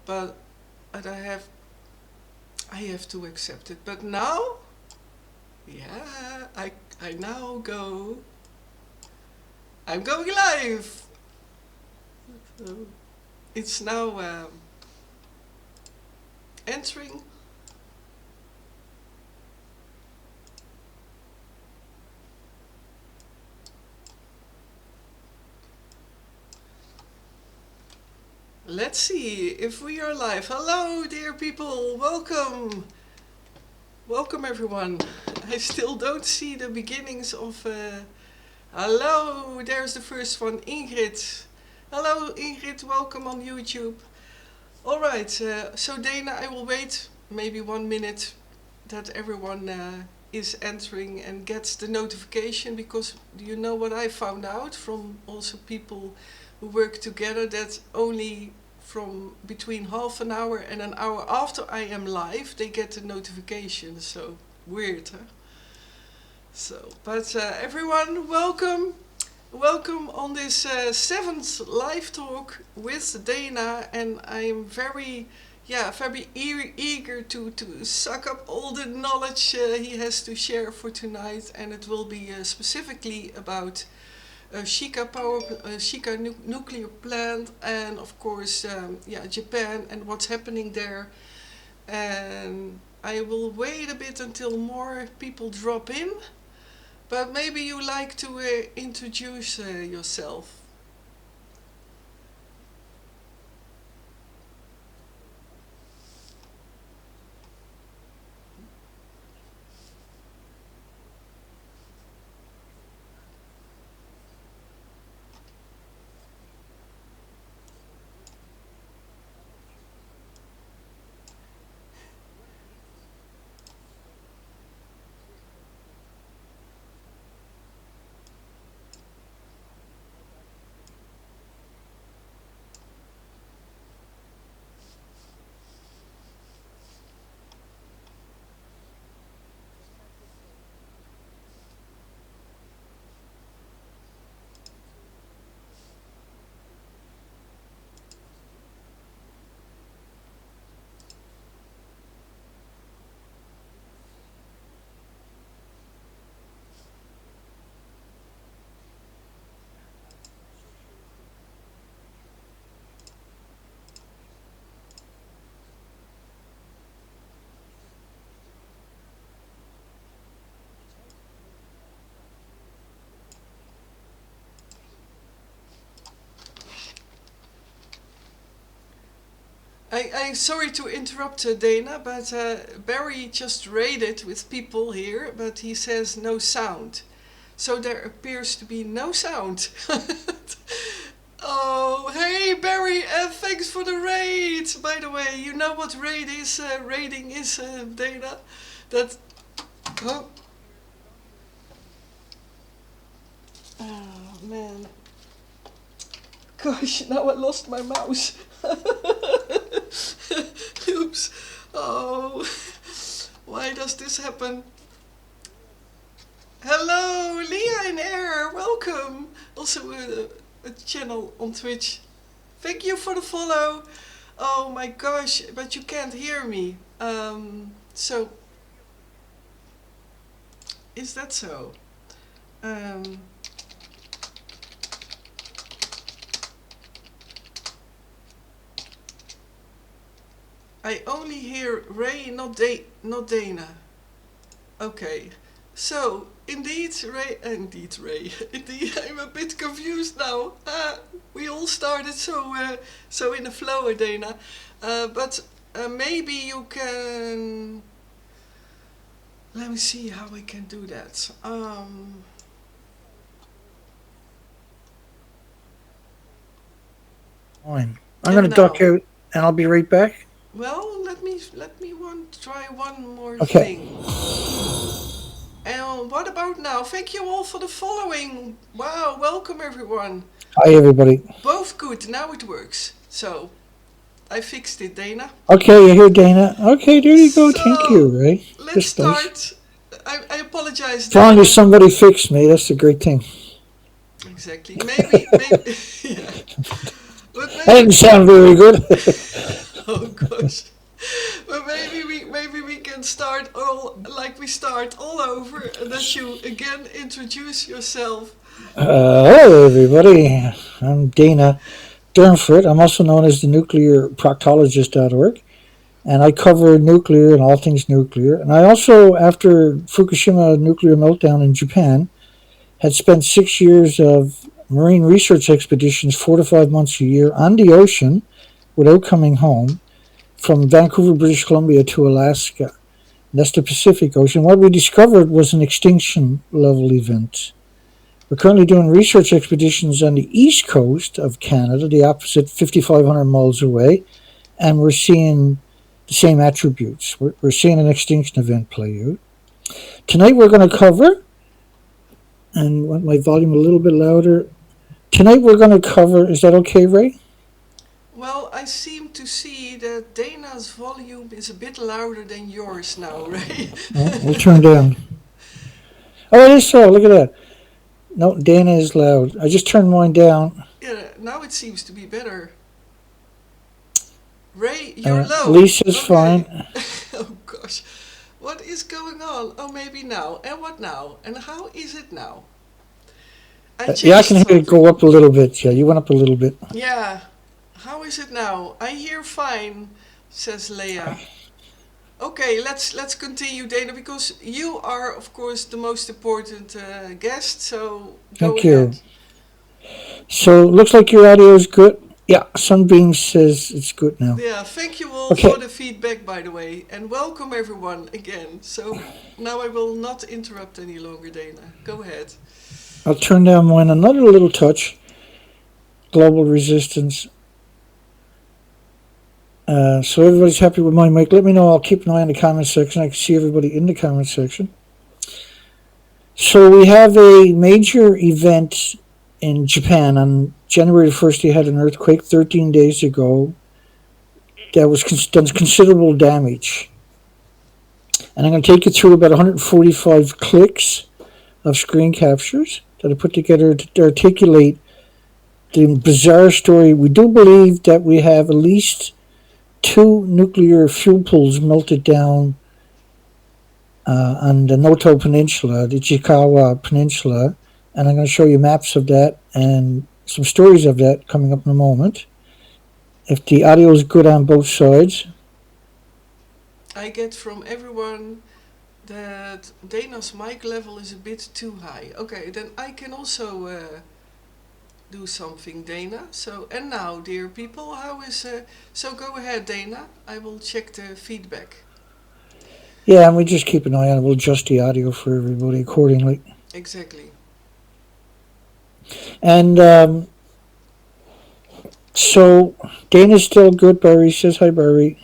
but I have to accept it. But now, yeah, I now go. I'm going live. So it's now entering. Let's see if we are live. Hello, dear people. Welcome. Welcome, everyone. I still don't see the beginnings of... Hello, there's the first one, Ingrid. Hello, Ingrid. Welcome on YouTube. All right. So, Dana, I will wait maybe 1 minute that everyone is entering and gets the notification, because you know what I found out from also people who work together, that only from between half an hour and an hour after I am live they get the notification. So weird, huh? So, but everyone, welcome on this 7th live talk with Dana, and I'm very eager to suck up all the knowledge he has to share for tonight, and it will be specifically about Shika nuclear plant, and of course, Japan and what's happening there. And I will wait a bit until more people drop in, but maybe you like to introduce yourself. I sorry to interrupt Dana, but Barry just raided with people here, but he says no sound. So there appears to be no sound. Oh, hey Barry, thanks for the raid. By the way, you know what raid is? Raiding is, Dana. That. Oh. Oh man. Gosh, now I lost my mouse. Oops. Oh, why does this happen? Hello, Leah in Air. Welcome. Also a channel on Twitch. Thank you for the follow. Oh my gosh, but you can't hear me. So, is that so? I only hear Ray, not Dana. Okay, so indeed Ray, indeed I'm a bit confused now. We all started so in the flow, Dana. But maybe you can. Let me see how we can do that. Fine. I'm going to duck out, and I'll be right back. Well, let me try one more thing. And what about now? Thank you all for the following. Wow, welcome everyone. Hi everybody. Both good. Now it works. So I fixed it, Dana. Okay, you hear Dana? Okay, there you go. Thank you, Ray. Let's start. I apologize. As long as somebody fixed me, that's a great thing. Exactly. Maybe. Yeah. But maybe, I didn't sound very good. Oh gosh. But maybe we can start all like we start all over, and that you again introduce yourself. Hello, everybody. I'm Dana Durnford. I'm also known as the nuclear proctologist.org, and I cover nuclear and all things nuclear. And I also, after Fukushima nuclear meltdown in Japan, had spent 6 years of marine research expeditions, 4 to 5 months a year, on the ocean without coming home, from Vancouver, British Columbia to Alaska. And that's the Pacific Ocean. What we discovered was an extinction level event. We're currently doing research expeditions on the east coast of Canada, the opposite 5,500 miles away, and we're seeing the same attributes. We're seeing an extinction event play out. Tonight we're going to cover, and want my volume a little bit louder. Tonight we're going to cover, is that okay, Ray? Well, I seem to see that Dana's volume is a bit louder than yours now, Ray. We'll turn down. Oh, it is so. Look at that. No, Dana is loud. I just turned mine down. Yeah, now it seems to be better. Ray, you're low. Lisa's fine. Oh gosh. What is going on? Oh, maybe now. And what now? And how is it now? Yeah, I can hear it go up a little bit. Yeah, you went up a little bit. Yeah. How is it now? I hear fine, says Leah. Okay, let's continue, Dana, because you are, of course, the most important guest. So go ahead. So looks like your audio is good. Yeah, Sunbeam says it's good now. Yeah, thank you all for the feedback, by the way, and welcome everyone again. So now I will not interrupt any longer, Dana. Go ahead. I'll turn down mine another little touch. Global resistance. So everybody's happy with my mic. Let me know. I'll keep an eye on the comment section. I can see everybody in the comment section. So we have a major event in Japan. On January 1st, they had an earthquake 13 days ago that was done considerable damage. And I'm going to take you through about 145 clicks of screen captures that I put together to articulate the bizarre story. We do believe that we have at least 2 nuclear fuel pools melted down on the Noto Peninsula, the Chikawa Peninsula, and I'm going to show you maps of that and some stories of that coming up in a moment. If the audio is good on both sides. I get from everyone that Dana's mic level is a bit too high. Okay, then I can also do something, Dana. So, and now, dear people, how is... so go ahead, Dana. I will check the feedback. Yeah, and we just keep an eye on it. We'll adjust the audio for everybody accordingly. Exactly. And so, Dana's still good, Barry says. Hi, Barry.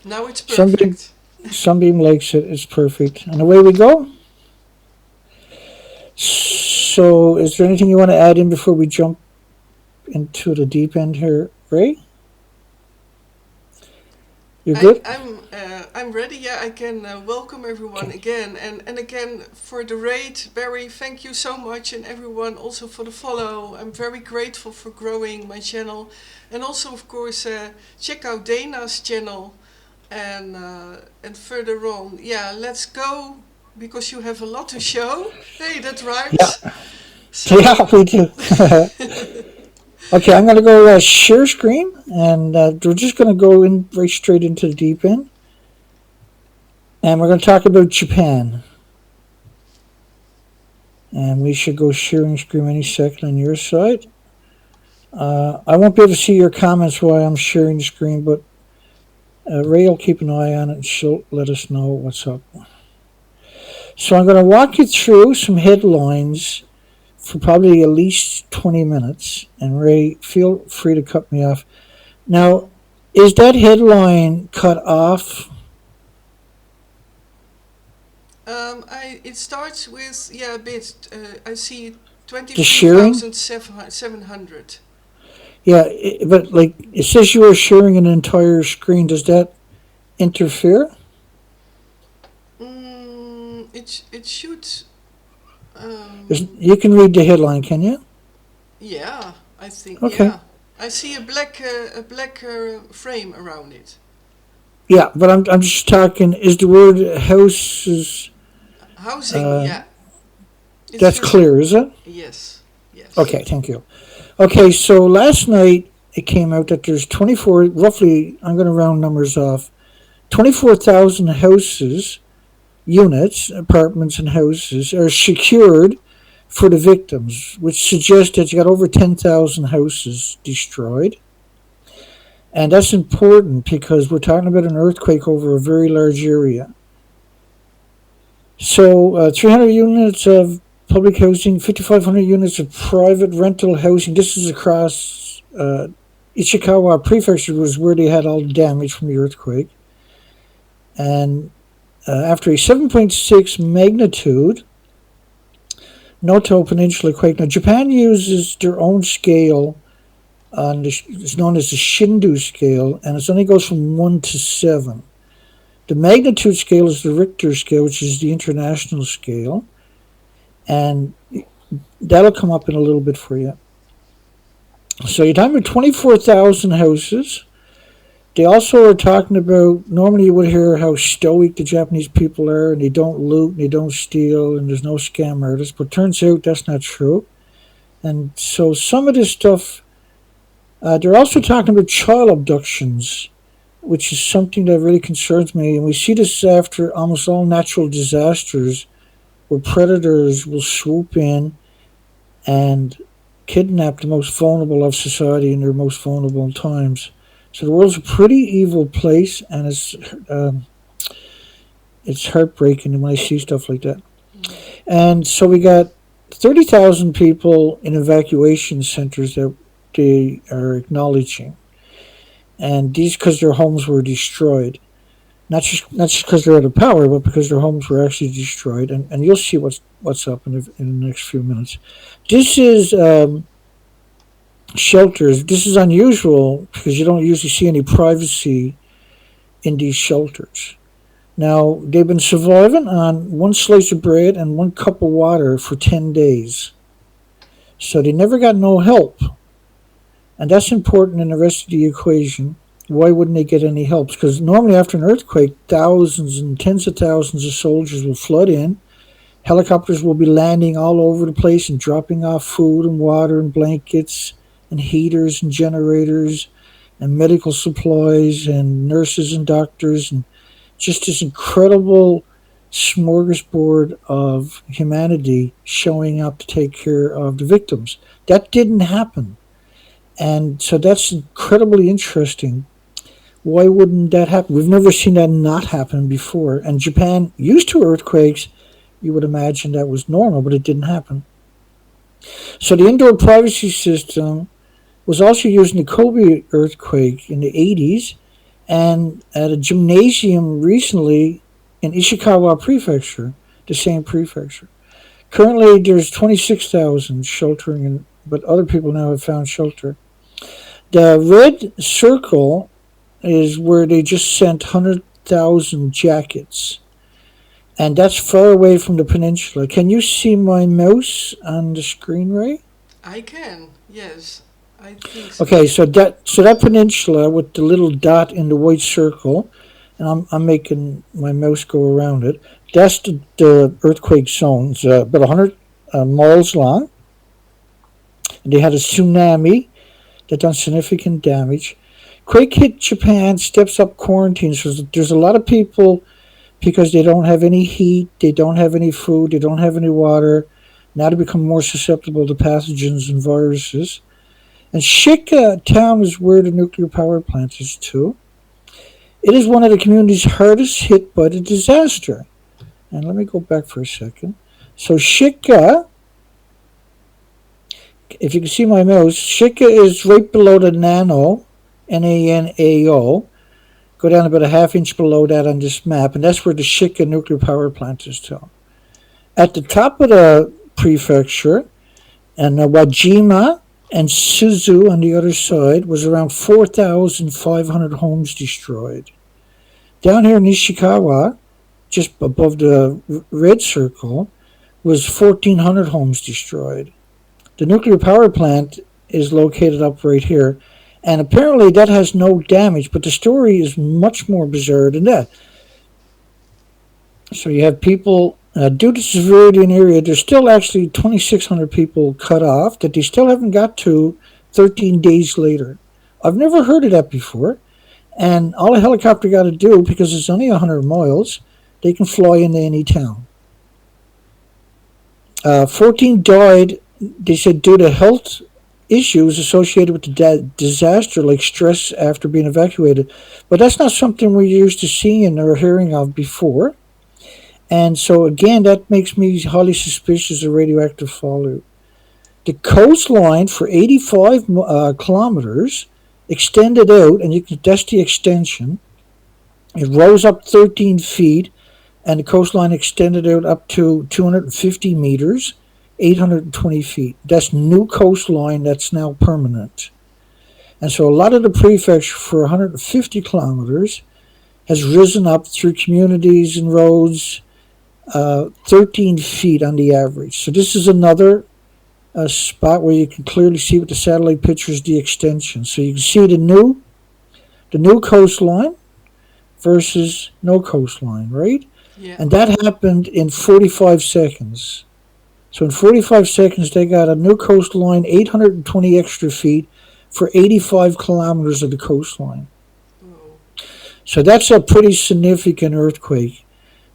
Now it's perfect. Sunbeam likes it. It's perfect. And away we go. So, is there anything you want to add in before we jump into the deep end here, Ray? You're good? I'm ready. Yeah, I can welcome everyone again. And again, for the raid, Barry, thank you so much. And everyone also for the follow. I'm very grateful for growing my channel. And also, of course, check out Dana's channel. And further on, yeah, let's go. Because you have a lot to show. Hey, that rhymes. Yeah, so, yeah, we do. Okay, I'm going to go share screen, and we're just going to go in right straight into the deep end. And we're going to talk about Japan. And we should go sharing screen any second on your side. I won't be able to see your comments while I'm sharing the screen, but Ray will keep an eye on it, and she'll let us know what's up. So I'm going to walk you through some headlines for probably at least 20 minutes. And Ray, feel free to cut me off. Now, is that headline cut off? It starts with, yeah, a bit. I see 23,700. Yeah, but like it says you are sharing an entire screen. Does that interfere? It should. You can read the headline, can you? Yeah, I think. Okay. Yeah, I see a black frame around it. Yeah, but I'm just talking. Is the word houses? Housing, Uh, yeah. It's that's just, clear, is it? yes, yes. Okay, thank you. Okay, so last night it came out that there's 24, roughly. I'm going to round numbers off. 24,000 houses, units, apartments, and houses are secured for the victims, which suggests that you got over 10,000 houses destroyed. And that's important because we're talking about an earthquake over a very large area. So, 300 units of public housing, 5,500 units of private rental housing. This is across Ishikawa Prefecture, was where they had all the damage from the earthquake. And after a 7.6 magnitude Noto Peninsula quake. Now, Japan uses their own scale it's known as the Shindu scale, and it only goes from 1 to 7. The magnitude scale is the Richter scale, which is the international scale, and that'll come up in a little bit for you. So you're talking about 24,000 houses. They also are talking about, normally you would hear how stoic the Japanese people are, and they don't loot, and they don't steal, and there's no scam artists, but turns out that's not true. And so some of this stuff, they're also talking about child abductions, which is something that really concerns me. And we see this after almost all natural disasters where predators will swoop in and kidnap the most vulnerable of society in their most vulnerable times. So the world's a pretty evil place, and it's heartbreaking when I see stuff like that. And so we got 30,000 people in evacuation centers that they are acknowledging, and these because their homes were destroyed. Not just because they're out of power, but because their homes were actually destroyed. And you'll see what's up in the next few minutes. This is shelters. This is unusual because you don't usually see any privacy in these shelters. Now, they've been surviving on one slice of bread and one cup of water for 10 days. So they never got no help. And that's important in the rest of the equation. Why wouldn't they get any help? Because normally after an earthquake, thousands and tens of thousands of soldiers will flood in. Helicopters will be landing all over the place and dropping off food and water and blankets and heaters and generators and medical supplies and nurses and doctors and just this incredible smorgasbord of humanity showing up to take care of the victims. That didn't happen. And so that's incredibly interesting. Why wouldn't that happen? We've never seen that not happen before. And Japan, used to earthquakes, you would imagine that was normal, but it didn't happen. So the indoor privacy system was also used in the Kobe earthquake in the 80s and at a gymnasium recently in Ishikawa Prefecture, the same prefecture. Currently, there's 26,000 sheltering, but other people now have found shelter. The red circle is where they just sent 100,000 jackets, and that's far away from the peninsula. Can you see my mouse on the screen, Ray? I can, yes. I think so. Okay, so that peninsula with the little dot in the white circle, and I'm making my mouse go around it. That's the earthquake zone. It's about 100 miles long. And they had a tsunami that done significant damage. Quake hit Japan, steps up quarantine. So there's a lot of people because they don't have any heat, they don't have any food, they don't have any water. Now they become more susceptible to pathogens and viruses. And Shika town is where the nuclear power plant is too. It is one of the communities hardest hit by the disaster. And let me go back for a second. So Shika, if you can see my mouse, Shika is right below the Nano, Nanao. Go down about a half inch below that on this map, and that's where the Shika nuclear power plant is too. At the top of the prefecture, and Wajima and Suzu on the other side was around 4,500 homes destroyed. Down here in Ishikawa, just above the red circle, was 1,400 homes destroyed. The nuclear power plant is located up right here. And apparently that has no damage, but the story is much more bizarre than that. So you have people, due to severity in the area, there's still actually 2,600 people cut off that they still haven't got to 13 days later. I've never heard of that before. And all a helicopter got to do, because it's only 100 miles, they can fly into any town. 14 died, they said, due to health issues associated with the disaster, like stress after being evacuated. But that's not something we're used to seeing or hearing of before. And so, again, that makes me highly suspicious of radioactive fallout. The coastline for 85 kilometers extended out, and that's the extension. It rose up 13 feet, and the coastline extended out up to 250 meters, 820 feet. That's new coastline that's now permanent. And so a lot of the prefecture for 150 kilometers has risen up through communities and roads, 13 feet on the average. So this is another spot where you can clearly see with the satellite pictures the extension. So you can see the new coastline versus no coastline, right? Yeah. And that happened in 45 seconds. So in 45 seconds, they got a new coastline, 820 extra feet for 85 kilometers of the coastline. Oh. So that's a pretty significant earthquake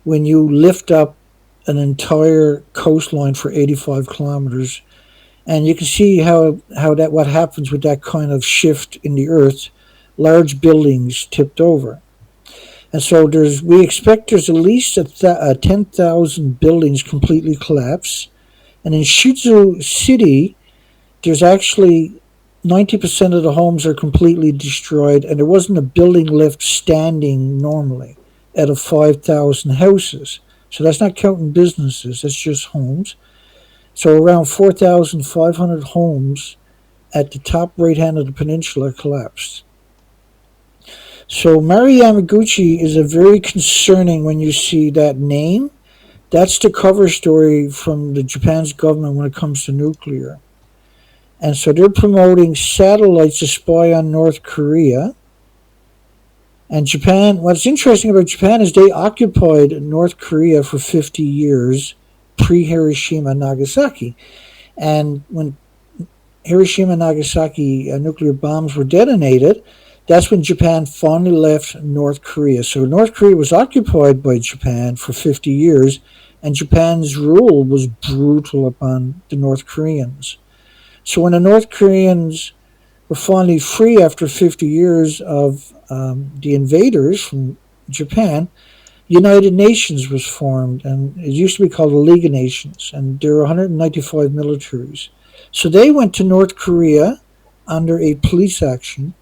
when you lift up an entire coastline for 85 kilometers. And you can see how that what happens with that kind of shift in the earth. Large buildings tipped over. And so we expect there's at least 10,000 buildings completely collapse. And in Shizu City, there's actually 90% of the homes are completely destroyed, and there wasn't a building left standing normally out of 5,000 houses. So that's not counting businesses, that's just homes. So around 4,500 homes at the top right hand of the peninsula collapsed. So Mari Yamaguchi is a very concerning when you see that name. That's the cover story from the Japan's government when it comes to nuclear. And so they're promoting satellites to spy on North Korea. And Japan, what's interesting about Japan is they occupied North Korea for 50 years pre-Hiroshima and Nagasaki. And when Hiroshima and Nagasaki nuclear bombs were detonated, that's when Japan finally left North Korea. So North Korea was occupied by Japan for 50 years, and Japan's rule was brutal upon the North Koreans. So when the North Koreans were finally free after 50 years of the invaders from Japan, United Nations was formed, and it used to be called the League of Nations, and there were 195 militaries. So they went to North Korea under a police action,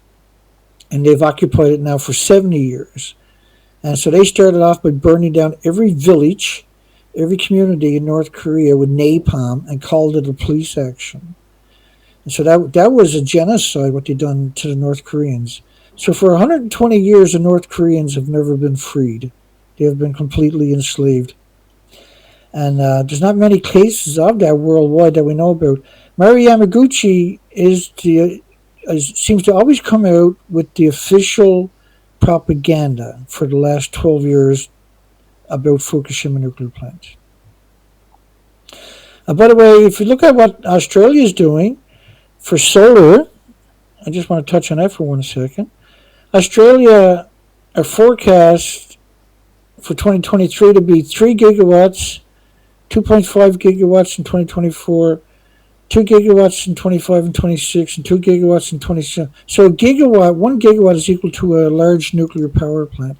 and they've occupied it now for 70 years. And so they started off by burning down every village, every community in North Korea with napalm, and called it a police action. And so that was a genocide, what they'd done to the North Koreans. So for 120 years, the North Koreans have never been freed. They have been completely enslaved. And there's not many cases of that worldwide that we know about. Mari Yamaguchi seems to always come out with the official propaganda for the last 12 years about Fukushima nuclear plant. By the way, if you look at what Australia is doing for solar, I just want to touch on that for 1 second. Australia are forecast for 2023 to be 3 gigawatts, 2.5 gigawatts in 2024, 2 gigawatts in 25 and 26, and 2 gigawatts in 27. So 1 gigawatt is equal to a large nuclear power plant.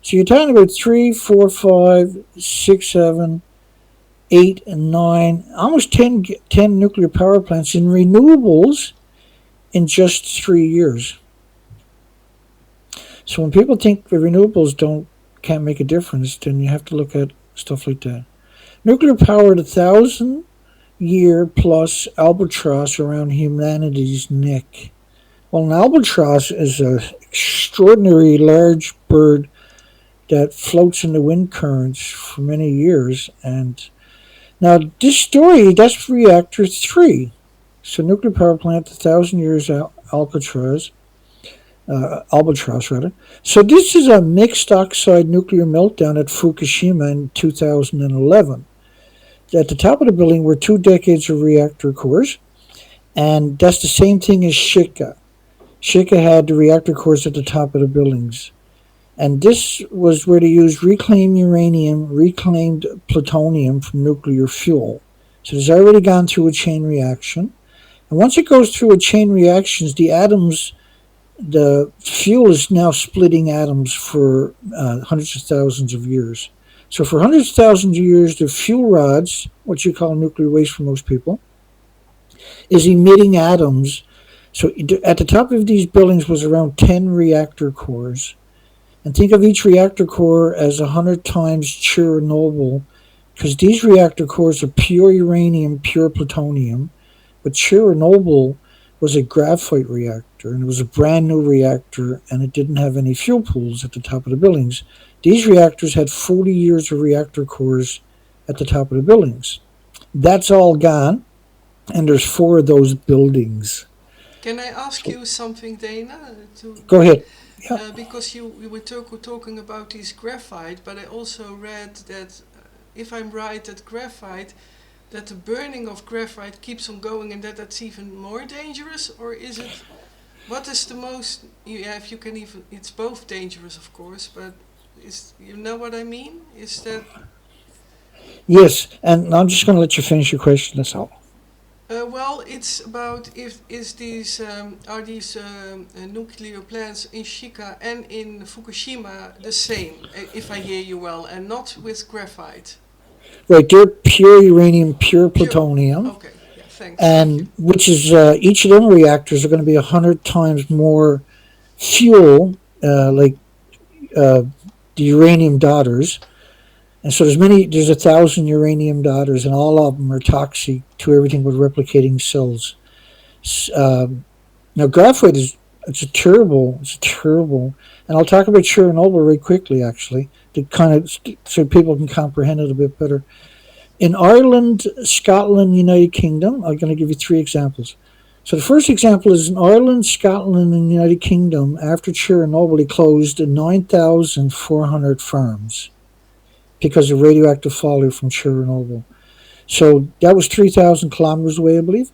So you're talking about 3, 4, 5, 6, 7, 8, and 9, almost 10 nuclear power plants in renewables in just 3 years. So when people think the renewables can't make a difference, then you have to look at stuff like that. Nuclear power at 1,000-year plus albatross around humanity's neck. Well, an albatross is an extraordinarily large bird that floats in the wind currents for many years. And now this story, that's reactor 3. So nuclear power plant, 1,000 years Albatross rather. So this is a mixed oxide nuclear meltdown at Fukushima in 2011. At the top of the building were 2 decades of reactor cores, and that's the same thing as Shika. Shika had the reactor cores at the top of the buildings. And this was where they used reclaimed uranium, reclaimed plutonium from nuclear fuel. So it's already gone through a chain reaction. And once it goes through a chain reactions, the fuel is now splitting atoms for hundreds of thousands of years. So for hundreds of thousands of years, the fuel rods, what you call nuclear waste for most people, is emitting atoms. So at the top of these buildings was around 10 reactor cores. And think of each reactor core as 100 times Chernobyl, because these reactor cores are pure uranium, pure plutonium. But Chernobyl was a graphite reactor, and it was a brand new reactor, and it didn't have any fuel pools at the top of the buildings. These reactors had 40 years of reactor cores at the top of the buildings. That's all gone, and there's 4 of those buildings. Can I ask you something, Dana? Go ahead. Yeah. Because we were talking about these graphite, but I also read that, if I'm right, that the burning of graphite keeps on going, and that's even more dangerous, or is it? What is the most? If you can even, it's both dangerous, of course, but you know what I mean? Is that? Yes, and I'm just going to let you finish your question. That's all. Well, it's about are these nuclear plants in Shika and in Fukushima the same, if I hear you well, and not with graphite? Right, they're pure uranium, pure plutonium. Okay, yeah, thanks. And which is each of them reactors are going to be 100 times more fuel, like the uranium daughters. And so there's 1,000 uranium daughters, and all of them are toxic to everything with replicating cells. Now graphite it's terrible, and I'll talk about Chernobyl very quickly, actually, to kind of so people can comprehend it a bit better. In Ireland, Scotland, United Kingdom, I'm going to give you 3 examples. So the first example is in Ireland, Scotland, and the United Kingdom. After Chernobyl, they closed 9,400 farms because of radioactive fallout from Chernobyl. So that was 3,000 kilometers away, I believe.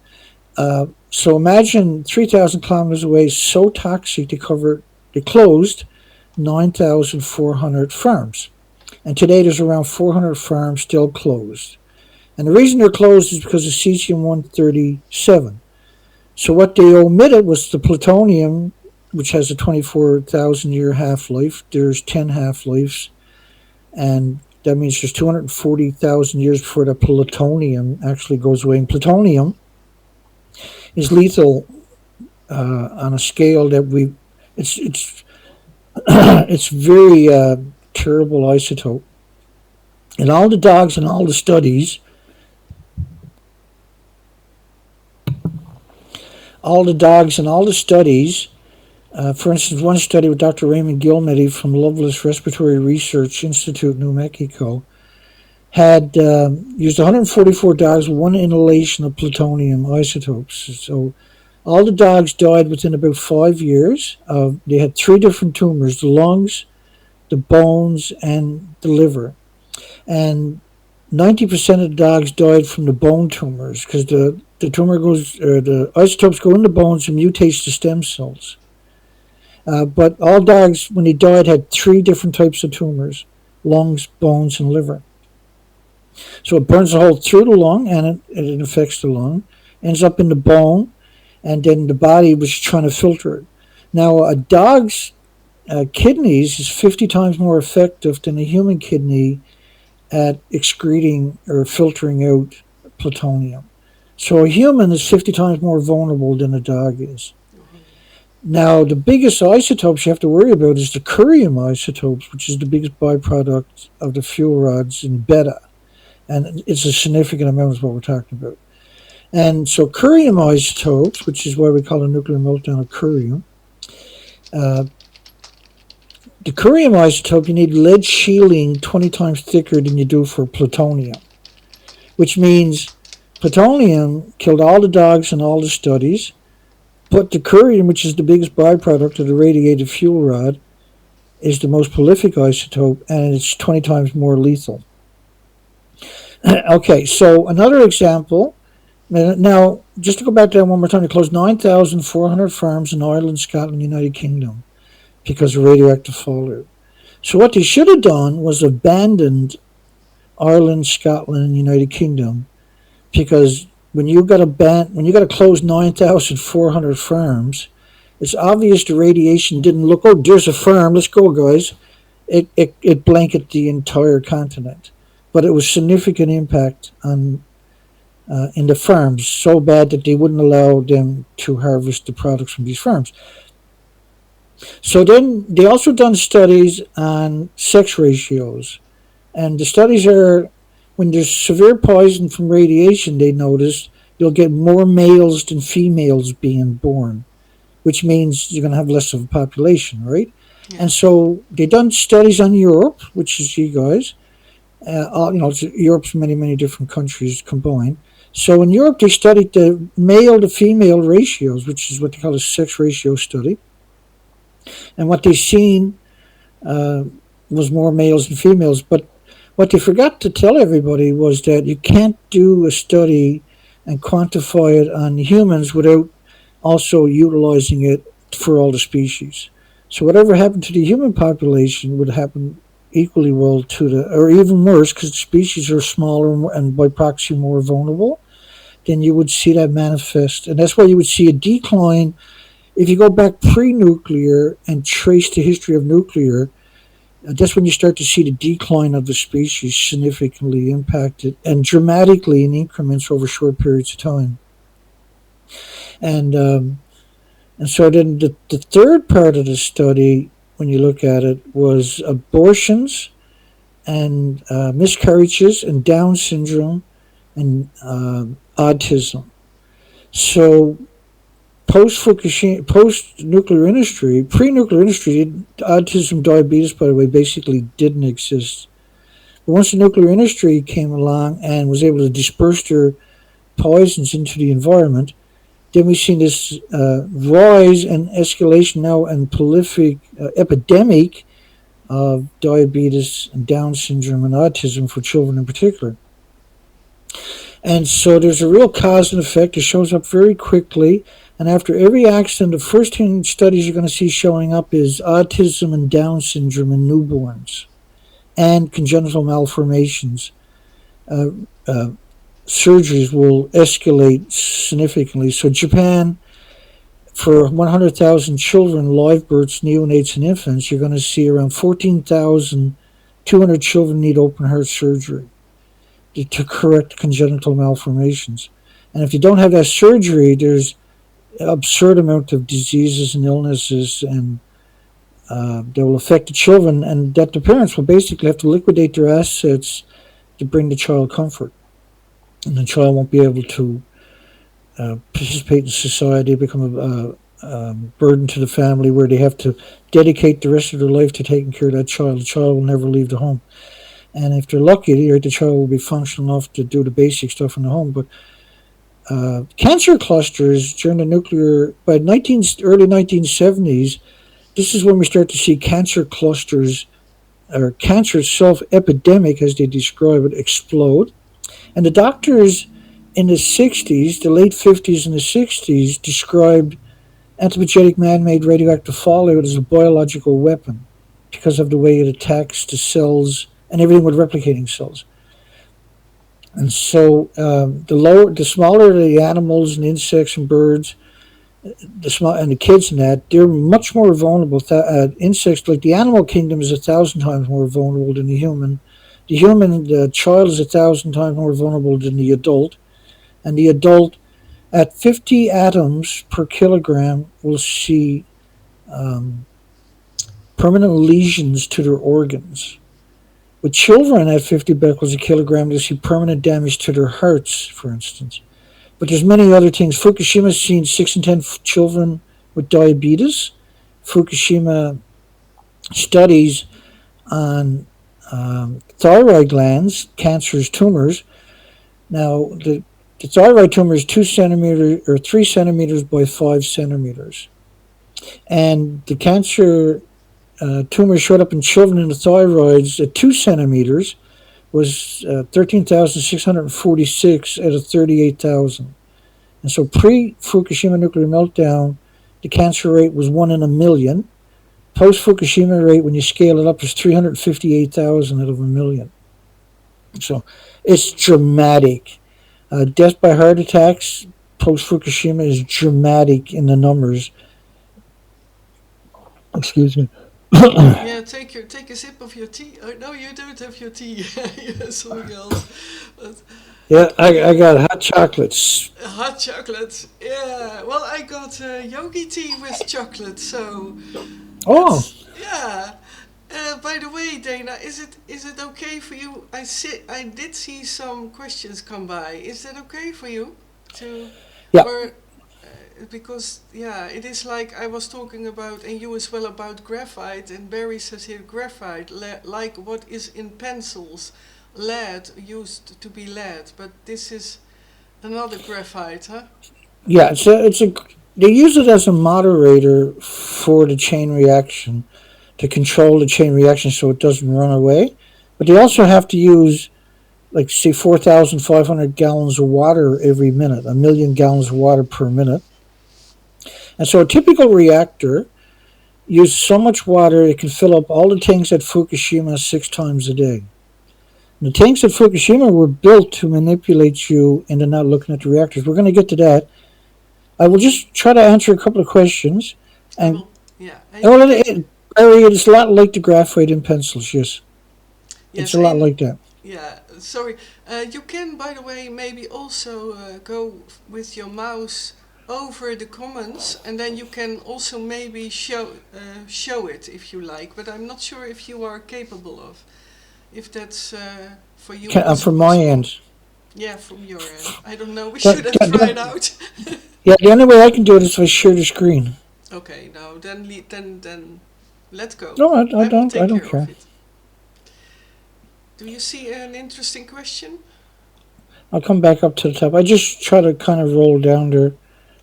So imagine 3,000 kilometers away, so toxic they closed 9,400 farms. And today there's around 400 farms still closed. And the reason they're closed is because of cesium-137. So what they omitted was the plutonium, which has a 24,000 year half-life. There's 10 half-lives. And that means there's 240,000 years before the plutonium actually goes away. And plutonium is lethal on a scale that it's very terrible isotope. And all the dogs and all the studies, for instance, one study with Dr. Raymond Gilmedy from Loveless Respiratory Research Institute, New Mexico, had used 144 dogs with 1 inhalation of plutonium isotopes. So all the dogs died within about 5 years. They had 3 different tumors: the lungs, the bones, and the liver. And 90% of the dogs died from the bone tumors, because the isotopes go in the bones and mutates the stem cells. But all dogs, when they died, had 3 different types of tumors: lungs, bones, and liver. So it burns a hole through the lung, and it infects the lung, ends up in the bone, and then the body was trying to filter it. Now, a dog's kidneys is 50 times more effective than a human kidney at excreting or filtering out plutonium. So a human is 50 times more vulnerable than a dog is. Now, the biggest isotopes you have to worry about is the curium isotopes, which is the biggest byproduct of the fuel rods in beta. And it's a significant amount is what we're talking about. And so curium isotopes, which is why we call a nuclear meltdown a curium, the curium isotope, you need lead shielding 20 times thicker than you do for plutonium, which means plutonium killed all the dogs in all the studies, But the curium, which is the biggest byproduct of the radiated fuel rod, is the most prolific isotope, and it's 20 times more lethal. Okay, so another example. Now, just to go back to that one more time, they closed 9,400 farms in Ireland, Scotland, United Kingdom because of radioactive fallout. So what they should have done was abandoned Ireland, Scotland, and United Kingdom, because when you got to close 9,400 farms, it's obvious the radiation didn't look. Oh, there's a farm. Let's go, guys. It blanketed the entire continent, but it was significant impact on in the farms, so bad that they wouldn't allow them to harvest the products from these farms. So then they also done studies on sex ratios, and the studies are when there's severe poison from radiation, they notice you'll get more males than females being born, which means you're going to have less of a population, right? Yeah. And so they done studies on Europe, which is you guys, Europe's many different countries combined. So in Europe, they studied the male to female ratios, which is what they call a sex ratio study. And what they seen uh, was more males than females. But what they forgot to tell everybody was that you can't do a study and quantify it on humans without also utilizing it for all the species. So whatever happened to the human population would happen equally well to the, or even worse, because the species are smaller and by proxy more vulnerable, then you would see that manifest. And that's why you would see a decline. If you go back pre-nuclear and trace the history of nuclear, that's when you start to see the decline of the species significantly impacted and dramatically in increments over short periods of time. And and so then the third part of the study, when you look at it, was abortions and miscarriages and Down syndrome and autism. So post Fukushima, post nuclear industry, pre nuclear industry, autism, diabetes, by the way, basically didn't exist. But once the nuclear industry came along and was able to disperse their poisons into the environment, then we've seen this rise and escalation now and prolific epidemic of diabetes and Down syndrome and autism for children in particular. And so there's a real cause and effect. It shows up very quickly. And after every accident, the first thing studies you're going to see showing up is autism and Down syndrome in newborns and congenital malformations. Uh, uh, Surgeries will escalate significantly. So Japan, for 100,000 children, live births, neonates, and infants, you're going to see around 14,200 children need open heart surgery to correct congenital malformations. And if you don't have that surgery, there's an absurd amount of diseases and illnesses and that will affect the children, and that the parents will basically have to liquidate their assets to bring the child comfort. And the child won't be able to participate in society, become a burden to the family where they have to dedicate the rest of their life to taking care of that child. The child will never leave the home. And if they're lucky, right, the child will be functional enough to do the basic stuff in the home. But cancer clusters during the nuclear, by early 1970s, this is when we start to see cancer clusters, or cancer itself, epidemic, as they describe it, explode. And the doctors in the 60s, the late 50s and the 60s, described anthropogenic man-made radioactive fallout as a biological weapon because of the way it attacks the cells and everything with replicating cells. And so the smaller the animals and insects and birds, and the kids and that, they're much more vulnerable. Insects, like the animal kingdom, is 1,000 times more vulnerable than the human. The child is 1,000 times more vulnerable than the adult. And the adult, at 50 atoms per kilogram, will see permanent lesions to their organs. With children at 50 becquerels a kilogram, they'll see permanent damage to their hearts, for instance. But there's many other things. Fukushima's seen 6 in 10 children with diabetes. Fukushima studies on thyroid glands, cancers, tumors. Now, the The thyroid tumor is 2 centimeters or 3 centimeters by 5 centimeters, and the cancer tumor showed up in children in the thyroids at 2 centimeters was 13,646 out of 38,000. And so pre Fukushima nuclear meltdown, the cancer rate was 1 in a million. Post Fukushima rate, when you scale it up, is 358,000 out of a million. So it's dramatic. Death by heart attacks post Fukushima is dramatic in the numbers. Excuse me. Yeah, take a sip of your tea. Oh no, you don't have your tea. You have something else. But Yeah, I got hot chocolates. hot chocolate. Yeah. Well, I got yogi tea with chocolate, so Oh, that's yeah. By the way, Dana, is it okay for you? I did see some questions come by. Is that okay for you to yeah. or because yeah, it is like I was talking about, and you as well, about graphite, and Barry says here graphite, like what is in pencils, lead used to be lead, but this is another graphite, huh? Yeah, they use it as a moderator for the chain reaction to control the chain reaction so it doesn't run away. But they also have to use, like, say, 4,500 gallons of water every minute, a million gallons of water per minute. And so a typical reactor uses so much water it can fill up all the tanks at Fukushima 6 times a day. And the tanks at Fukushima were built to manipulate you into not looking at the reactors. We're going to get to that. I will just try to answer a couple of questions. I And will, yeah, and well, you can, it's a lot like the graphite in pencils. Yes, it's yes, a lot and like that. yeah, sorry. You can, by the way, maybe also go with your mouse over the comments, and then you can also maybe show it if you like. But I'm not sure if you are capable of, if that's for you also From my possible. end, Yeah, from your end. I don't know. We should that, have that, tried that, out. yeah, the only way I can do it is if I share the screen. Okay, no, then let's go. No, I I will don't. I take don't care of care. it. Do you see an interesting question? I'll come back up to the top. I just try to kind of roll down there.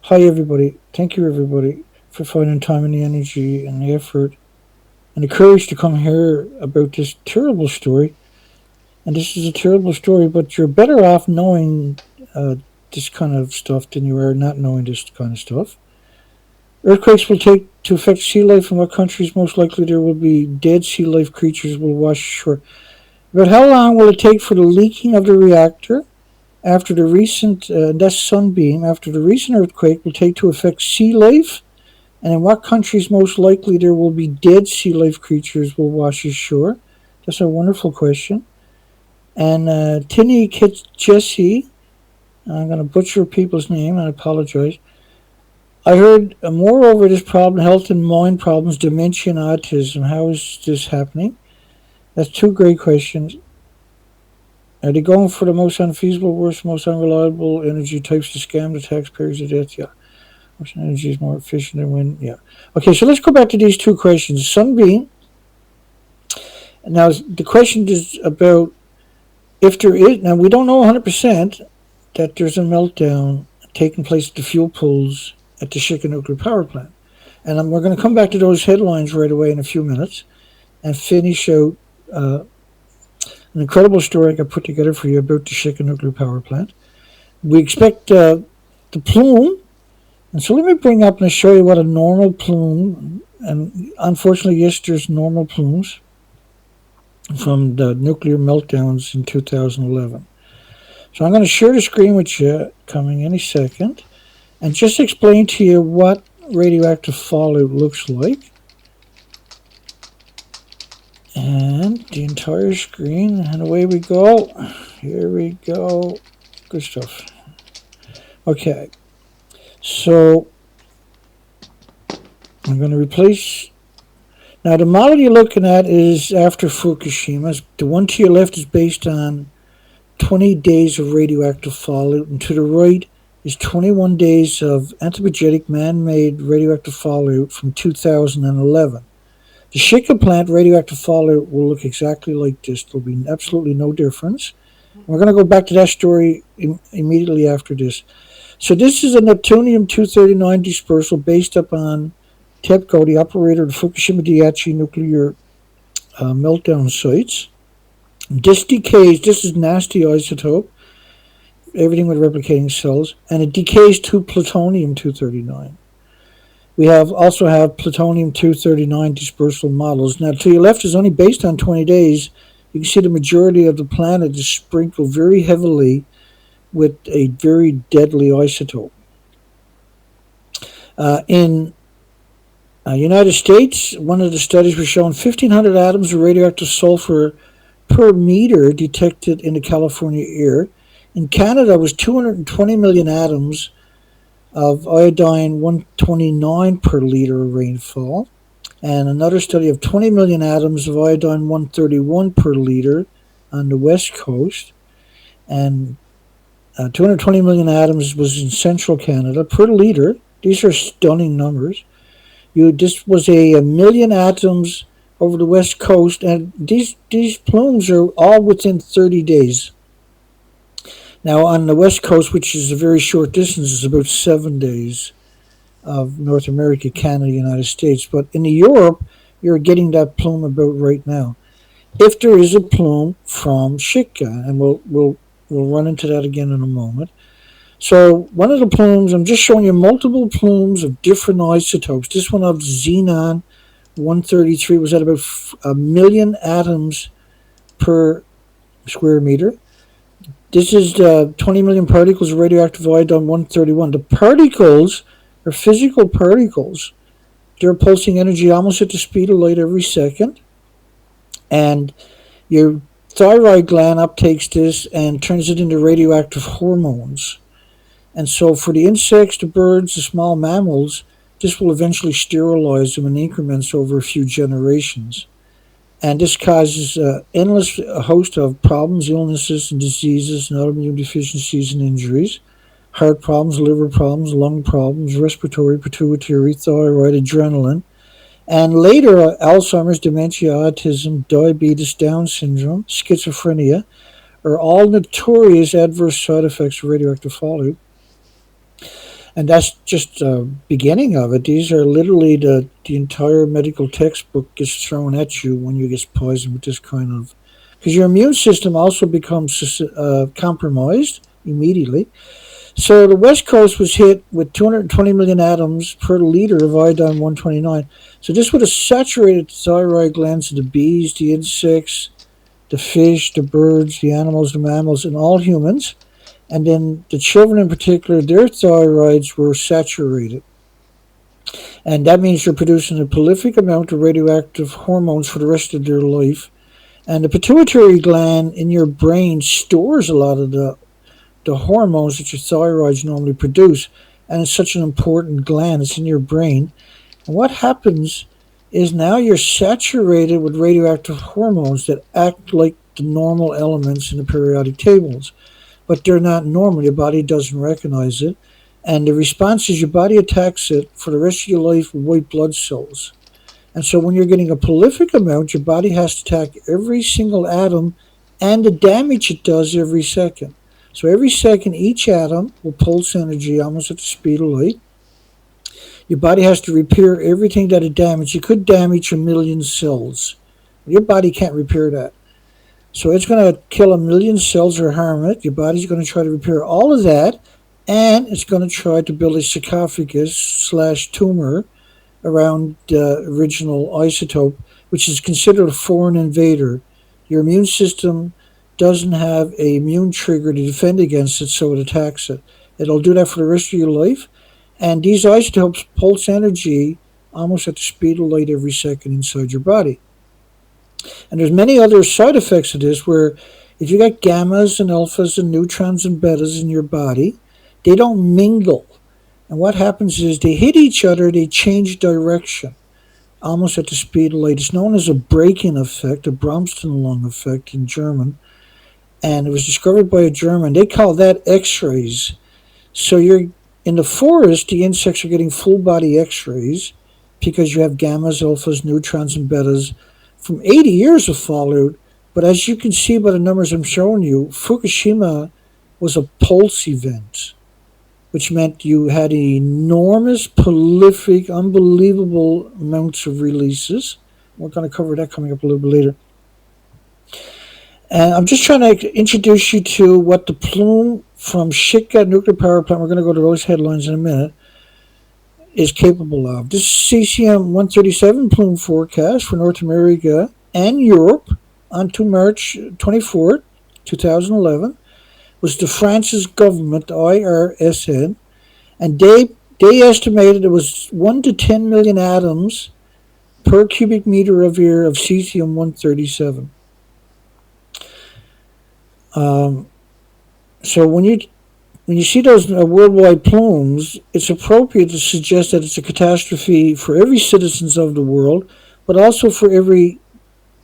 Hi, everybody. Thank you, everybody, for finding time and the energy and the effort and the courage to come here about this terrible story. And this is a terrible story, but you're better off knowing uh, this kind of stuff than you are not knowing this kind of stuff. Earthquakes will take to affect sea life. In what countries most likely there will be dead sea life creatures will wash ashore? But how long will it take for the leaking of the reactor after the recent that's sunbeam after the recent earthquake will take to affect sea life? And in what countries most likely there will be dead sea life creatures will wash ashore? That's a wonderful question. And Tinny Kit Jesse, I'm going to butcher people's name, I apologize. I heard, moreover, this problem, health and mind problems, dementia and autism. How is this happening? That's two great questions. Are they going for the most unfeasible, worst, most unreliable energy types to scam the taxpayers to death? Yeah. Ocean energy is more efficient than wind. Yeah. Okay, so let's go back to these two questions. Sunbeam. Now, the question is about if there is. Now, we don't know 100% that there's a meltdown taking place at the fuel pools at the Shika nuclear power plant. And we're going to come back to those headlines right away in a few minutes and finish out an incredible story I put together for you about the Shika nuclear power plant. We expect the plume. And so let me bring up and show you what a normal plume, and unfortunately, yes, there's normal plumes from the nuclear meltdowns in 2011. So I'm going to share the screen with you coming any second and just explain to you what radioactive fallout looks like. And the entire screen, and away we go. Here we go. Good stuff. Okay. So I'm going to replace. Now, the model you're looking at is after Fukushima. The one to your left is based on 20 days of radioactive fallout, and to the right is 21 days of anthropogenic man-made radioactive fallout from 2011. The Shika plant radioactive fallout will look exactly like this. There'll be absolutely no difference. We're going to go back to that story immediately after this. So this is a neptunium-239 dispersal based upon TEPCO, the operator of the Fukushima Daiichi nuclear meltdown sites. This decays, this is nasty isotope, everything with replicating cells, and it decays to plutonium-239. We also have plutonium-239 dispersal models. Now, to your left is only based on 20 days. You can see the majority of the planet is sprinkled very heavily with a very deadly isotope. In United States, one of the studies was showing 1,500 atoms of radioactive sulfur per meter detected in the California air. In Canada, it was 220 million atoms of iodine-129 per liter of rainfall, and another study of 20 million atoms of iodine-131 per liter on the west coast, and 220 million atoms was in central Canada per liter. These are stunning numbers. This was a million atoms over the west coast, and these plumes are all within 30 days. Now, on the west coast, which is a very short distance, is about 7 days of North America, Canada, United States. But in Europe, you're getting that plume about right now. If there is a plume from Shika, and we'll run into that again in a moment. So one of the plumes, I'm just showing you multiple plumes of different isotopes. This one of xenon 133 was at about a million atoms per square meter. This is 20 million particles of radioactive iodine 131. The particles are physical particles. They're pulsing energy almost at the speed of light every second. And your thyroid gland uptakes this and turns it into radioactive hormones. And so for the insects, the birds, the small mammals, this will eventually sterilize them in increments over a few generations. And this causes an endless host of problems, illnesses, and diseases, and autoimmune deficiencies and injuries, heart problems, liver problems, lung problems, respiratory, pituitary, thyroid, adrenaline, and later Alzheimer's, dementia, autism, diabetes, Down syndrome, schizophrenia are all notorious adverse side effects of radioactive fallout. And that's just the beginning of it. These are literally the entire medical textbook gets thrown at you when you get poisoned with this kind of... Because your immune system also becomes compromised immediately. So the West Coast was hit with 220 million atoms per liter of iodine-129. So this would have saturated the thyroid glands of the bees, the insects, the fish, the birds, the animals, the mammals, and all humans. And then the children in particular, their thyroids were saturated. And that means they're producing a prolific amount of radioactive hormones for the rest of their life. And the pituitary gland in your brain stores a lot of the hormones that your thyroids normally produce. And it's such an important gland. It's in your brain. And what happens is now you're saturated with radioactive hormones that act like the normal elements in the periodic tables. But they're not normal. Your body doesn't recognize it. And the response is your body attacks it for the rest of your life with white blood cells. And so when you're getting a prolific amount, your body has to attack every single atom and the damage it does every second. So every second, each atom will pulse energy almost at the speed of light. Your body has to repair everything that it damaged. You could damage 1 million cells. Your body can't repair that. So it's going to kill 1 million cells or harm it. Your body's going to try to repair all of that, and it's going to try to build a sarcophagus/tumor around the original isotope, which is considered a foreign invader. Your immune system doesn't have an immune trigger to defend against it, so it attacks it. It'll do that for the rest of your life, and these isotopes pulse energy almost at the speed of light every second inside your body. And there's many other side effects of this where if you got gammas and alphas and neutrons and betas in your body, they don't mingle. And what happens is they hit each other, they change direction almost at the speed of light. It's known as a break-in effect, a Bromston lung effect in German. And it was discovered by a German. They call that X-rays. So you're in the forest, the insects are getting full body X-rays because you have gammas, alphas, neutrons, and betas. From 80 years of fallout, But as you can see by the numbers I'm showing you, Fukushima was a pulse event, which meant you had enormous, prolific, unbelievable amounts of releases. We're going to cover that coming up a little bit later. And I'm just trying to introduce you to what the plume from Shika nuclear power plant, we're going to go to those headlines in a minute, is capable of. This cesium-137 plume forecast for North America and Europe onto March 24th, 2011, was the France's government, the IRSN, and they estimated it was 1 to 10 million atoms per cubic meter of air of cesium-137. So when you see those worldwide plumes, it's appropriate to suggest that it's a catastrophe for every citizens of the world, but also for every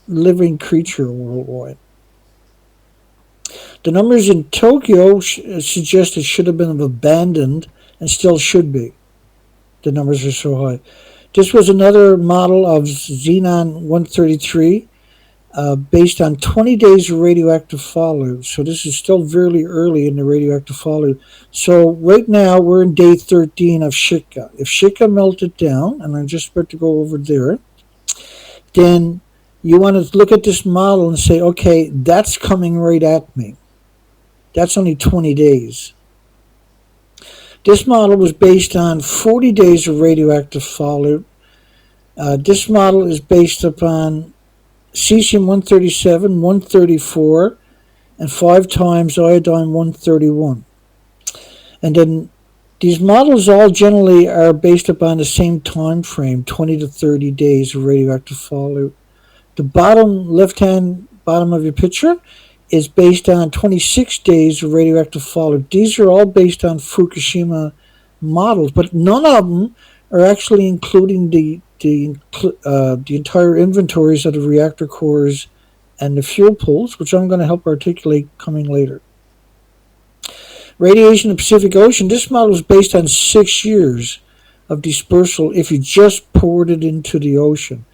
living creature worldwide. The numbers in Tokyo suggest it should have been abandoned and still should be. The numbers are so high. This was another model of Xenon 133 based on 20 days of radioactive fallout. So this is still very early in the radioactive fallout. So right now we're in day 13 of Shika. If Shika melted down, and I'm just about to go over there, then you want to look at this model and say, okay, that's coming right at me. That's only 20 days. This model was based on 40 days of radioactive fallout. This model is based upon cesium-137, 134, and 5 times iodine-131. And then these models all generally are based upon the same time frame, 20 to 30 days of radioactive fallout. The left-hand bottom of your picture is based on 26 days of radioactive fallout. These are all based on Fukushima models, but none of them are actually including the entire inventories of the reactor cores and the fuel pools, which I'm going to help articulate coming later. Radiation in the Pacific Ocean, this model is based on 6 years of dispersal if you just poured it into the ocean.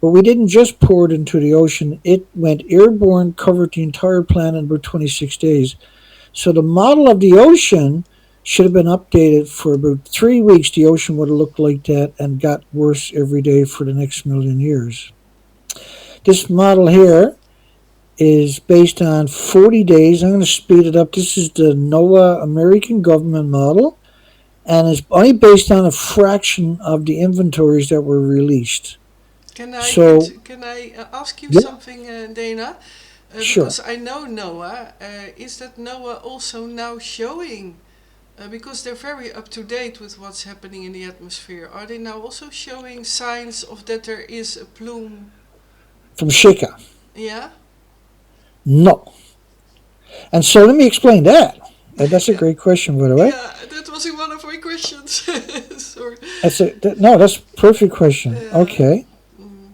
But we didn't just pour it into the ocean. It went airborne, covered the entire planet in about 26 days. So the model of the ocean should have been updated for about 3 weeks. The ocean would have looked like that and got worse every day for the next million years. This model here is based on 40 days. I'm going to speed it up. This is the NOAA American government model, and it's only based on a fraction of the inventories that were released. Can I ask you Yeah, something, Dana? sure. Because I know NOAA. Is that NOAA also now showing? Because they're very up to date with what's happening in the atmosphere. Are they now also showing signs of that there is a plume? From Shika. Yeah. No. And so let me explain that. That's a great question, by the way. Yeah, that was one of my questions. Sorry. That's a perfect question. Yeah. Okay. Mm.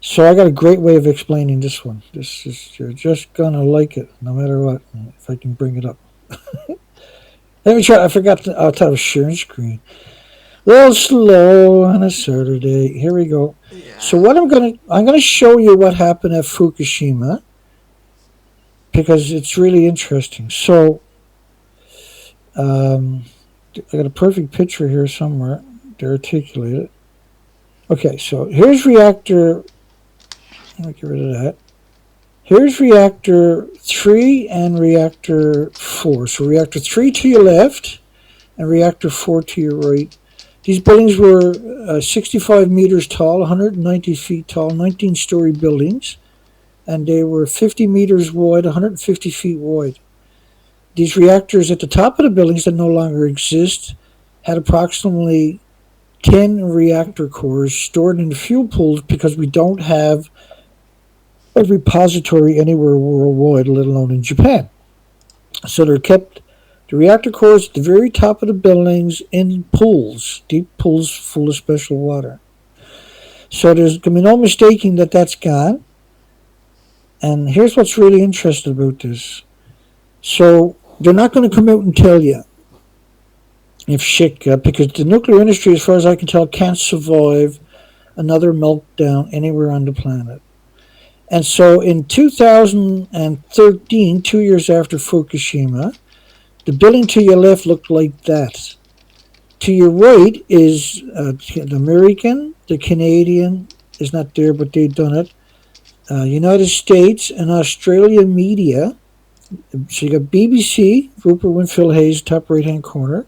So I got a great way of explaining this one. You're just gonna like it, no matter what. If I can bring it up. Let me try. I forgot I'll tell a sharing screen. A little slow on a Saturday. Here we go. Yeah. So what I'm gonna show you what happened at Fukushima because it's really interesting. So I got a perfect picture here somewhere to articulate it. Okay, so here's reactor. Let me get rid of that. Here's reactor 3 and reactor 4. So reactor 3 to your left and reactor 4 to your right. These buildings were 65 meters tall, 190 feet tall, 19-story buildings, and they were 50 meters wide, 150 feet wide. These reactors at the top of the buildings that no longer exist had approximately 10 reactor cores stored in the fuel pools because we don't have a repository anywhere worldwide, let alone in Japan. So they're kept, the reactor cores at the very top of the buildings in pools, deep pools full of special water. So there's going to be no mistaking that that's gone. And here's what's really interesting about this. So they're not going to come out and tell you if Shika, because the nuclear industry, as far as I can tell, can't survive another meltdown anywhere on the planet. And so in 2013, 2 years after Fukushima, the building to your left looked like that. To your right is the American, the Canadian is not there, but they've done it. United States and Australia media. So you got BBC, Rupert Winfield Hayes, top right hand corner.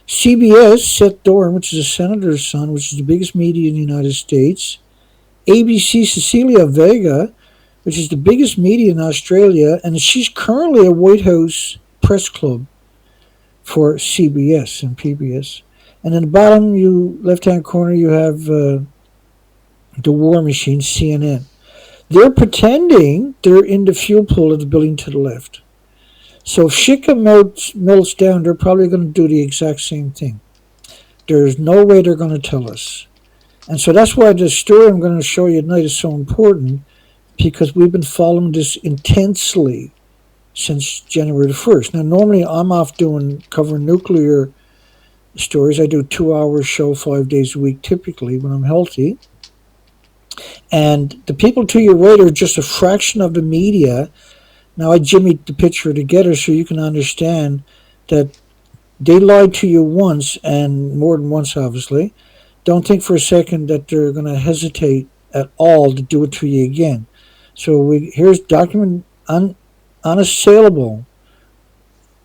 CBS, Seth Dorn, which is a senator's son, which is the biggest media in the United States. ABC, Cecilia Vega, which is the biggest media in Australia, and she's currently a White House press club for CBS and PBS. And in the bottom, you left-hand corner, you have the War Machine, CNN. They're pretending they're in the fuel pool of the building to the left. So if Shika melts down, they're probably going to do the exact same thing. There's no way they're going to tell us. And so that's why the story I'm going to show you tonight is so important, because we've been following this intensely since January the 1st. Now, normally I'm off covering nuclear stories. I do 2 hour show 5 days a week, typically, when I'm healthy. And the people to your right are just a fraction of the media. Now, I jimmied the picture together so you can understand that they lied to you once, and more than once, obviously. Don't think for a second that they're going to hesitate at all to do it to you again. So here's unassailable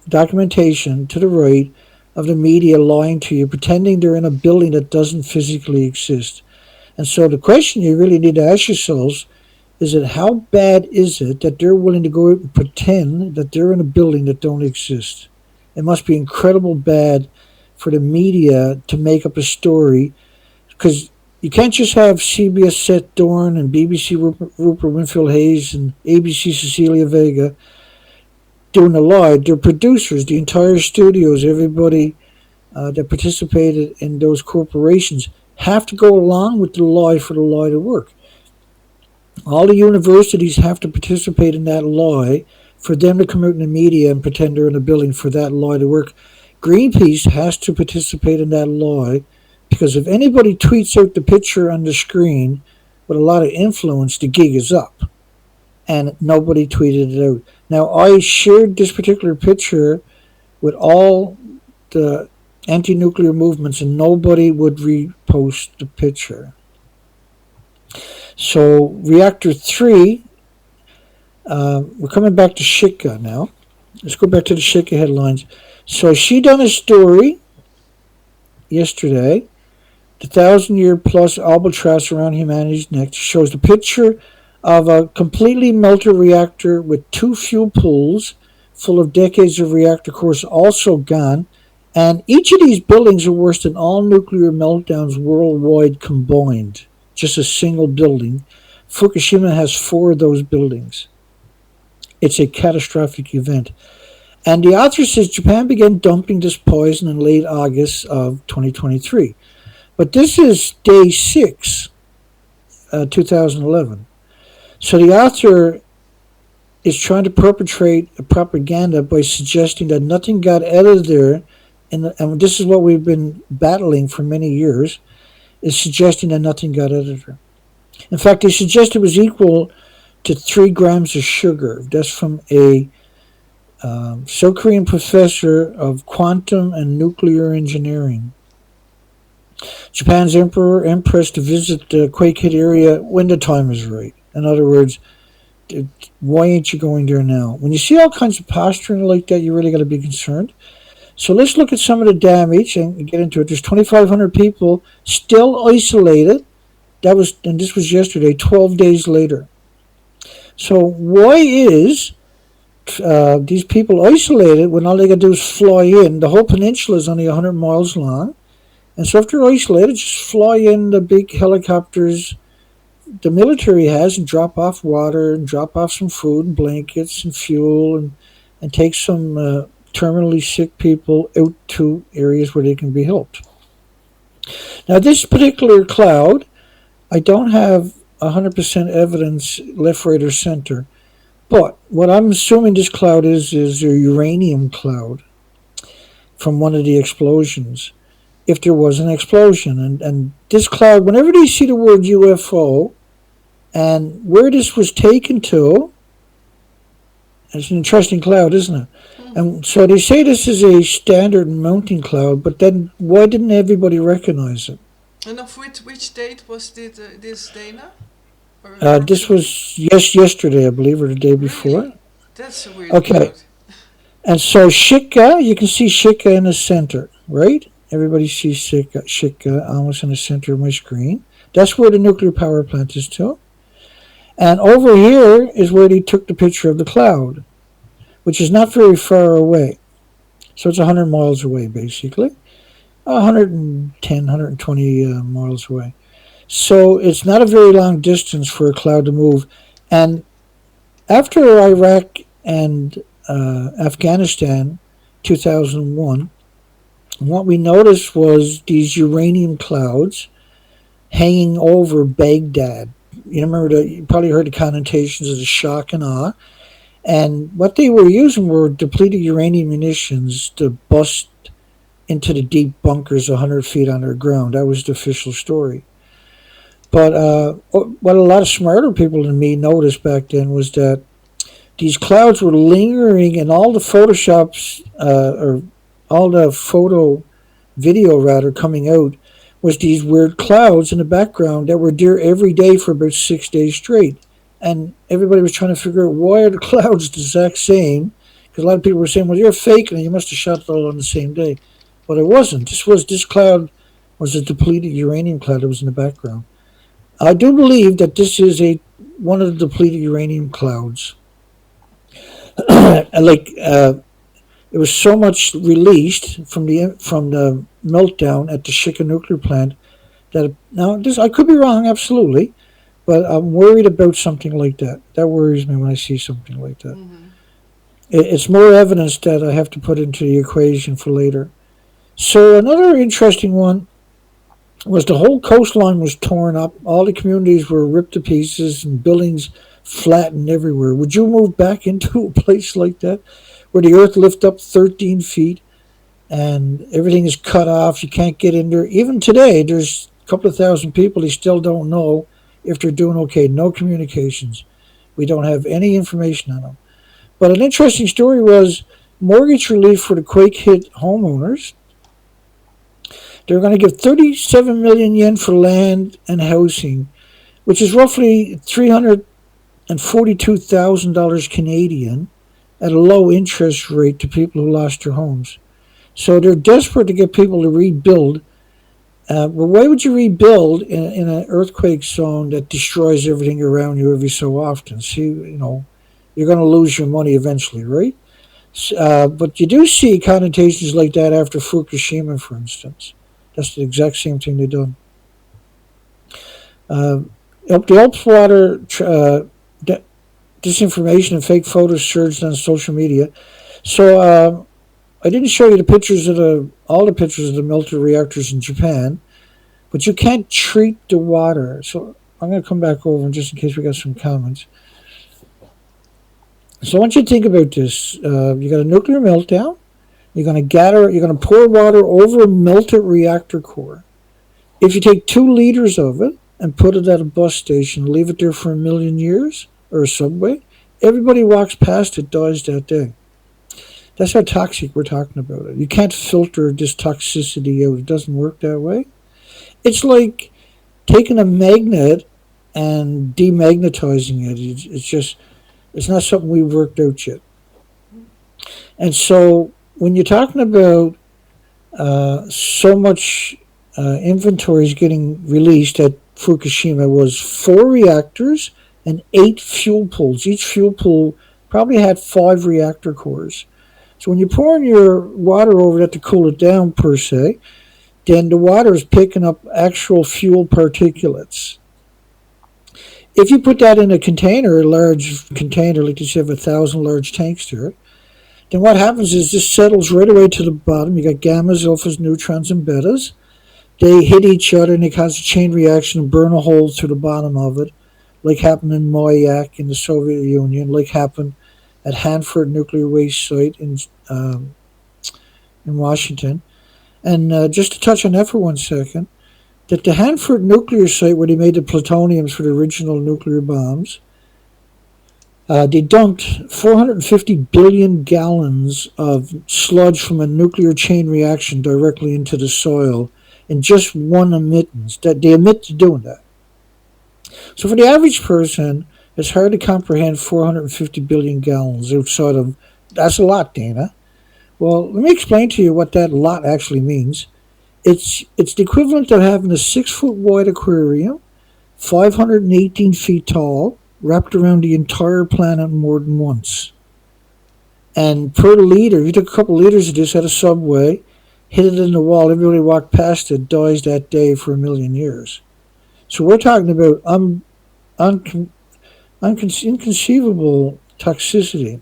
documentation to the right of the media lying to you, pretending they're in a building that doesn't physically exist. And so the question you really need to ask yourselves is that how bad is it that they're willing to go out and pretend that they're in a building that don't exist? It must be incredible bad for the media to make up a story, because you can't just have CBS Seth Dorn and BBC Rupert Winfield Hayes and ABC Cecilia Vega doing the lie. They're producers, the entire studios, everybody that participated in those corporations have to go along with the lie for the lie to work. All the universities have to participate in that lie for them to come out in the media and pretend they're in a building for that lie to work. Greenpeace has to participate in that lie, because if anybody tweets out the picture on the screen with a lot of influence, the gig is up. And nobody tweeted it out. Now, I shared this particular picture with all the anti-nuclear movements, and nobody would repost the picture. So, Reactor 3, we're coming back to Shika now. Let's go back to the Shika headlines. So, she done a story yesterday, the 1,000-year-plus albatross around humanity's neck, shows the picture of a completely melted reactor with 2 fuel pools full of decades of reactor cores also gone. And each of these buildings are worse than all nuclear meltdowns worldwide combined. Just a single building. Fukushima has 4 of those buildings. It's a catastrophic event. And the author says Japan began dumping this poison in late August of 2023. But this is day 6, 2011. So the author is trying to perpetrate a propaganda by suggesting that nothing got out of there, and this is what we've been battling for many years, is suggesting that nothing got out of there. In fact, they suggest it was equal to 3 grams of sugar. That's from a South Korean professor of quantum and nuclear engineering. Japan's empress to visit the quake-hit area when the time is right. In other words, why ain't you going there now? When you see all kinds of posturing like that, you really got to be concerned. So let's look at some of the damage and get into it. There's 2,500 people still isolated. This was yesterday, 12 days later. So why is these people isolated when all they got to do is fly in? The whole peninsula is only 100 miles long. And so if they're isolated, just fly in the big helicopters the military has and drop off water and drop off some food and blankets and fuel and take some terminally sick people out to areas where they can be helped. Now, this particular cloud, I don't have 100% evidence left, right, or center. But what I'm assuming this cloud is a uranium cloud from one of the explosions, if there was an explosion. And this cloud, whenever they see the word UFO, And where this was taken to, it's an interesting cloud, isn't it? Hmm. And so they say this is a standard mounting cloud, but then why didn't everybody recognize it? And of which date was this, Dana? Or This today? was yesterday, I believe, or the day before. Really? That's a weird Okay, cloud. and so Shika, you can see Shika in the center, right? Everybody sees Shika almost in the center of my screen. That's where the nuclear power plant is too. And over here is where they took the picture of the cloud, which is not very far away. So it's 100 miles away, basically. 110, 120 miles away. So it's not a very long distance for a cloud to move. And after Iraq and Afghanistan, 2001, what we noticed was these uranium clouds hanging over Baghdad. You probably heard the connotations of the shock and awe. And what they were using were depleted uranium munitions to bust into the deep bunkers 100 feet underground. That was the official story. But what a lot of smarter people than me noticed back then was that these clouds were lingering in all the photoshops or all the photo video rather coming out was these weird clouds in the background that were there every day for about 6 days straight. And everybody was trying to figure out why are the clouds the exact same? Because a lot of people were saying, well, you're faking it. You must have shot it all on the same day. But it wasn't. This cloud was a depleted uranium cloud that was in the background. I do believe that this is a one of the depleted uranium clouds. like it was so much released from the meltdown at the Shika nuclear plant that now this I could be wrong, absolutely, but I'm worried about something like that. That worries me when I see something like that. Hmm. It's more evidence that I have to put into the equation for later. So another interesting one was the whole coastline was torn up. All the communities were ripped to pieces and buildings flattened everywhere. Would you move back into a place like that where the earth lifts up 13 feet and everything is cut off? You can't get in there. Even today, there's a couple of thousand people. They still don't know if they're doing okay. No communications. We don't have any information on them. But an interesting story was mortgage relief for the quake hit homeowners. They're going to give 37 million yen for land and housing, which is roughly $342,000 Canadian at a low interest rate to people who lost their homes. So they're desperate to get people to rebuild. But why would you rebuild in an earthquake zone that destroys everything around you every so often? See, you're going to lose your money eventually, right? But you do see connotations like that after Fukushima, for instance. That's the exact same thing they've done. Uh, the Alps water disinformation and fake photos surged on social media. So I didn't show you the pictures of all the pictures of the melted reactors in Japan, but you can't treat the water. So I'm going to come back over just in case we got some comments. So I want you to think about this. You got a nuclear meltdown. You're going to pour water over a melted reactor core. If you take 2 liters of it and put it at a bus station, leave it there for a million years, or a subway, everybody walks past it, dies that day. That's how toxic we're talking about it. You can't filter this toxicity out. It doesn't work that way. It's like taking a magnet and demagnetizing it. It's not something we've worked out yet. And so when you're talking about so much inventory is getting released at Fukushima was 4 reactors and 8 fuel pools. Each fuel pool probably had 5 reactor cores. So when you're pouring your water over that to cool it down per se, then the water is picking up actual fuel particulates. If you put that in a container, a large container, like you have 1,000 large tanks there, then what happens is this settles right away to the bottom. You got gammas, alphas, neutrons, and betas. They hit each other and they cause a chain reaction and burn a hole through the bottom of it, like happened in Moyak in the Soviet Union, like happened at Hanford Nuclear Waste Site in Washington. And just to touch on that for 1 second, that the Hanford nuclear site where they made the plutoniums for the original nuclear bombs, they dumped 450 billion gallons of sludge from a nuclear chain reaction directly into the soil in just one emittance. That they admit to doing that. So for the average person, it's hard to comprehend 450 billion gallons outside of. That's a lot, Dana. Well, let me explain to you what that lot actually means. It's the equivalent of having a 6 foot wide aquarium, 518 feet tall, wrapped around the entire planet more than once. And per liter, if you took a couple liters of this at a subway, hit it in the wall, everybody walked past it, dies that day for a million years. So we're talking about inconceivable toxicity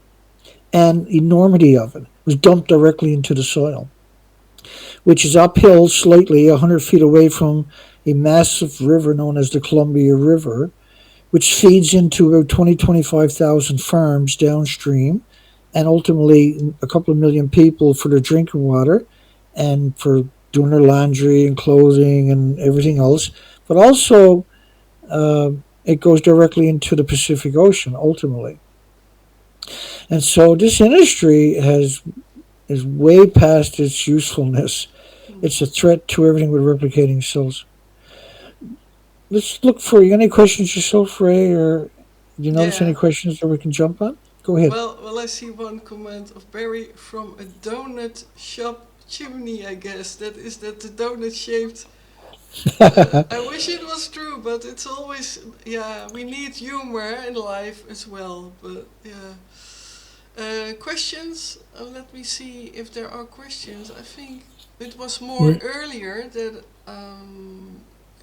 and enormity of it. It was dumped directly into the soil, which is uphill slightly 100 feet away from a massive river known as the Columbia River, which feeds into about 25,000 farms downstream and ultimately a couple of million people for their drinking water and for doing their laundry and clothing and everything else. But also, it goes directly into the Pacific Ocean ultimately. And so this industry is way past its usefulness. It's a threat to everything with replicating cells. Let's look for you. Any questions yourself, Ray, or do you notice any Yeah. questions that we can jump on? Go ahead. Well, I see one comment of Barry from a donut shop chimney, I guess. That is that the donut shaped. I wish it was true, but it's always, yeah, we need humor in life as well. But yeah. Questions? Let me see if there are questions. I think it was more Yeah, earlier that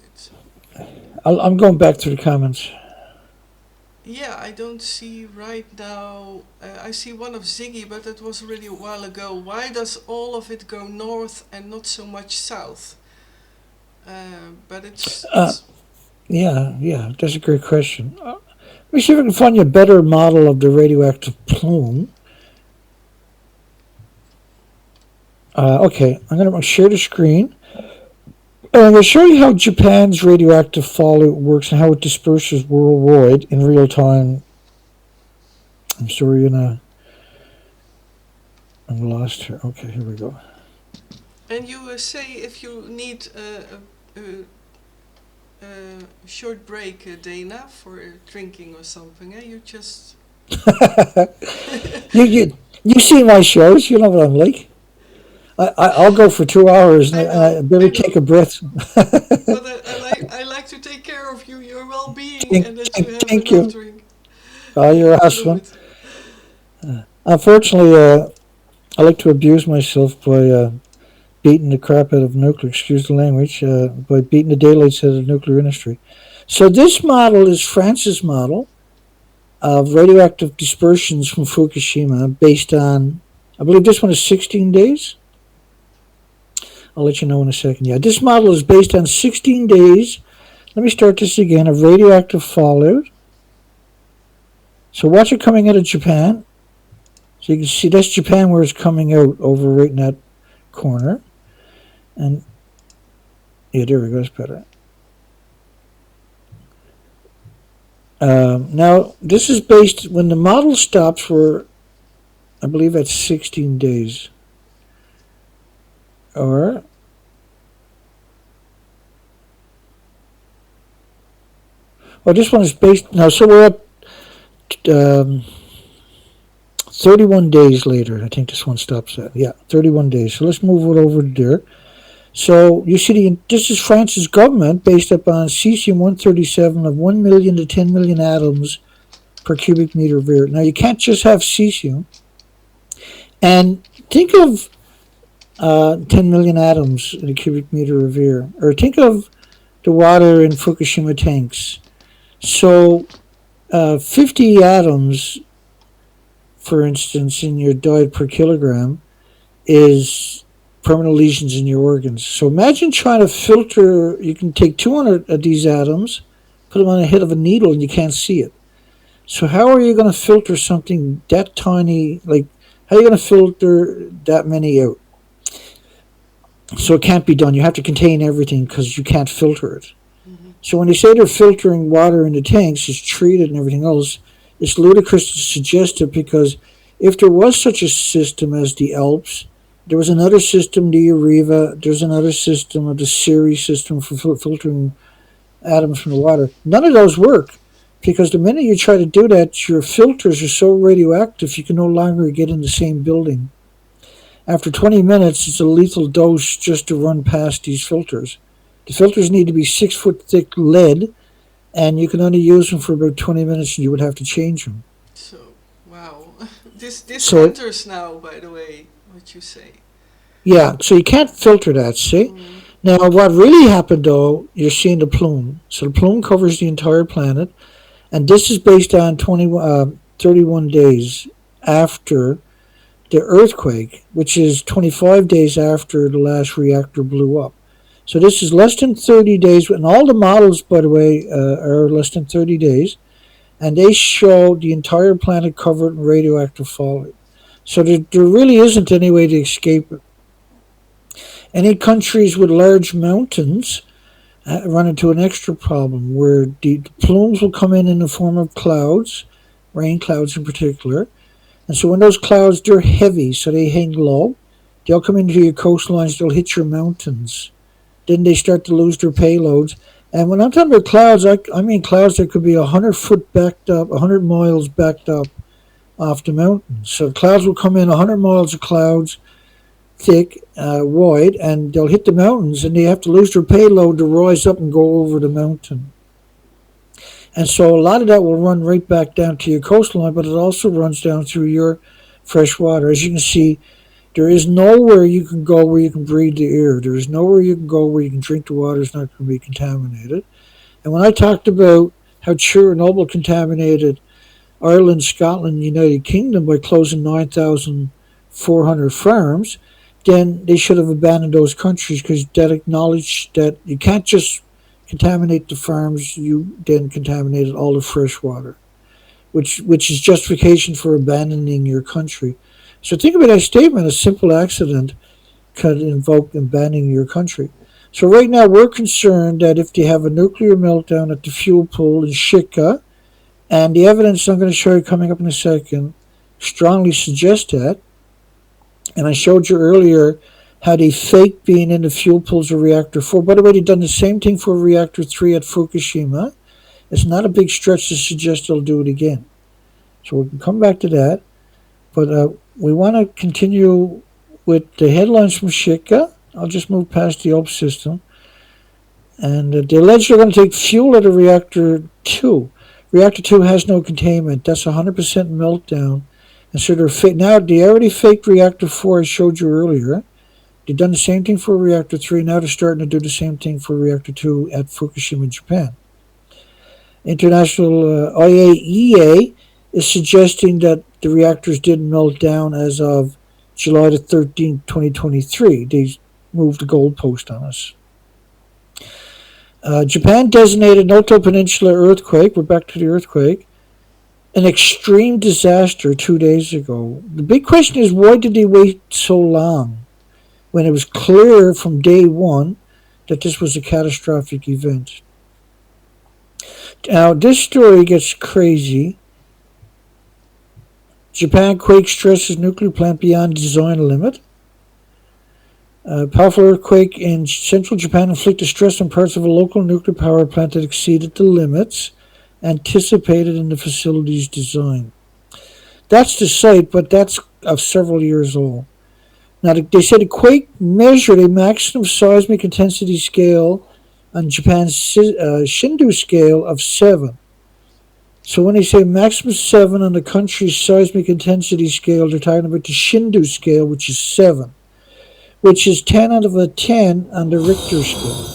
it's, I'm going back to the comments. yeah, I don't see right now. I see one of Ziggy, but that was already a while ago. Why does all of it go north and not so much south? But it's Uh, it's yeah, that's a great question. Let me see if I can find you a better model of the radioactive plume. Okay, I'm going to share the screen. I'm going to show you how Japan's radioactive fallout works and how it disperses worldwide in real time. I'm sorry, I'm lost here. Okay, here we go. and you say if you need a short break, Dana, for drinking or something. You just you, you you see my shows. You know what I'm like. I'll go for 2 hours and I I know, better I take know. a breath. But I like to take care of you, your well-being, thank, and that you have thank enough you. drink. Oh, Yeah, you're I love awesome. it. Unfortunately, I like to abuse myself by beating the crap out of nuclear, excuse the language, by beating the daylights out of the nuclear industry. So this model is France's model of radioactive dispersions from Fukushima based on, I believe this one is 16 days. I'll let you know in a second. Yeah, this model is based on 16 days. Let me start this again, of radioactive fallout. So watch it coming out of Japan. So you can see that's Japan where it's coming out over right in that corner. And yeah, there we go, it's better. Now, this is based, when the model stops for, I believe that's 16 days. Or, oh, this one is based, now, so we're at 31 days later. I think this one stops at, yeah, 31 days. So let's move it over there. So you see, this is France's government based upon cesium-137 of 1 million to 10 million atoms per cubic meter of air. Now, you can't just have cesium. And think of 10 million atoms in a cubic meter of air. Or think of the water in Fukushima tanks. So 50 atoms, for instance, in your diet per kilogram is permanent lesions in your organs. So imagine trying to filter, you can take 200 of these atoms, put them on the head of a needle, and you can't see it. So how are you going to filter something that tiny? Like, how are you going to filter that many out? So it can't be done. You have to contain everything because you can't filter it. Mm-hmm. So when they say they're filtering water in the tanks, it's treated and everything else, it's ludicrous to suggest it because if there was such a system as the Alps, there was another system, the Areva, there's another system of the Siri system for filtering atoms from the water. None of those work because the minute you try to do that, your filters are so radioactive you can no longer get in the same building. After 20 minutes, it's a lethal dose just to run past these filters. The filters need to be 6 foot thick lead, and you can only use them for about 20 minutes and you would have to change them. So, wow. This So, enters now, by the way, what you say. yeah, so you can't filter that, see? Mm. Now, what really happened though, you're seeing the plume. So the plume covers the entire planet, and this is based on 31 days after the earthquake, which is 25 days after the last reactor blew up. So this is less than 30 days, and all the models, by the way, are less than 30 days, and they show the entire planet covered in radioactive fallout. So there really isn't any way to escape it. Any countries with large mountains run into an extra problem where the plumes will come in the form of clouds, rain clouds in particular. And so when those clouds, they're heavy, so they hang low. They'll come into your coastlines, they'll hit your mountains. Then they start to lose their payloads. And when I'm talking about clouds, I mean clouds that could be 100 foot backed up, 100 miles backed up off the mountain. So clouds will come in 100 miles of clouds, thick, wide, and they'll hit the mountains, and they have to lose their payload to rise up and go over the mountain. And so a lot of that will run right back down to your coastline, but it also runs down through your fresh water. As you can see, there is nowhere you can go where you can breathe the air. There is nowhere you can go where you can drink the water. It's not going to be contaminated. And when I talked about how Chernobyl contaminated Ireland, Scotland, United Kingdom by closing 9,400 farms, then they should have abandoned those countries because that acknowledged that you can't just contaminate the farms, you then contaminated all the fresh water, which is justification for abandoning your country. So think about that statement: a simple accident could invoke abandoning your country. So right now we're concerned that if they have a nuclear meltdown at the fuel pool in Shika, and the evidence I'm going to show you coming up in a second strongly suggests that, and I showed you earlier how they fake being in the fuel pools of reactor 4. By the way, they've done the same thing for reactor 3 at Fukushima. It's not a big stretch to suggest they'll do it again. So we can come back to that. But we want to continue with the headlines from Shika. I'll just move past the OP system. And they allege they're going to take fuel out of reactor 2. Reactor 2 has no containment. That's 100% meltdown. And so now they already faked reactor 4 I showed you earlier. They've done the same thing for reactor 3. Now they're starting to do the same thing for reactor 2 at Fukushima, Japan. International IAEA is suggesting that the reactors didn't melt down as of July the 13th, 2023. They moved the goalpost on us. Japan designated Noto Peninsula earthquake, we're back to the earthquake, an extreme disaster 2 days ago. The big question is, why did they wait so long when it was clear from day one that this was a catastrophic event? Now, this story gets crazy. Japan quake stresses nuclear plant beyond design limit. Powerful earthquake in central Japan inflicted stress on parts of a local nuclear power plant that exceeded the limits anticipated in the facility's design. That's the site, but that's of several years old. Now, they said the quake measured a maximum seismic intensity scale on Japan's Shindu scale of 7. So when they say maximum 7 on the country's seismic intensity scale, they're talking about the Shindu scale, which is 7, which is 10 out of a 10 on the Richter scale.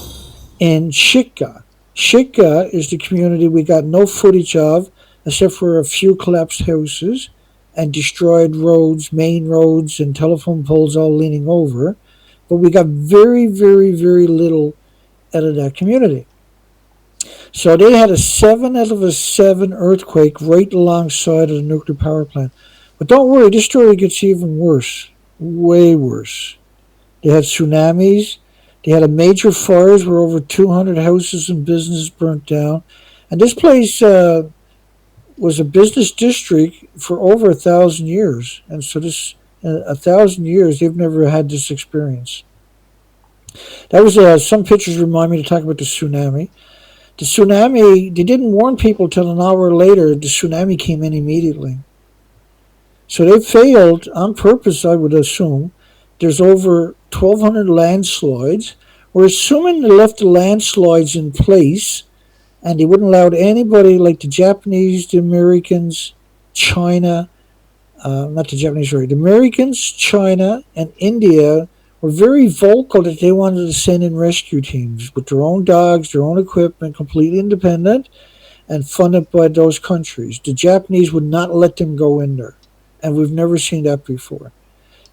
In Shika. Shika is the community we got no footage of, except for a few collapsed houses and destroyed roads, main roads, and telephone poles all leaning over. But we got very, very, very little out of that community. So they had a 7 out of a 7 earthquake right alongside of the nuclear power plant. But don't worry, this story gets even worse. Way worse. They had tsunamis. They had a major fires where over 200 houses and businesses burnt down. And this place was a business district for over 1,000 years. And so this, 1,000 years, they've never had this experience. That was some pictures remind me to talk about the tsunami. The tsunami, they didn't warn people till an hour later. The tsunami came in immediately. So they failed on purpose, I would assume. There's over 1,200 landslides. We're assuming they left the landslides in place and they wouldn't allow anybody like the Japanese, the Americans, China, not the Japanese, sorry, the Americans, China, and India were very vocal that they wanted to send in rescue teams with their own dogs, their own equipment, completely independent and funded by those countries. The Japanese would not let them go in there. And we've never seen that before.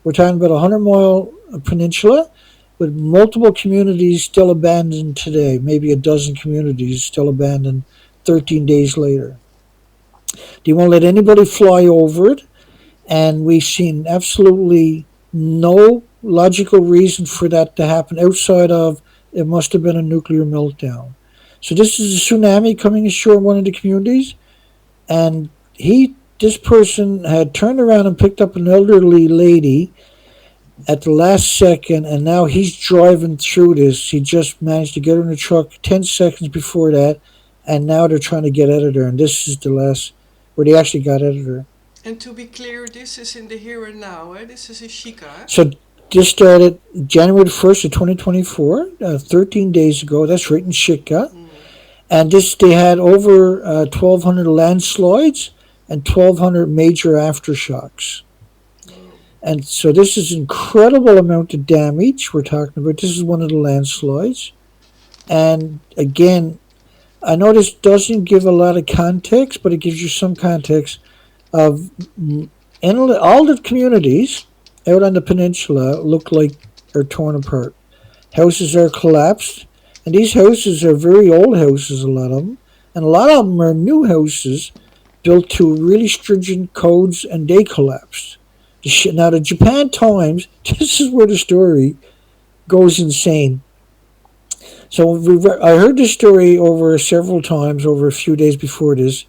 We're talking about a 100-mile peninsula with multiple communities still abandoned today, maybe a dozen communities still abandoned 13 days later. They won't let anybody fly over it, and we've seen absolutely no logical reason for that to happen outside of it must have been a nuclear meltdown. So this is a tsunami coming ashore in one of the communities, and this person had turned around and picked up an elderly lady at the last second, and now he's driving through this. He just managed to get her in the truck 10 seconds before that, and now they're trying to get out of there, and this is the last where they actually got out of there. And to be clear, this is in the here and now. This is a Shika. So this started January the 1st of 2024, 13 days ago. That's right in Shika. And they had over 1,200 landslides and 1,200 major aftershocks. And so this is an incredible amount of damage we're talking about. This is one of the landslides. And again, I know this doesn't give a lot of context, but it gives you some context of all the communities out on the peninsula look like they're torn apart. Houses are collapsed, and these houses are very old houses, a lot of them. And a lot of them are new houses built to really stringent codes, and they collapsed. Now, the Japan Times, this is where the story goes insane. So I heard this story over several times over a few days before this,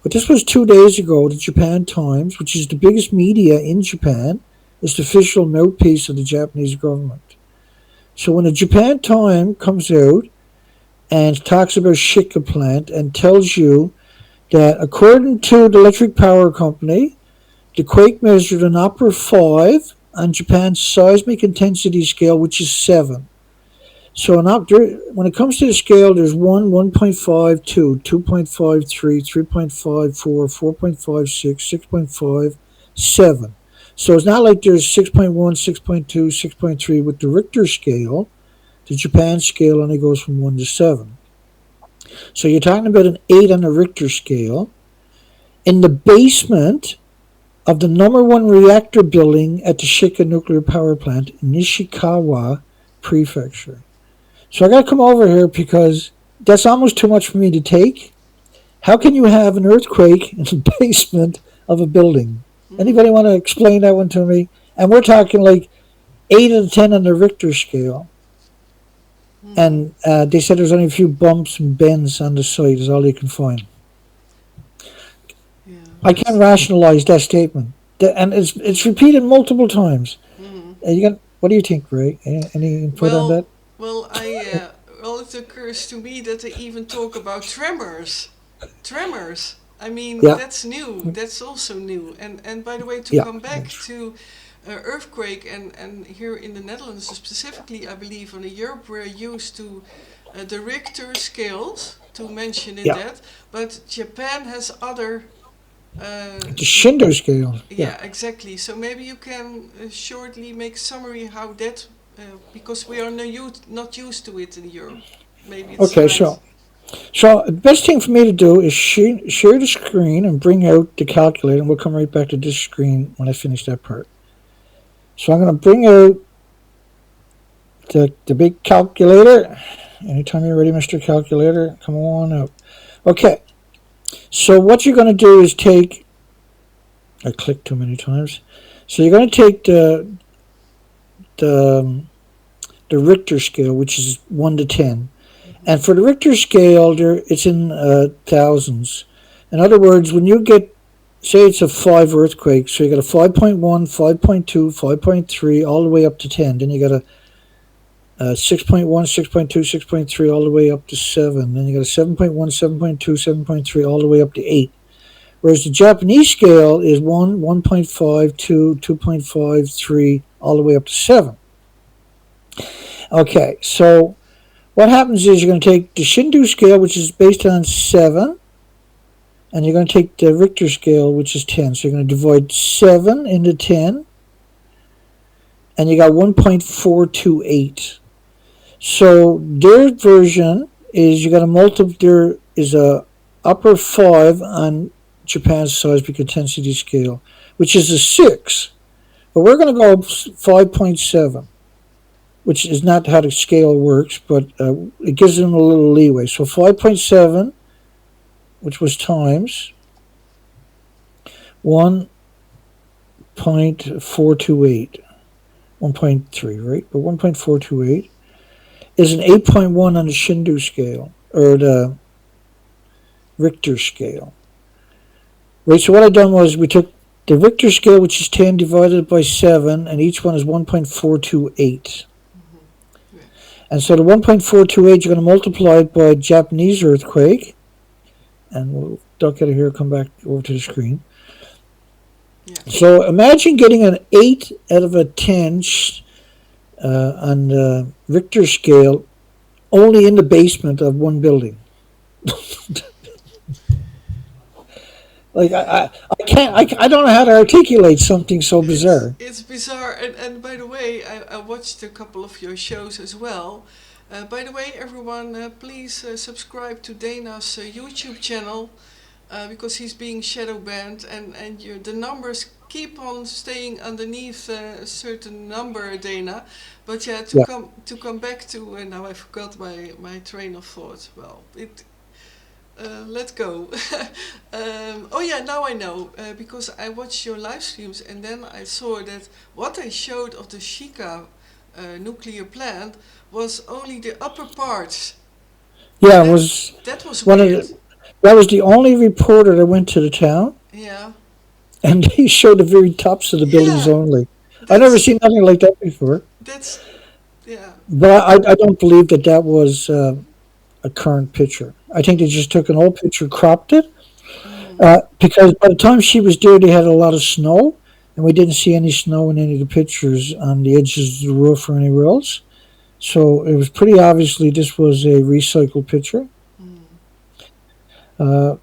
but this was 2 days ago. The Japan Times, which is the biggest media in Japan, is the official mouthpiece of the Japanese government. So when the Japan Times comes out and talks about Shika plant and tells you that according to the electric power company, the quake measured an upper 5 on Japan's seismic intensity scale, which is 7. So when it comes to the scale, there's 1, 1.5, 2, 2.53, 3.54, 4.56, 6.5, 7. So it's not like there's 6.1, 6.2, 6.3 with the Richter scale. The Japan scale only goes from 1 to 7. So you're talking about an 8 on the Richter scale. In the basement of the number 1 reactor building at the Shika nuclear power plant in Nishikawa Prefecture. So I got to come over here because that's almost too much for me to take. How can you have an earthquake in the basement of a building? Anybody want to explain that one to me? And we're talking like 8 out of 10 on the Richter scale. And they said there's only a few bumps and bends on the site is all you can find. Yeah, I can't rationalize that statement. And it's repeated multiple times. What do you think, Ray? Any input on that? Well, it occurs to me that they even talk about tremors. Tremors. I mean, that's new. That's also new. And by the way, to come back to earthquake and here in the Netherlands specifically, I believe in Europe we're used to the Richter scales to mention that, but Japan has other. The Shindo scale. Yeah, exactly. So maybe you can shortly make summary how that. Because we are not used to it in Europe. Maybe it's okay, so the best thing for me to do is share the screen and bring out the calculator, and we'll come right back to this screen when I finish that part. So I'm going to bring out the big calculator. Anytime you're ready, Mr. Calculator, come on out. Okay, so what you're going to do is I clicked too many times. So you're going to take the the Richter scale, which is 1 to 10. Mm-hmm. And for the Richter scale, it's in thousands. In other words, when you get, say it's a 5 earthquake, so you got a 5.1, 5.2, 5.3, all the way up to 10. Then you got a 6.1, 6.2, 6.3, all the way up to 7. Then you got a 7.1, 7.2, 7.3, all the way up to 8. Whereas the Japanese scale is 1, 1.5, 2, 2.5, 3, all the way up to 7. Okay, so what happens is you're going to take the Shindu scale, which is based on 7, and you're going to take the Richter scale, which is 10. So you're going to divide 7 into 10, and you got 1.428. So their version is you got to multiply. There is a upper 5 on Japan's seismic intensity scale, which is a 6. But we're going to go 5.7, which is not how the scale works, but it gives them a little leeway. So 5.7, which was times 1.428, 1.3, right? But 1.428 is an 8.1 on the Shindu scale, or the Richter scale. Right, so what I done was we took the Richter scale, which is 10, divided by 7, and each one is 1.428. Yeah. And so the 1.428, you're going to multiply it by Japanese earthquake, and we'll duck out of here, come back over to the screen. Yeah. So imagine getting an 8 out of a 10 on the Richter scale only in the basement of one building. Like I can't I don't know how to articulate something so bizarre. It's bizarre, and by the way, I watched a couple of your shows as well. By the way, everyone, please subscribe to Dana's YouTube channel because he's being shadow banned, and the numbers keep on staying underneath a certain number, Dana. But yeah, Yeah. come back to now I forgot my train of thought. Well, let's go. Oh yeah, now I know because I watched your live streams and then I saw that what they showed of the Shika nuclear plant was only the upper parts. Yeah, it That was that was one of weird. the, that was the only reporter that went to the town, Yeah, and they showed the very tops of the buildings yeah. only. I've never That's seen nothing like that before. that's yeah. But I don't believe that was a current picture. I think they just took an old picture, cropped it, Mm, because by the time she was there, they had a lot of snow, and we didn't see any snow in any of the pictures on the edges of the roof or anywhere else. So it was pretty obviously this was a recycled picture. mm. Uh,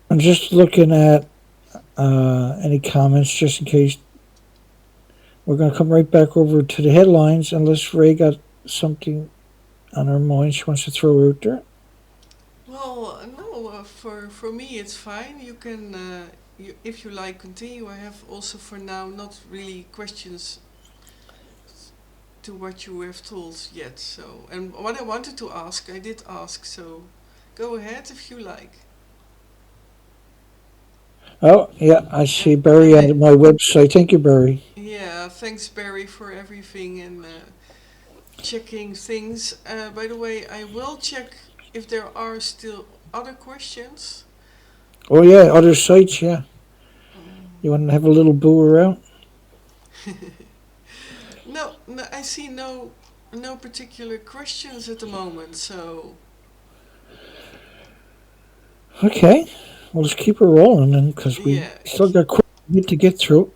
I'm just looking at any comments just in case. We're going to come right back over to the headlines unless Ray got something on her mind she wants to throw out there. Well, no, for me it's fine. You can, if you like, continue. I have also for now not really questions to what you have told yet. So, and what I wanted to ask, I did ask. So, go ahead if you like. Oh, yeah, I And see Barry and on my website. Thank you, Barry. yeah, thanks Barry for everything and checking things. By the way, I will check if there are still other questions. Oh, yeah, other sites, yeah. You Um, want to have a little boo around? no, no, I see no particular questions at the moment. So Okay, well, let's keep it rolling then because we yeah, still got quite a bit to get through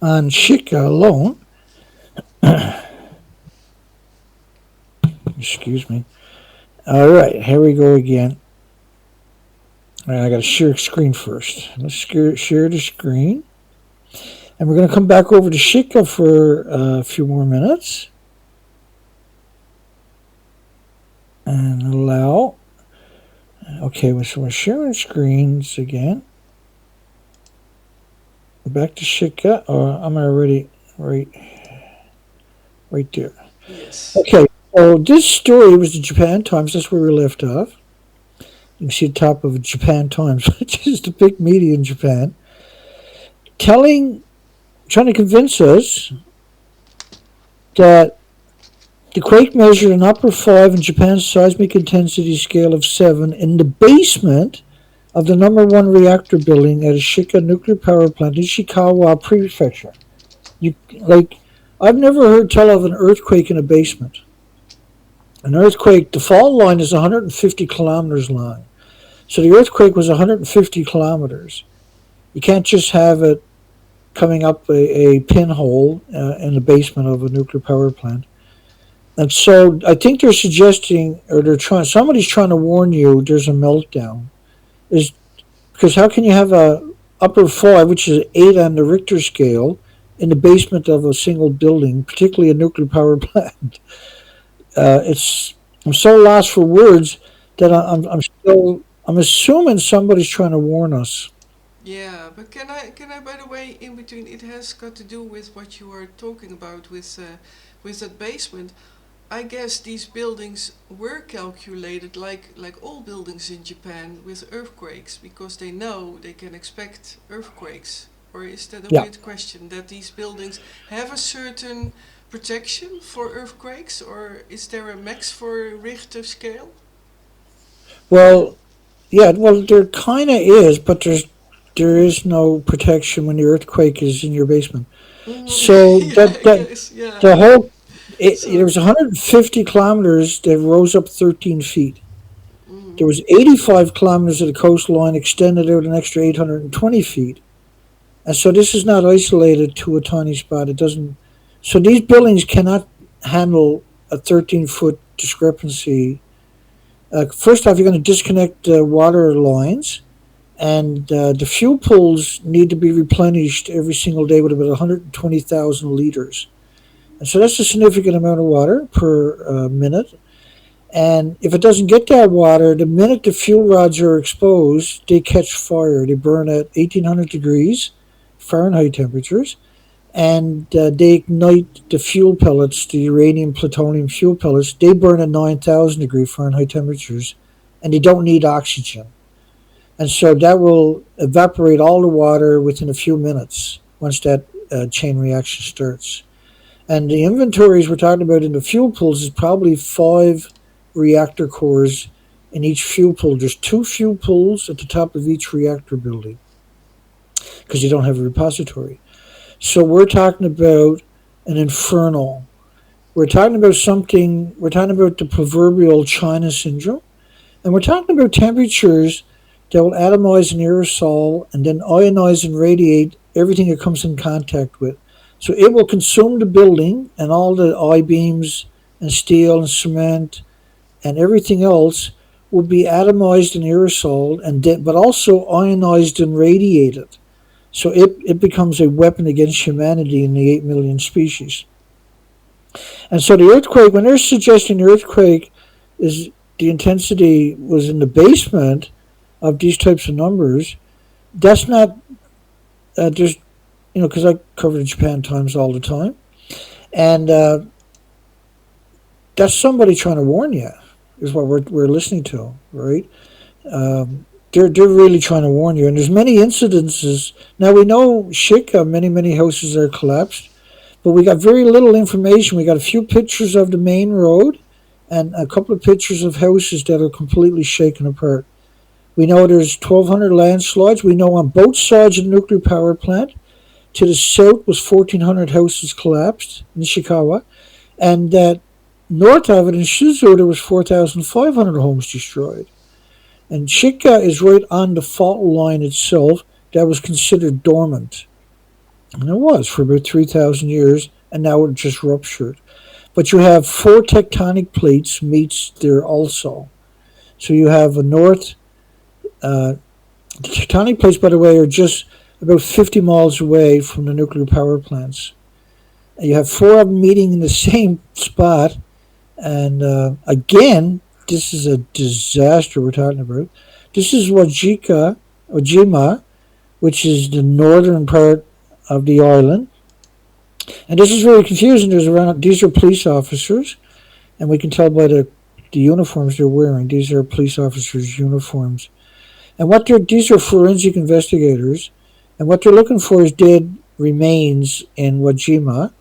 on Shika alone. Excuse me. All right, here we go again. All right, I got to share screen first. Let's share the screen. And we're going to come back over to Shika for a few more minutes. And allow. Okay, so we're sharing screens again. Back to Shika. Or am I already right there? yes. Okay, so this story was the Japan Times. That's where we left off. You can see the top of Japan Times, which is the big media in Japan, trying to convince us that the quake measured an upper 5 in Japan's seismic intensity scale of 7 in the basement of the number one reactor building at a Shika nuclear power plant in Ishikawa Prefecture. You like, I've never heard tell of an earthquake in a basement. An earthquake, the fault line is 150 kilometers long. So the earthquake was 150 kilometers. You can't just have it coming up a pinhole in the basement of a nuclear power plant. And so I think they're suggesting, or somebody's trying to warn you there's a meltdown. Is because how can you have a upper 5, which is 8 on the Richter scale, in the basement of a single building, particularly a nuclear power plant? It's I'm so lost for words that I'm assuming somebody's trying to warn us. Yeah, but can I by the way in between it has got to do with what you were talking about with that basement. I guess these buildings were calculated like all buildings in Japan with earthquakes because they know they can expect earthquakes. Or is that a Yeah. weird question that these buildings have a certain protection for earthquakes or is there a max for Richter scale? Well, yeah. Well, there kind of is, but there is no protection when the earthquake is in your basement. So Yeah, I guess. Yeah. the whole there So. was 150 kilometers that rose up 13 feet. There Mm, was 85 kilometers of the coastline extended out an extra 820 feet. And so this is not isolated to a tiny spot. It doesn't. So these buildings cannot handle a 13-foot discrepancy. First off, you're going to disconnect water lines, and the fuel pools need to be replenished every single day with about 120,000 liters. And so that's a significant amount of water per minute. And if it doesn't get that water, the minute the fuel rods are exposed, they catch fire. They burn at 1800 degrees Fahrenheit temperatures, and they ignite the fuel pellets, the uranium plutonium fuel pellets. They burn at 9,000 degree Fahrenheit temperatures, and they don't need oxygen. And so that will evaporate all the water within a few minutes once that chain reaction starts. And the inventories we're talking about in the fuel pools is probably 5 reactor cores in each fuel pool. There's 2 fuel pools at the top of each reactor building because you don't have a repository. So we're talking about an inferno. We're talking about something, we're talking about the proverbial China syndrome, and we're talking about temperatures that will atomize an aerosol and then ionize and radiate everything it comes in contact with. So it will consume the building and all the I beams and steel and cement and everything else will be atomized in aerosol and but also ionized and radiated. So it becomes a weapon against humanity and the 8 million species. And so the earthquake, when they're suggesting the earthquake is the intensity was in the basement of these types of numbers, that's not, there's, because I cover the Japan Times all the time. And that's somebody trying to warn you, is what we're listening to, right? They're really trying to warn you. And there's many incidences. Now we know Shika, many houses are collapsed, but we got very little information. We got a few pictures of the main road and a couple of pictures of houses that are completely shaken apart. We know there's 1,200 landslides. We know on both sides of the nuclear power plant. To the south was 1,400 houses collapsed in Ishikawa, and that north of it in Shizu there was 4,500 homes destroyed. And Shika is right on the fault line itself that was considered dormant. And it was for about 3,000 years, and now it just ruptured. But you have 4 tectonic plates meets there also. So you have a north. The tectonic plates, by the way, are just about 50 miles away from the nuclear power plants. And you have 4 of them meeting in the same spot. And again, this is a disaster we're talking about. This is Ojima, which is the northern part of the island. And this is very confusing. These are police officers, and we can tell by the uniforms they're wearing. These are police officers' uniforms. And these are forensic investigators, and what they're looking for is dead remains in Wajima,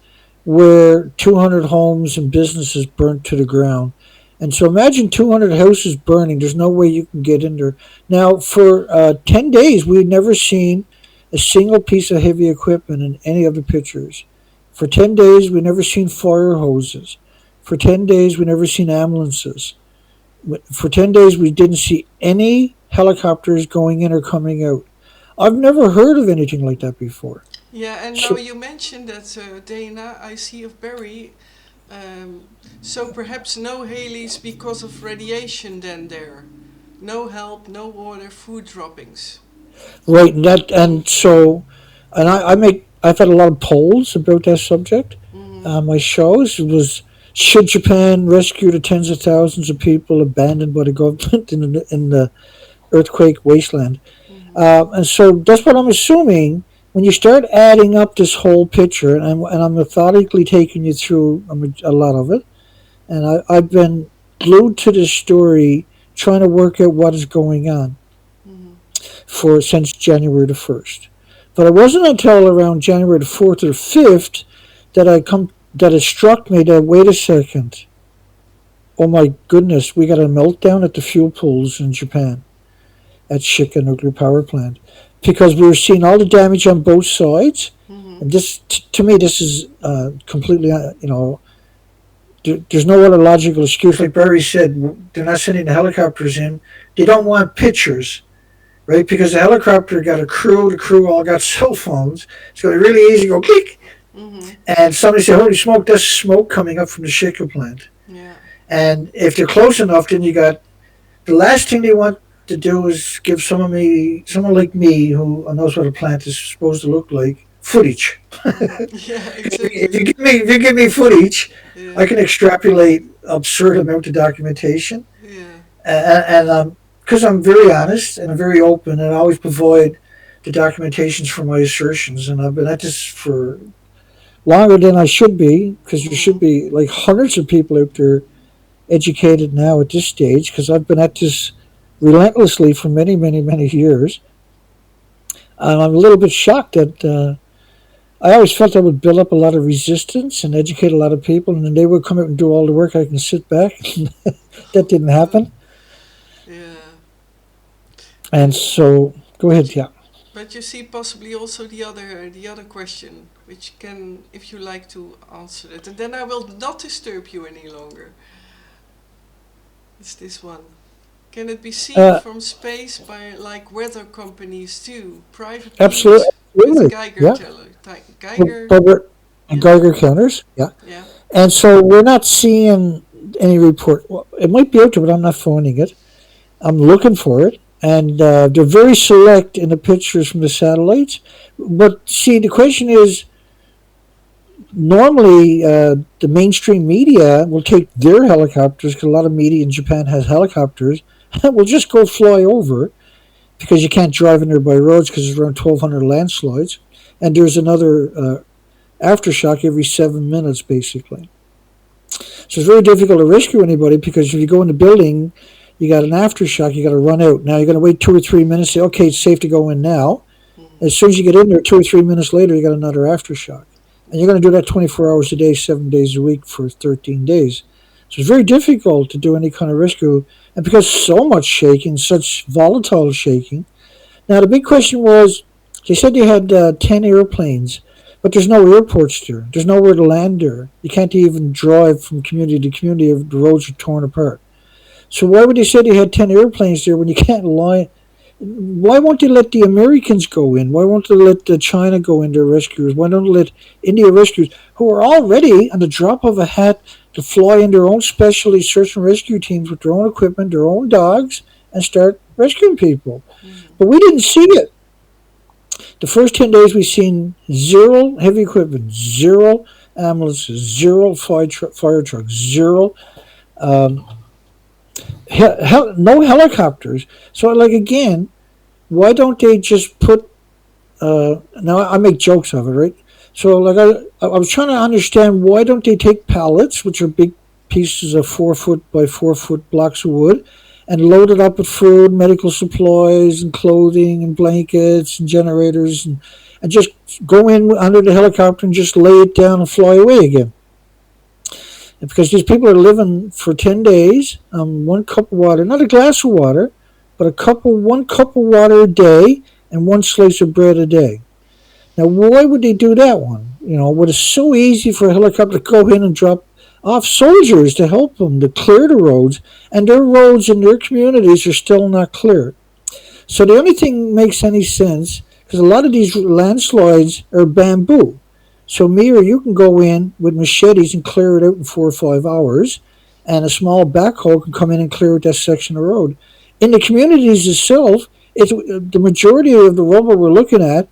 where 200 homes and businesses burnt to the ground. And so imagine 200 houses burning. There's no way you can get in there. Now, for 10 days, we had never seen a single piece of heavy equipment in any of the pictures. For 10 days, we never seen fire hoses. For 10 days, we never seen ambulances. For 10 days, we didn't see any helicopters going in or coming out. I've never heard of anything like that before. Yeah, and now So, you mentioned that, Dana, I see of Barry. So perhaps no Haleys because of radiation then there. No help, no water, food droppings. right, I've had a lot of polls about that subject. Mm-hmm. My shows was should Japan rescue the tens of thousands of people abandoned by the government in the earthquake wasteland? Mm-hmm. And so that's what I'm assuming. When you start adding up this whole picture, and I'm methodically taking you through a lot of it, and I've been glued to this story, trying to work out what is going on Mm-hmm. for since January the 1st. But it wasn't until around January the 4th or 5th that it struck me that wait a second, oh my goodness, we got a meltdown at the fuel pools in Japan at Shika nuclear power plant because we were seeing all the damage on both sides. Mm-hmm. And this, to me, this is completely, there's no other logical excuse. Like Barry said, they're not sending the helicopters in. They don't want pictures, right? Because the helicopter got a crew, the crew all got cell phones. It's going to be really easy to go click. Mm-hmm. And somebody said, holy smoke, that's smoke coming up from the Shika plant. Yeah. And if they're close enough, then you got the last thing they want to do is give someone like me, who knows what a plant is supposed to look like, footage. Yeah, if exactly. you give me footage, I Yeah. can extrapolate absurd amount of documentation, Yeah. and because I'm very honest and I'm very open, and I always provide the documentations for my assertions, and I've been at this for longer than I should be, because there should Mm-hmm. be like hundreds of people out there educated now at this stage, because I've been at this relentlessly for many, many, many years. And I'm a little bit shocked that I always felt I would build up a lot of resistance and educate a lot of people, and then they would come out and do all the work. I can sit back. That didn't happen. Yeah. And And so, go ahead, yeah. but you see possibly also the other question, which can, if you like to answer it, and then I will not disturb you any longer. It's this one. Can it be seen Uh, from space by like weather companies too? Private absolutely, planes with absolutely, Geiger yeah. teller, But, Geiger, but we're yeah, Geiger counters, yeah. yeah. And so we're not seeing any report. Well, it might be out there, but I'm not finding it. I'm looking for it, and they're very select in the pictures from the satellites. But see, the question is, normally the mainstream media will take their helicopters, because a lot of media in Japan has helicopters, and will just go fly over, because you can't drive in there by roads, because there's around 1,200 landslides, and there's another aftershock every 7 minutes, basically. So it's very difficult to rescue anybody, because if you go in the building, you got an aftershock, you got to run out. Now you're going to wait 2 or 3 minutes, say, okay, it's safe to go in now. Mm-hmm. As soon as you get in there, 2 or 3 minutes later, you got another aftershock. And you're going to do that 24 hours a day, 7 days a week for 13 days. So it's very difficult to do any kind of rescue. And because so much shaking, such volatile shaking. Now, the big question was, they said they had 10 airplanes, but there's no airports there. There's nowhere to land there. You can't even drive from community to community if the roads are torn apart. So why would they say they had 10 airplanes there when you can't lie? Why won't they let the Americans go in? Why won't they let China go in, their rescuers? Why don't they let India rescuers, who are already on the drop of a hat to fly in their own specialty search and rescue teams with their own equipment, their own dogs, and start rescuing people? Mm-hmm. But we didn't see it. The first 10 days we seen zero heavy equipment, zero ambulances, zero fire trucks, zero um, no helicopters. So, like, again, why don't they just put? Now I make jokes of it, right? So, like, I was trying to understand, why don't they take pallets, which are big pieces of 4 foot by 4 foot blocks of wood, and load it up with food, medical supplies, and clothing, and blankets, and generators, and just go in under the helicopter and just lay it down and fly away again. And because these people are living for 10 days on one cup of water, not a glass of water, but one cup of water a day and one slice of bread a day. Now, why would they do that one? When it's so easy for a helicopter to go in and drop off soldiers to help them to clear the roads, and their roads in their communities are still not cleared. So the only thing that makes any sense, because a lot of these landslides are bamboo. So me or you can go in with machetes and clear it out in 4 or 5 hours, and a small backhoe can come in and clear out that section of road. In the communities itself, the majority of the rubble we're looking at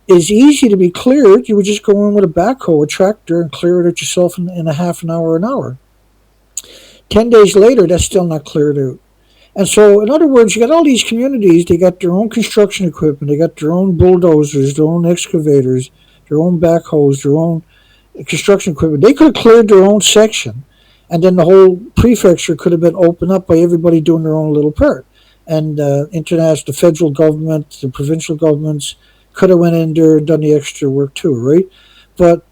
is easy to be cleared. You would just go in with a backhoe, a tractor, and clear it out yourself in a half an hour, an hour. 10 days later, that's still not cleared out. And so, in other words, you got all these communities, they got their own construction equipment, they got their own bulldozers, their own excavators, their own backhoes, their own construction equipment. They could have cleared their own section, and then the whole prefecture could have been opened up by everybody doing their own little part. And the federal government, the provincial governments could have went in there and done the extra work too, right? But,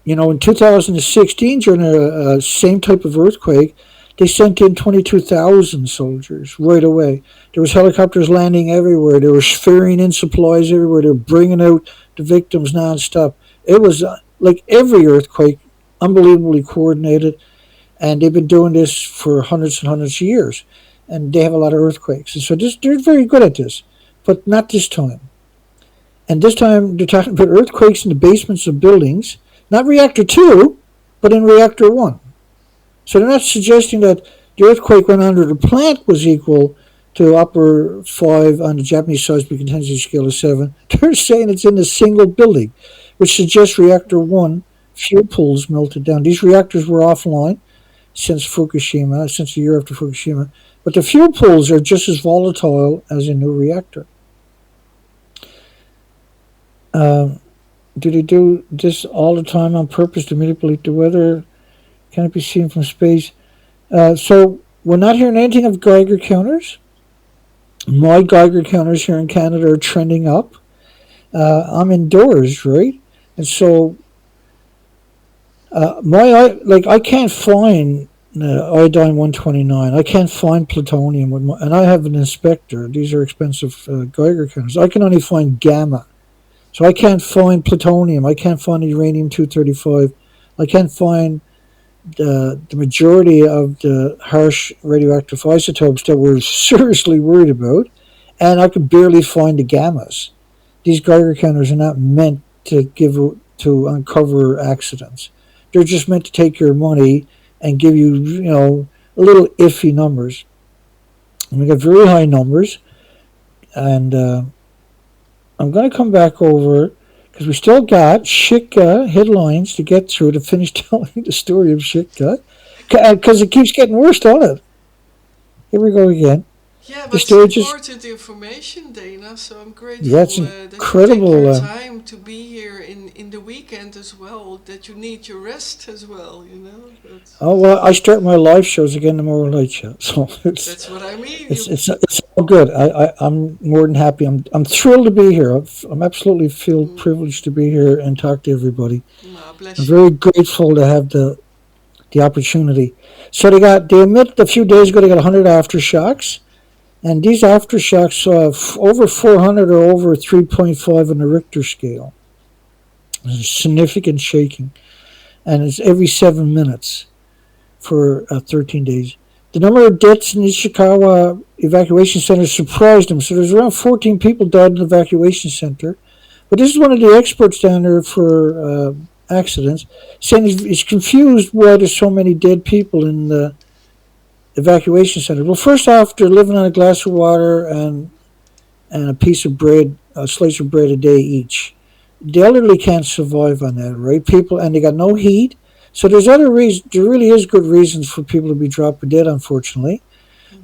in 2016, during a same type of earthquake, they sent in 22,000 soldiers right away. There was helicopters landing everywhere. They were ferrying in supplies everywhere. They were bringing out the victims nonstop. It was like every earthquake, unbelievably coordinated, and they've been doing this for hundreds and hundreds of years, and they have a lot of earthquakes. And so they're very good at this, but not this time. And this time they're talking about earthquakes in the basements of buildings, not reactor 2, but in reactor 1. So they're not suggesting that the earthquake went under the plant was equal to upper 5 on the Japanese seismic intensity scale of 7. They're saying it's in a single building, which suggests reactor 1 fuel pools melted down. These reactors were offline since the year after Fukushima, but the fuel pools are just as volatile as a new reactor. Do they do this all the time on purpose to manipulate the weather? Can it be seen from space? So we're not hearing anything of Geiger counters. My Geiger counters here in Canada are trending up. I'm indoors, right? And so I can't find iodine 129. I can't find plutonium and I have an inspector. These are expensive Geiger counters. I can only find gamma. So I can't find plutonium. I can't find uranium 235. I can't find the majority of the harsh radioactive isotopes that we're seriously worried about, and I could barely find the gammas. These Geiger counters are not meant to uncover accidents. They're just meant to take your money and give you, a little iffy numbers. And we got very high numbers, and I'm going to come back over because we still got Shika headlines to get through to finish telling the story of Shika, because it keeps getting worse, don't it? Here we go again. Yeah, but it's important information, Dana, so I'm grateful it's that you take your time to be here in the weekend as well, that you need your rest as well, Well, I start my live shows again tomorrow night, so that's what I mean. It's all good. I'm more than happy. I'm thrilled to be here. I'm absolutely feel privileged to be here and talk to everybody. Bless I'm very grateful to have the opportunity. So they admit a few days ago they got 100 aftershocks. And these aftershocks, over 400 or over 3.5 on the Richter scale. There's significant shaking. And it's every 7 minutes for 13 days. The number of deaths in the Ishikawa evacuation center surprised them. So there's around 14 people died in the evacuation center. But this is one of the experts down there for accidents, saying he's confused why there's so many dead people in the evacuation center. Well, first off, they're living on a glass of water and a piece of bread, a slice of bread a day each. The elderly can't survive on that, right? And they got no heat. So there's other reasons. There really is good reasons for people to be dropping dead, unfortunately.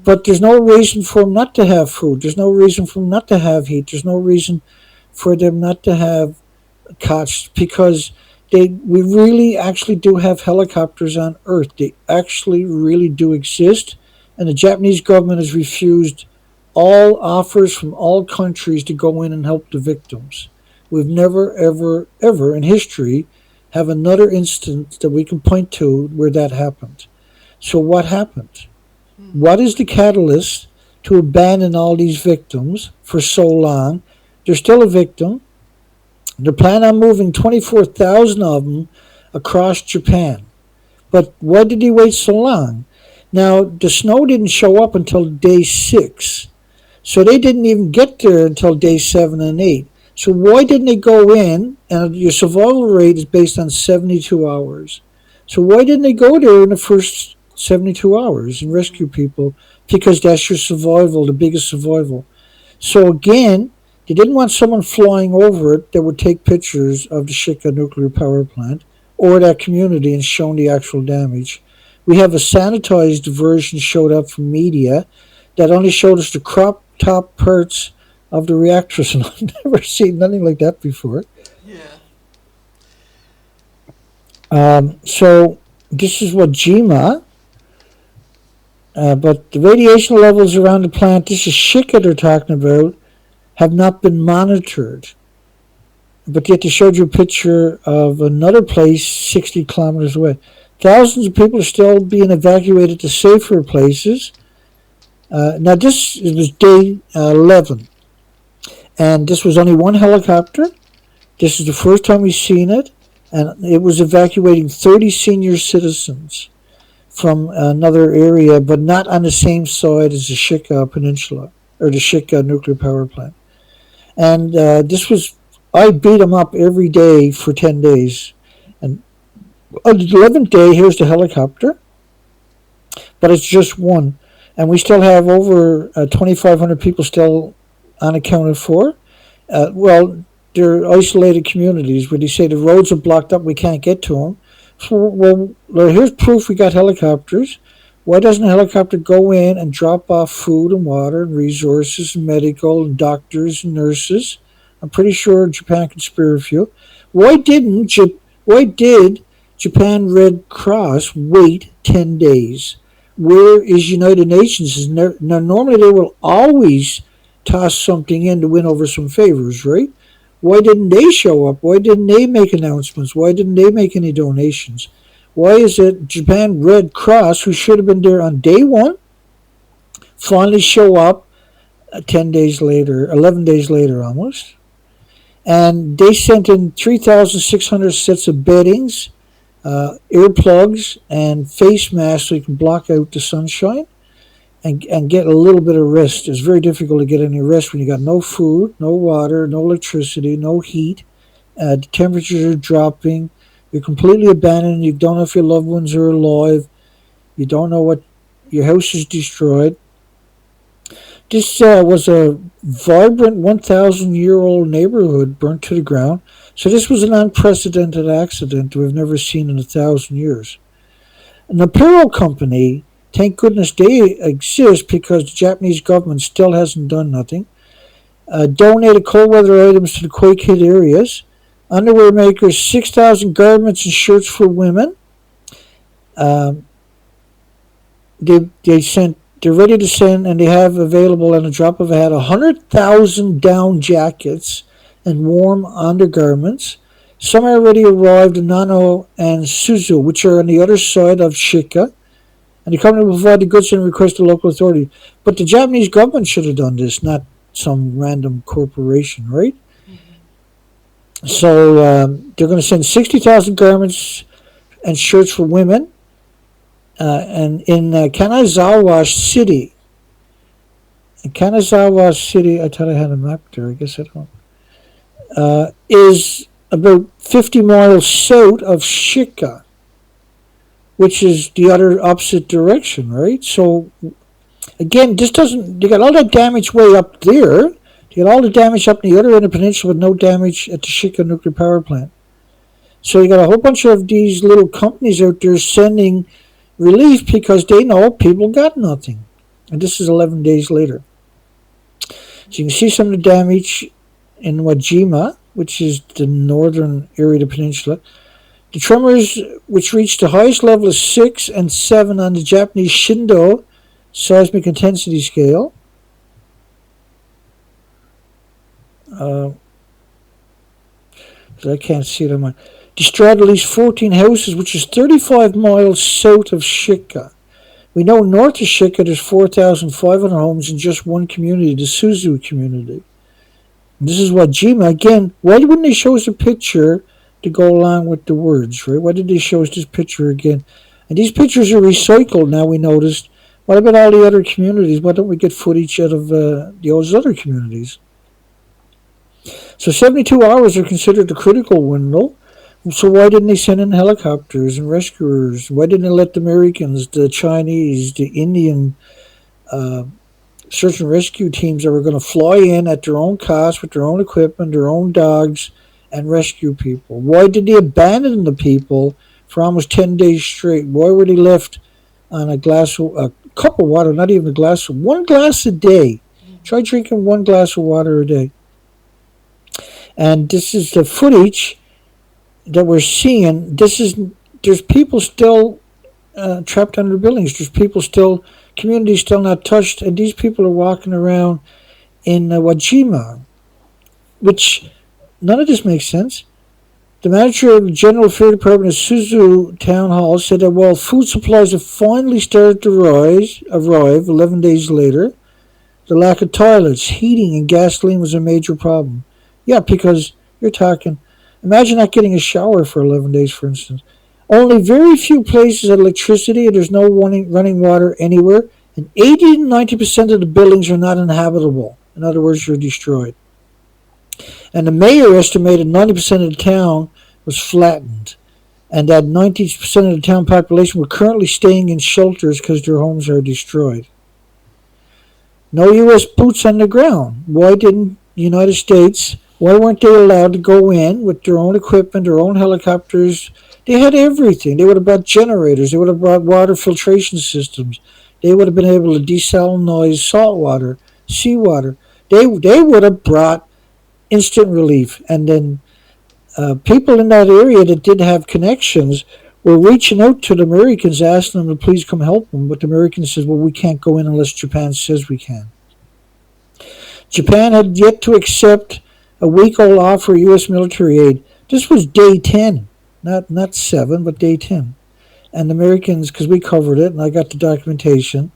But there's no reason for them not to have food. There's no reason for them not to have heat. There's no reason for them not to have cots, because we really actually do have helicopters on Earth. They actually really do exist. And the Japanese government has refused all offers from all countries to go in and help the victims. We've never, ever, ever in history have another instance that we can point to where that happened. So what happened? What is the catalyst to abandon all these victims for so long? They're still a victim. They're planning on moving 24,000 of them across Japan. But why did he wait so long? Now, the snow didn't show up until day 6. So they didn't even get there until day 7 and 8. So why didn't they go in? And your survival rate is based on 72 hours. So why didn't they go there in the first 72 hours and rescue people? Because that's your survival, the biggest survival. So again, they didn't want someone flying over it that would take pictures of the Shika nuclear power plant or that community and showing the actual damage. We have a sanitized version showed up from media that only showed us the crop top parts of the reactors, and I've never seen nothing like that before. Yeah. So this is what JIMA, but the radiation levels around the plant, this is Shika they're talking about, have not been monitored. But yet they showed you a picture of another place 60 kilometers away. Thousands of people are still being evacuated to safer places. Now this was day 11, and this was only one helicopter. This is the first time we've seen it, and it was evacuating 30 senior citizens from another area, but not on the same side as the Shika Peninsula, or the Shika nuclear power plant. And I beat them up every day for 10 days. And on the 11th day, here's the helicopter, but it's just one. And we still have over 2,500 people still unaccounted for. Well, they're isolated communities where they say the roads are blocked up, we can't get to them. So, well, here's proof we got helicopters. Why doesn't a helicopter go in and drop off food and water and resources and medical and doctors and nurses? I'm pretty sure Japan could spare a few. Why did Japan Red Cross wait 10 days? Where is United Nations? Now, normally they will always toss something in to win over some favors, right? Why didn't they show up? Why didn't they make announcements? Why didn't they make any donations? Why is it Japan Red Cross, who should have been there on day 1, finally show up 10 days later, 11 days later almost? And they sent in 3,600 sets of beddings, earplugs, and face masks so you can block out the sunshine and get a little bit of rest. It's very difficult to get any rest when you got no food, no water, no electricity, no heat. The temperatures are dropping. You're completely abandoned. You don't know if your loved ones are alive. You don't know what your house is destroyed. This was a vibrant 1,000-year-old neighborhood burnt to the ground. So this was an unprecedented accident we've never seen in 1,000 years. An apparel company, thank goodness they exist because the Japanese government still hasn't done nothing, donated cold weather items to the quake hit areas. Underwear makers, 6,000 garments and shirts for women. They're ready to send, and they have available on a drop of a hat 100,000 down jackets and warm undergarments. Some already arrived in Nano and Suzu, which are on the other side of Shika, and the company will provide the goods and request the local authority. But the Japanese government should have done this, not some random corporation, right? So they're going to send 60,000 garments and shirts for women. And in Kanazawa City, I thought I had a map there. I guess I don't. Is about 50 miles south of Shika, which is the other opposite direction, right? So again, this doesn't. You got all that damage way up there. You got all the damage up the other end of the peninsula, with no damage at the Shika nuclear power plant. So you got a whole bunch of these little companies out there sending relief because they know people got nothing. And this is 11 days later. So you can see some of the damage in Wajima, which is the northern area of the peninsula. The tremors, which reached the highest level of 6 and 7 on the Japanese Shindo seismic intensity scale. I can't see it on my. Destroyed at least 14 houses, which is 35 miles south of Shika. We know north of Shika there's 4,500 homes in just one community, the Suzu community. And this is what Jima, again, why wouldn't they show us a picture to go along with the words, right? Why did they show us this picture again? And these pictures are recycled now, we noticed. What about all the other communities? Why don't we get footage out of those other communities? So 72 hours are considered the critical window. So why didn't they send in helicopters and rescuers? Why didn't they let the Americans, the Chinese, the Indian uh, search and rescue teams that were going to fly in at their own cost with their own equipment, their own dogs, and rescue people? Why did they abandon the people for almost 10 days straight? Why were they left on a cup of water, not even a glass, one glass a day? Try drinking one glass of water a day. And this is the footage that we're seeing. There's people still trapped under buildings. There's people still, communities still not touched, and these people are walking around in Wajima, which none of this makes sense. The manager of the General Fair Department of Suzu Town Hall said that while food supplies have finally started to arrive 11 days later, the lack of toilets, heating, and gasoline was a major problem. Yeah, because you're talking, imagine not getting a shower for 11 days, for instance. Only very few places had electricity, and there's no running water anywhere, and 80 to 90% of the buildings are not inhabitable. In other words, they're destroyed. And the mayor estimated 90% of the town was flattened, and that 90% of the town population were currently staying in shelters because their homes are destroyed. No U.S. boots on the ground. Why didn't the United States, why weren't they allowed to go in with their own equipment, their own helicopters? They had everything. They would have brought generators. They would have brought water filtration systems. They would have been able to desalinize salt water, seawater. They would have brought instant relief. And then people in that area that did have connections were reaching out to the Americans, asking them to please come help them. But the Americans says, well, we can't go in unless Japan says we can. Japan had yet to accept a week-old offer of U.S. military aid. This was day 10, not 7, but day 10. And the Americans, because we covered it, and I got the documentation,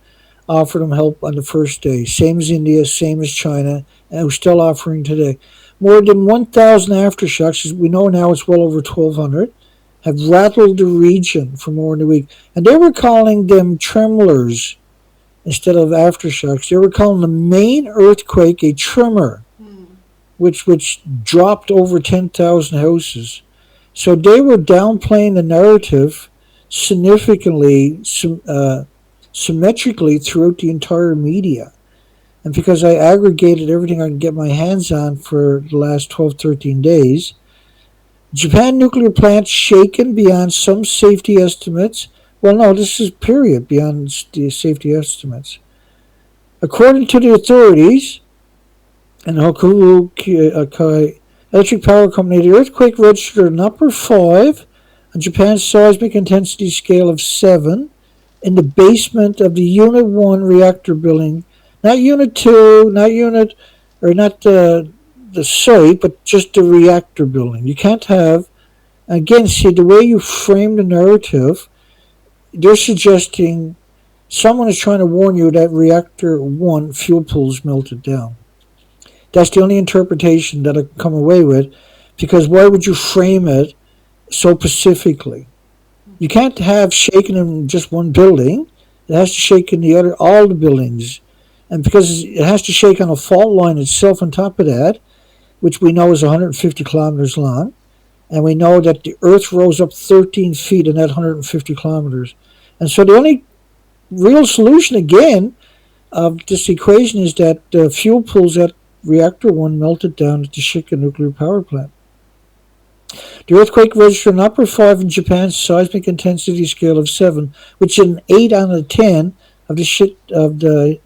offered them help on the first day. Same as India, same as China, and we're still offering today. More than 1,000 aftershocks, as we know now it's well over 1,200, have rattled the region for more than a week. And they were calling them tremors instead of aftershocks. They were calling the main earthquake a tremor, which dropped over 10,000 houses. So they were downplaying the narrative significantly, symmetrically throughout the entire media. And because I aggregated everything I can get my hands on for the last 12, 13 days, Japan nuclear plant shaken beyond some safety estimates. Well, no, this is period beyond the safety estimates. According to the authorities and Hokukai Electric Power Company, the earthquake registered an upper 5 on Japan's seismic intensity scale of 7 in the basement of the Unit 1 reactor building. Not Unit 2, not the site, but just the reactor building. You can't have, again, see, the way you frame the narrative, they're suggesting someone is trying to warn you that reactor 1 fuel pools melted down. That's the only interpretation that I can come away with, because why would you frame it so pacifically? You can't have shaking in just one building. It has to shake in all the buildings. And because it has to shake on a fault line itself on top of that, which we know is 150 kilometers long, and we know that the Earth rose up 13 feet in that 150 kilometers. And so the only real solution, again, of this equation is that fuel pools at Reactor 1 melted down at the Shika nuclear power plant. The earthquake registered an upper 5 in Japan's seismic intensity scale of 7, which is an 8 out of 10 of the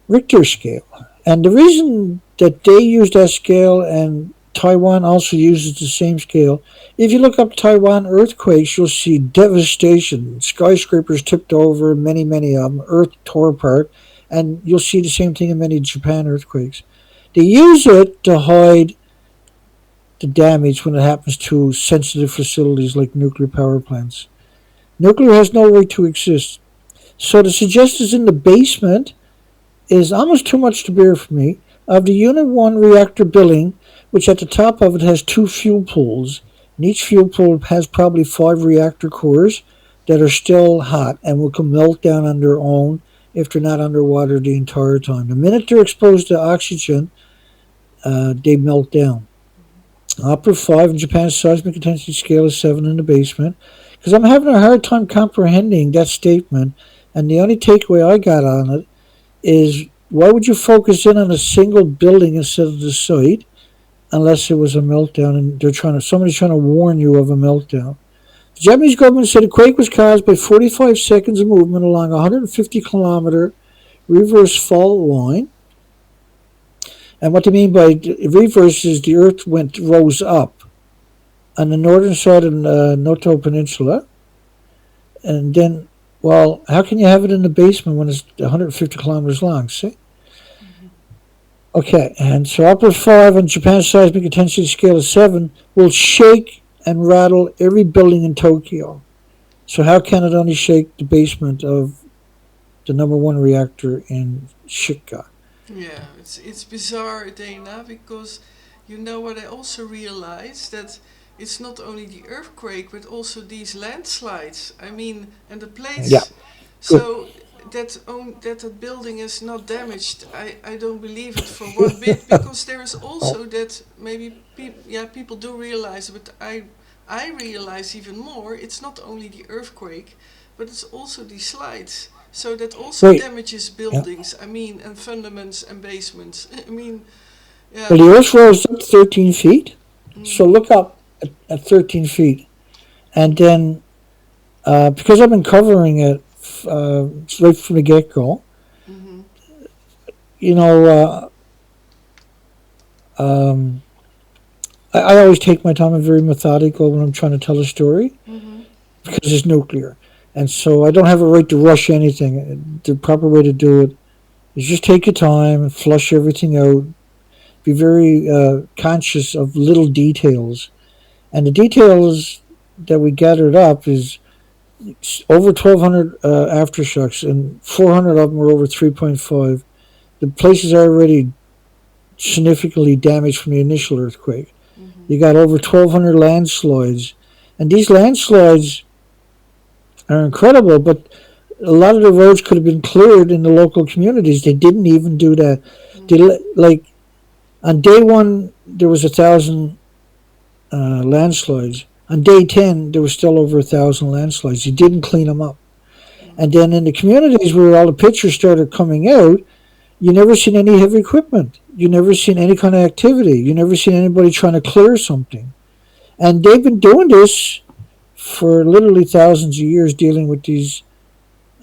Richter scale. And the reason that they use that scale and Taiwan also uses the same scale, if you look up Taiwan earthquakes, you'll see devastation. Skyscrapers tipped over, many of them, earth tore apart, and you'll see the same thing in many Japan earthquakes. They use it to hide the damage when it happens to sensitive facilities like nuclear power plants. Nuclear has no right to exist. So to suggest it's in the basement is almost too much to bear for me. Of the Unit 1 reactor building, which at the top of it has two fuel pools, and each fuel pool has probably 5 reactor cores that are still hot and will come melt down on their own if they're not underwater the entire time. The minute they're exposed to oxygen, they melt down. Opera 5 in Japan's seismic intensity scale is 7 in the basement. Because I'm having a hard time comprehending that statement, and the only takeaway I got on it is why would you focus in on a single building instead of the site unless it was a meltdown and somebody's trying to warn you of a meltdown. The Japanese government said the quake was caused by 45 seconds of movement along a 150-kilometer reverse fault line. And what they mean by reverse is the earth rose up on the northern side of the Noto Peninsula. And then, well, how can you have it in the basement when it's 150 kilometers long, see? Okay, and so Opera 5 on Japan's seismic intensity scale of 7 will shake and rattle every building in Tokyo. So how can it only shake the basement of the number 1 reactor in Shika? Yeah, it's bizarre, Dana, because you know what I also realized, that it's not only the earthquake but also these landslides. I mean, and the plates. Yeah. So that building is not damaged. I don't believe it for one bit, because there is also that maybe people do realize, but I realize even more. It's not only the earthquake, but it's also the slides. So that also damages buildings. I mean, and fundaments and basements. I mean, yeah. Well, the earth rose up 13 feet. So look up at 13 feet, and then because I've been covering it right from the get-go, you know, I always take my time and very methodical when I'm trying to tell a story, because it's nuclear. And so I don't have a right to rush anything. The proper way to do it is just take your time and flush everything out. Be very conscious of little details. And the details that we gathered up is over 1,200 aftershocks, and 400 of them were over 3.5. The places are already significantly damaged from the initial earthquake. You got over 1,200 landslides. And these landslides are incredible, but a lot of the roads could have been cleared in the local communities. They didn't even do that. Like on day 1, there was 1,000 landslides. On day 10, there was still over 1,000 landslides. You didn't clean them up. And then in the communities where all the pictures started coming out, you never seen any heavy equipment. You never seen any kind of activity. You never seen anybody trying to clear something. And they've been doing this for literally thousands of years, dealing with these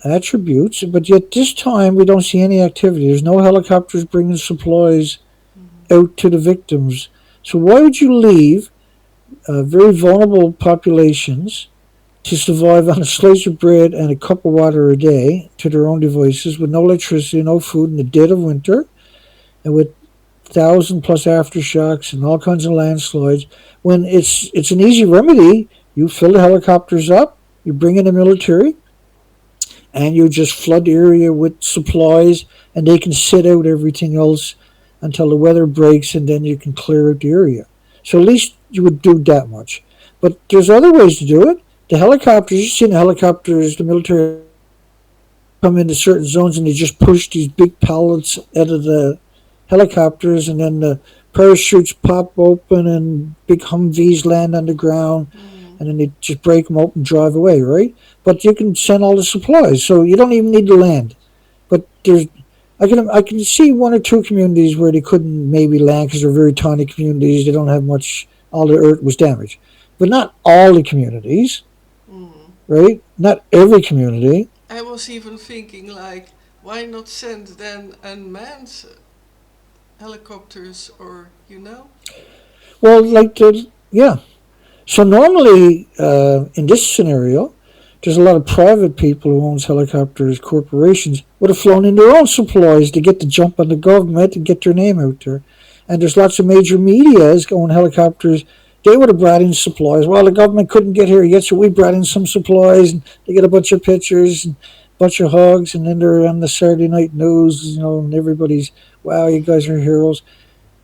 attributes. But yet this time, we don't see any activity. There's no helicopters bringing supplies out to the victims. So why would you leave very vulnerable populations to survive on a slice of bread and a cup of water a day to their own devices, with no electricity, no food, in the dead of winter, and with 1,000+ aftershocks and all kinds of landslides, when it's an easy remedy? You fill the helicopters up, you bring in the military, and you just flood the area with supplies, and they can sit out everything else until the weather breaks, and then you can clear out the area. So at least you would do that much. But there's other ways to do it. The helicopters, you've seen the helicopters, the military come into certain zones and they just push these big pallets out of the helicopters, and then the parachutes pop open and big Humvees land on the ground, and then they just break them open and drive away, right? But you can send all the supplies, so you don't even need to land. But I can see 1 or 2 communities where they couldn't maybe land because they're very tiny communities. They don't have much. All the earth was damaged, but not all the communities, right? Not every community. I was even thinking, like, why not send then unmanned helicopters, or Well, So normally in this scenario, there's a lot of private people who owns helicopters, corporations, would have flown in their own supplies to get the jump on the government and get their name out there. and there's lots of major medias going helicopters. They would have brought in supplies. Well, the government couldn't get here yet, so we brought in some supplies, and they get a bunch of pictures and a bunch of hugs, and then they're on the Saturday night news, and everybody's, wow, you guys are heroes.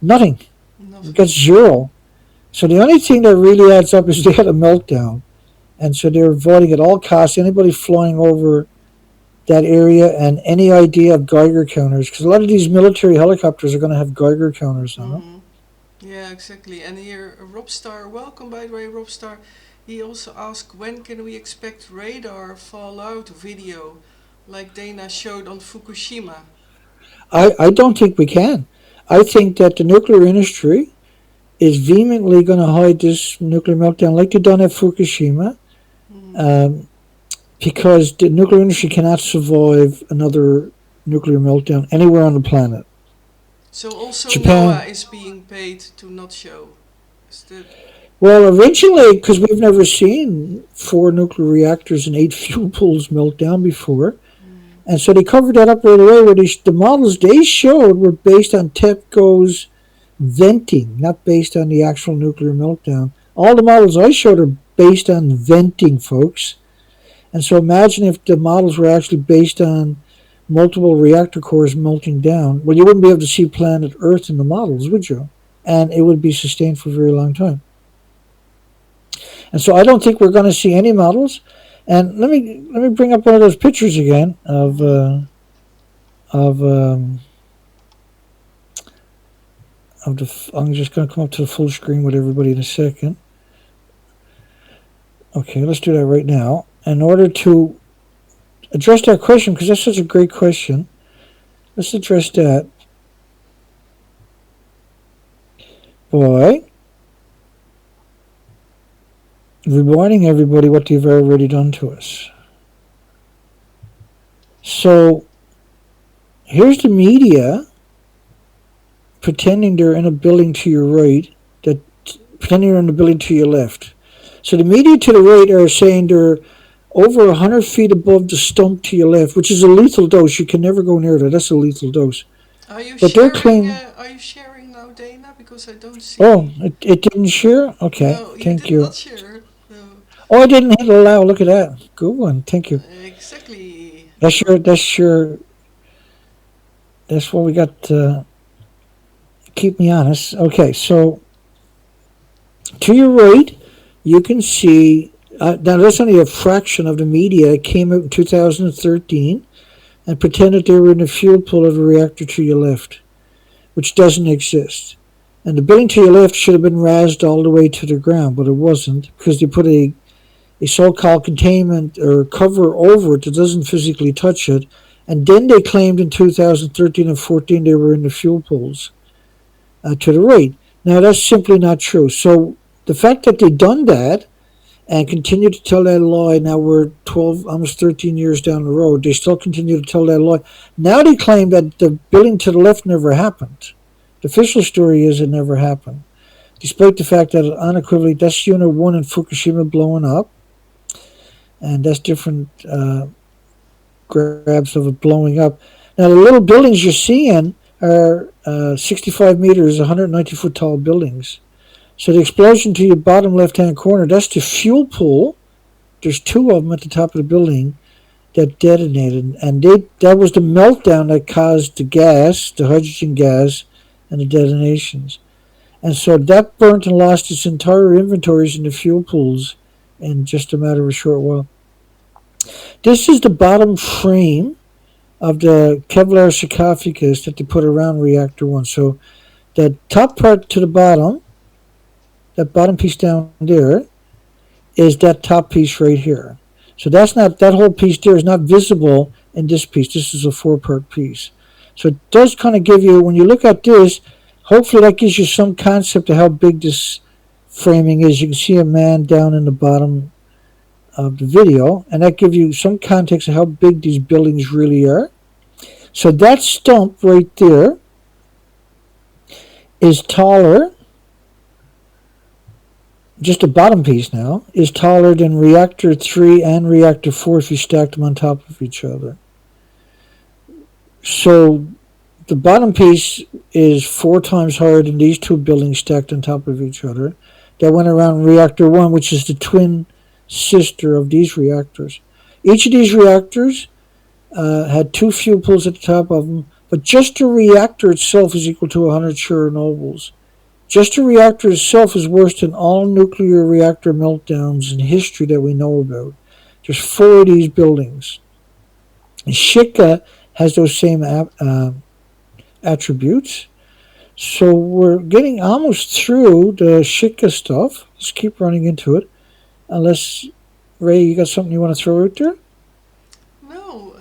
Nothing. It Nothing. gets zero. So the only thing that really adds up is they had a meltdown. And so they're avoiding at all costs anybody flying over that area and any idea of Geiger counters, because a lot of these military helicopters are going to have Geiger counters on them. Mm-hmm. Yeah, exactly. And here, Robstar, welcome by the way, Robstar. He also asked, when can we expect radar fallout video like Dana showed on Fukushima? I don't think we can. I think that the nuclear industry is vehemently going to hide this nuclear meltdown like they done at Fukushima, Mm. um, because the nuclear industry cannot survive another nuclear meltdown anywhere on the planet. So also Japan, NOAA is being paid to not show. Is that? well, originally, because we've never seen four nuclear reactors and eight fuel pools melt down before, Mm. and so they covered that up right away. Where the models they showed were based on TEPCO's venting, not based on the actual nuclear meltdown. All the models I showed are based on venting, folks. And so imagine if the models were actually based on multiple reactor cores melting down. Well, you wouldn't be able to see planet Earth in the models, would you? And it would be sustained for a very long time. And so I don't think we're going to see any models. And let me bring up one of those pictures again of Mm-hmm. of um, of the. I'm just going to come up to the full screen with everybody in a second. Okay, let's do that right now. In order to address that question, because that's such a great question, let's address that by reminding everybody what they've already done to us. So here's the media pretending they're in a building to your right, that pretending they're in a building to your left. So the media to the right are saying they're over 100 feet above the stump to your left, which is a lethal dose. You can never go near that. That's a lethal dose. Are you But they're sharing? claiming, Are you sharing now, Dana? Because I don't oh, see. it didn't share? Okay, No, you thank did not you. share. No. Oh, I didn't hit allow. Look at that. Good one. Thank you. Exactly. That's what we got to keep me honest. Okay, so to your right, you can see, now that's only a fraction of the media. It came out in 2013 and pretended they were in the fuel pool of the reactor to your left, which doesn't exist. And the building to your left should have been razed all the way to the ground, but it wasn't, because they put a so-called containment or cover over it that doesn't physically touch it. And then they claimed in 2013 and 14 they were in the fuel pools to the right. Now that's simply not true. So the fact that they done that and continue to tell that lie, now we're 12, almost 13 years down the road, they still continue to tell that lie. Now they claim that the building to the left never happened. The official story is it never happened, despite the fact that unequivocally that's Unit 1 in Fukushima blowing up, and that's different grabs of it blowing up. Now the little buildings you're seeing are 65 meters, 190-foot tall buildings. So the explosion to your bottom left-hand corner, that's the fuel pool. There's two of them at the top of the building that detonated, and that was the meltdown that caused the gas, the hydrogen gas, and the detonations. And so that burnt and lost its entire inventories in the fuel pools in just a matter of a short while. This is the bottom frame of the Kevlar sarcophagus that they put around reactor 1. So the top part to the bottom, that bottom piece down there, is that top piece right here. So that's not, that whole piece there is not visible in this piece. This is a 4-part piece. So it does kind of give you, when you look at this, hopefully that gives you some concept of how big this framing is. You can see a man down in the bottom of the video, and that gives you some context of how big these buildings really are. So that stump right there is taller, just the bottom piece now, is taller than reactor 3 and reactor 4 if you stack them on top of each other. So the bottom piece is 4 times higher than these two buildings stacked on top of each other. That went around reactor 1, which is the twin sister of these reactors. Each of these reactors had 2 fuel pools at the top of them, but just the reactor itself is equal to 100 Chernobyls. Just the reactor itself is worse than all nuclear reactor meltdowns in history that we know about. There's 4 of these buildings. And Shika has those same attributes. So we're getting almost through the Shika stuff. Let's keep running into it. Unless, Ray, you got something you want to throw out there? No,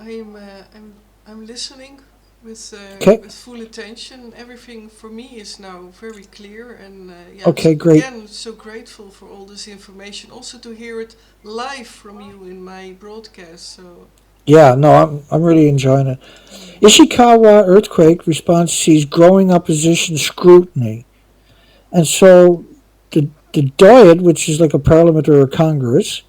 I'm listening Okay. with full attention. Everything for me is now very clear, and Okay, great. again, so grateful for all this information. Also to hear it live from you in my broadcast. So Yeah, no, I'm really enjoying it. Ishikawa earthquake response sees growing opposition scrutiny. And so the Diet, which is like a parliament or a congress,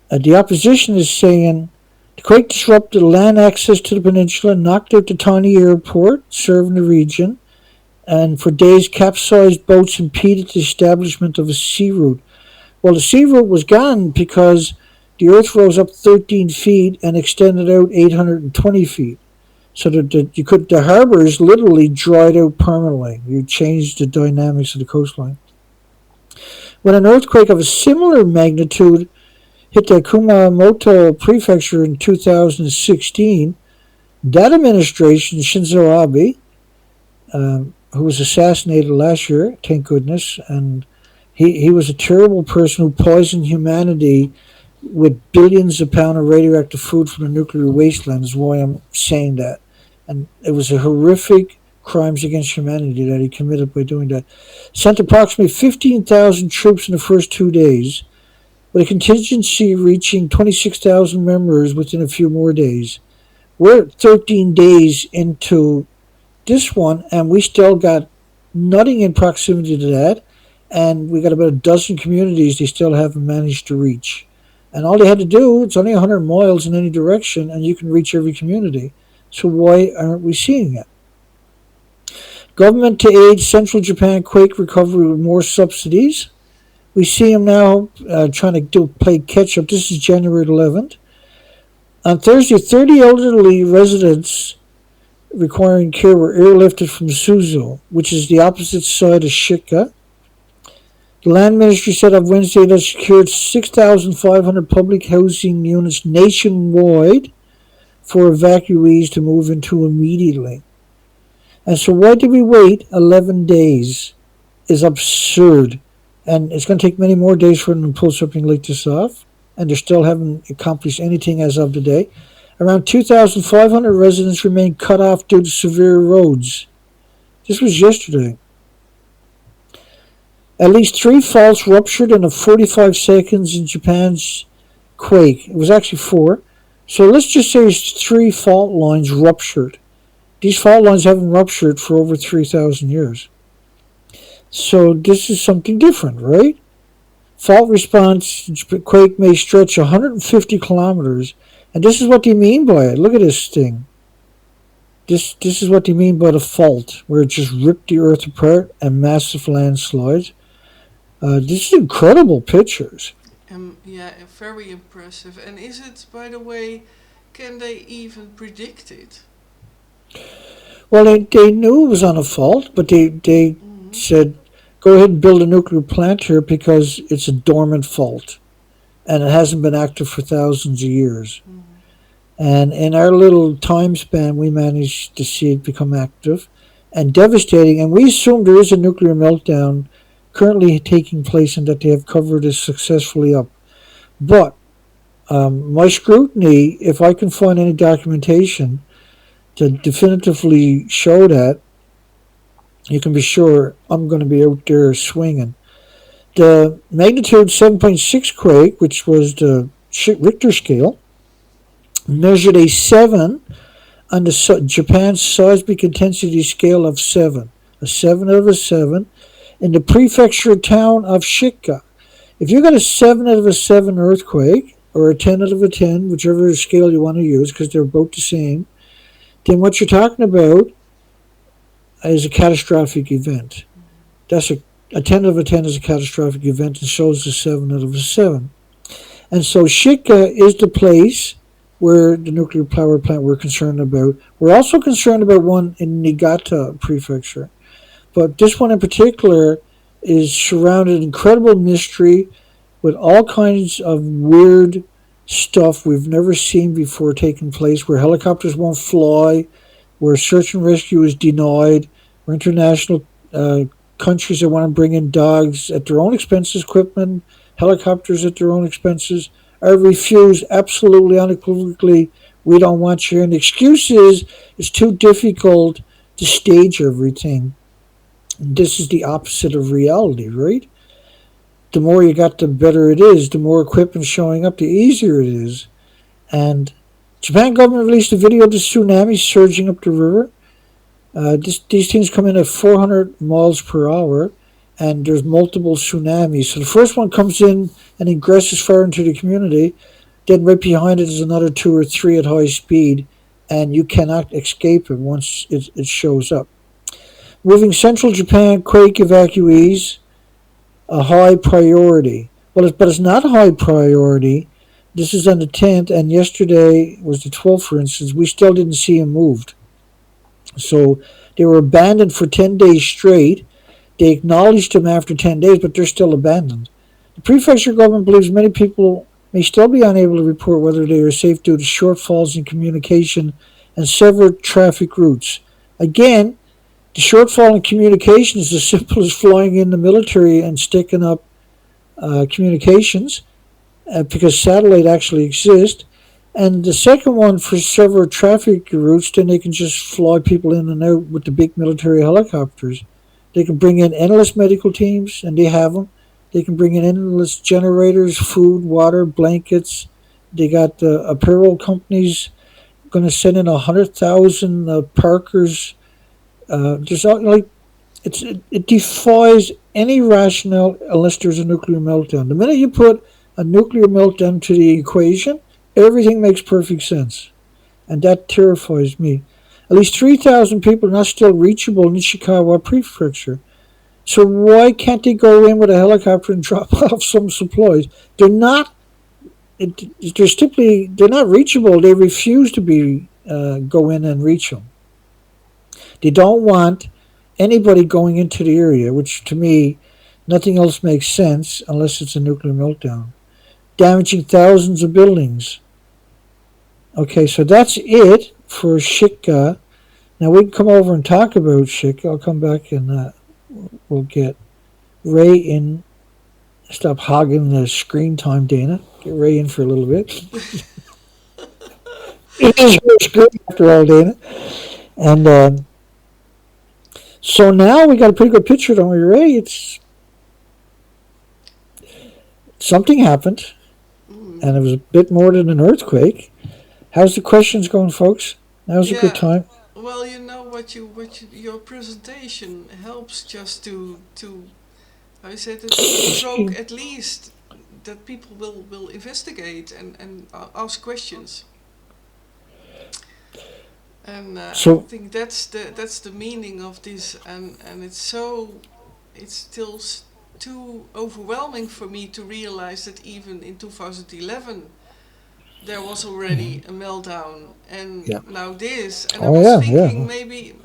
the opposition is saying the quake disrupted land access to the peninsula, knocked out the tiny airport serving the region, and for days capsized boats impeded the establishment of a sea route. Well, the sea route was gone because the earth rose up 13 feet and extended out 820 feet. So the harbors literally dried out permanently. You changed the dynamics of the coastline. When an earthquake of a similar magnitude hit the Kumamoto prefecture in 2016, that administration, Shinzo Abe, who was assassinated last year, thank goodness, and he was a terrible person who poisoned humanity with billions of pounds of radioactive food from the nuclear wasteland, is why I'm saying that. And it was a horrific crimes against humanity that he committed by doing that. Sent approximately 15,000 troops in the first 2 days, with a contingency reaching 26,000 members within a few more days. We're 13 days into this one, and we still got nothing in proximity to that, and we got about a dozen communities they still haven't managed to reach. And all they had to do, it's only 100 miles in any direction, and you can reach every community. So why aren't we seeing it? Government to aid central Japan quake recovery with more subsidies. We see them now trying to play catch up. This is January 11th. On Thursday, 30 elderly residents requiring care were airlifted from Suzu, which is the opposite side of Shika. The Land Ministry said on Wednesday that it secured 6,500 public housing units nationwide for evacuees to move into immediately. And so why did we wait 11 days? Is absurd. And it's going to take many more days for them to pull something like this off. And they still haven't accomplished anything as of today. Around 2,500 residents remain cut off due to severe roads. This was yesterday. At least 3 faults ruptured in the 45 seconds in Japan's quake. It was actually 4. So let's just say 3 fault lines ruptured. These fault lines haven't ruptured for over 3,000 years. So this is something different, right? Fault response quake may stretch 150 kilometers. And this is what they mean by it. Look at this thing. This is what they mean by the fault, where it just ripped the earth apart and massive landslides. This is incredible pictures. yeah, very impressive. And is it, by the way, can they even predict it? Well, they knew it was on a fault, but they said, go ahead and build a nuclear plant here because it's a dormant fault. And it hasn't been active for thousands of years. And in our little time span, we managed to see it become active and devastating. And we assume there is a nuclear meltdown currently taking place and that they have covered this successfully up. But my scrutiny, if I can find any documentation to definitively show that, you can be sure I'm going to be out there swinging. The magnitude 7.6 quake, which was the Richter scale, measured a 7 on the Japan's seismic intensity scale of 7. A 7 out of a 7 in the prefecture town of Shika. If you got a 7 out of a 7 earthquake, or a 10 out of a 10, whichever scale you want to use, because they're both the same, then what you're talking about, is a catastrophic event. That's a 10 out of a 10 is a catastrophic event and shows a 7 out of a 7. And so Shika is the place where the nuclear power plant we're concerned about. We're also concerned about one in Niigata Prefecture. But this one in particular is surrounded in incredible mystery with all kinds of weird stuff we've never seen before taking place, where helicopters won't fly, where search and rescue is denied, where international countries that want to bring in dogs at their own expenses, equipment, helicopters at their own expenses, are refused absolutely unequivocally. We don't want you. And the excuse is it's too difficult to stage everything. This is the opposite of reality, right? The more you got, the better it is. The more equipment showing up, the easier it is. And Japan government released a video of the tsunami surging up the river. These things come in at 400 miles per hour, and there's multiple tsunamis. So the first one comes in and ingresses far into the community. Then right behind it is another two or three at high speed, and you cannot escape it once it shows up. Moving central Japan quake evacuees a high priority. But it's not a high priority. This is on the 10th, and yesterday was the 12th, for instance. We still didn't see them moved. So they were abandoned for 10 days straight. They acknowledged them after 10 days, but they're still abandoned. The prefecture government believes many people may still be unable to report whether they are safe due to shortfalls in communication and severed traffic routes. Again, the shortfall in communication is as simple as flying in the military and sticking up communications because satellite actually exists. And the second one, for several traffic routes, then they can just fly people in and out with the big military helicopters. They can bring in endless medical teams, and they have them. They can bring in endless generators, food, water, blankets. They got apparel companies going to send in 100,000 Parkers. There's like it defies any rationale unless there's a nuclear meltdown. The minute you put a nuclear meltdown to the equation, everything makes perfect sense, and that terrifies me. At least 3,000 people are not still reachable in Ishikawa Prefecture. So why can't they go in with a helicopter and drop off some supplies? They're not. They're not reachable. They refuse to be go in and reach them. They don't want anybody going into the area, which to me, nothing else makes sense unless it's a nuclear meltdown. Damaging thousands of buildings. Okay, so that's it for Shika. Now we can come over and talk about Shika. I'll come back and we'll get Ray in. Stop hogging the screen time, Dana. Get Ray in for a little bit. It is her screen after all, Dana. And so now we got a pretty good picture, don't we, Ray? It's something happened, and it was a bit more than an earthquake. How's the questions going, folks? Now's a good time. Well, you know your presentation helps just to I said it stroke at least that people will investigate and ask questions. And I think that's the meaning of this, and it's still too overwhelming for me to realize that even in 2011 there was already a meltdown, and now this, and I was thinking maybe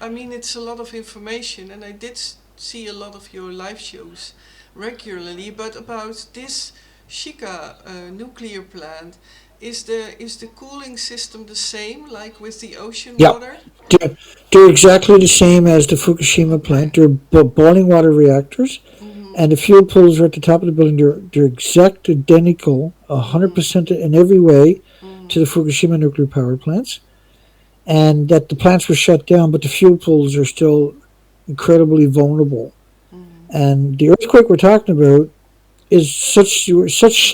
I mean it's a lot of information, and I did see a lot of your live shows regularly, but about this Shika nuclear plant. Is the cooling system the same, like with the ocean water? They're exactly the same as the Fukushima plant. They're boiling water reactors, and the fuel pools are at the top of the building. They're exact identical, 100% in every way, to the Fukushima nuclear power plants. And that the plants were shut down, but the fuel pools are still incredibly vulnerable. And the earthquake we're talking about is such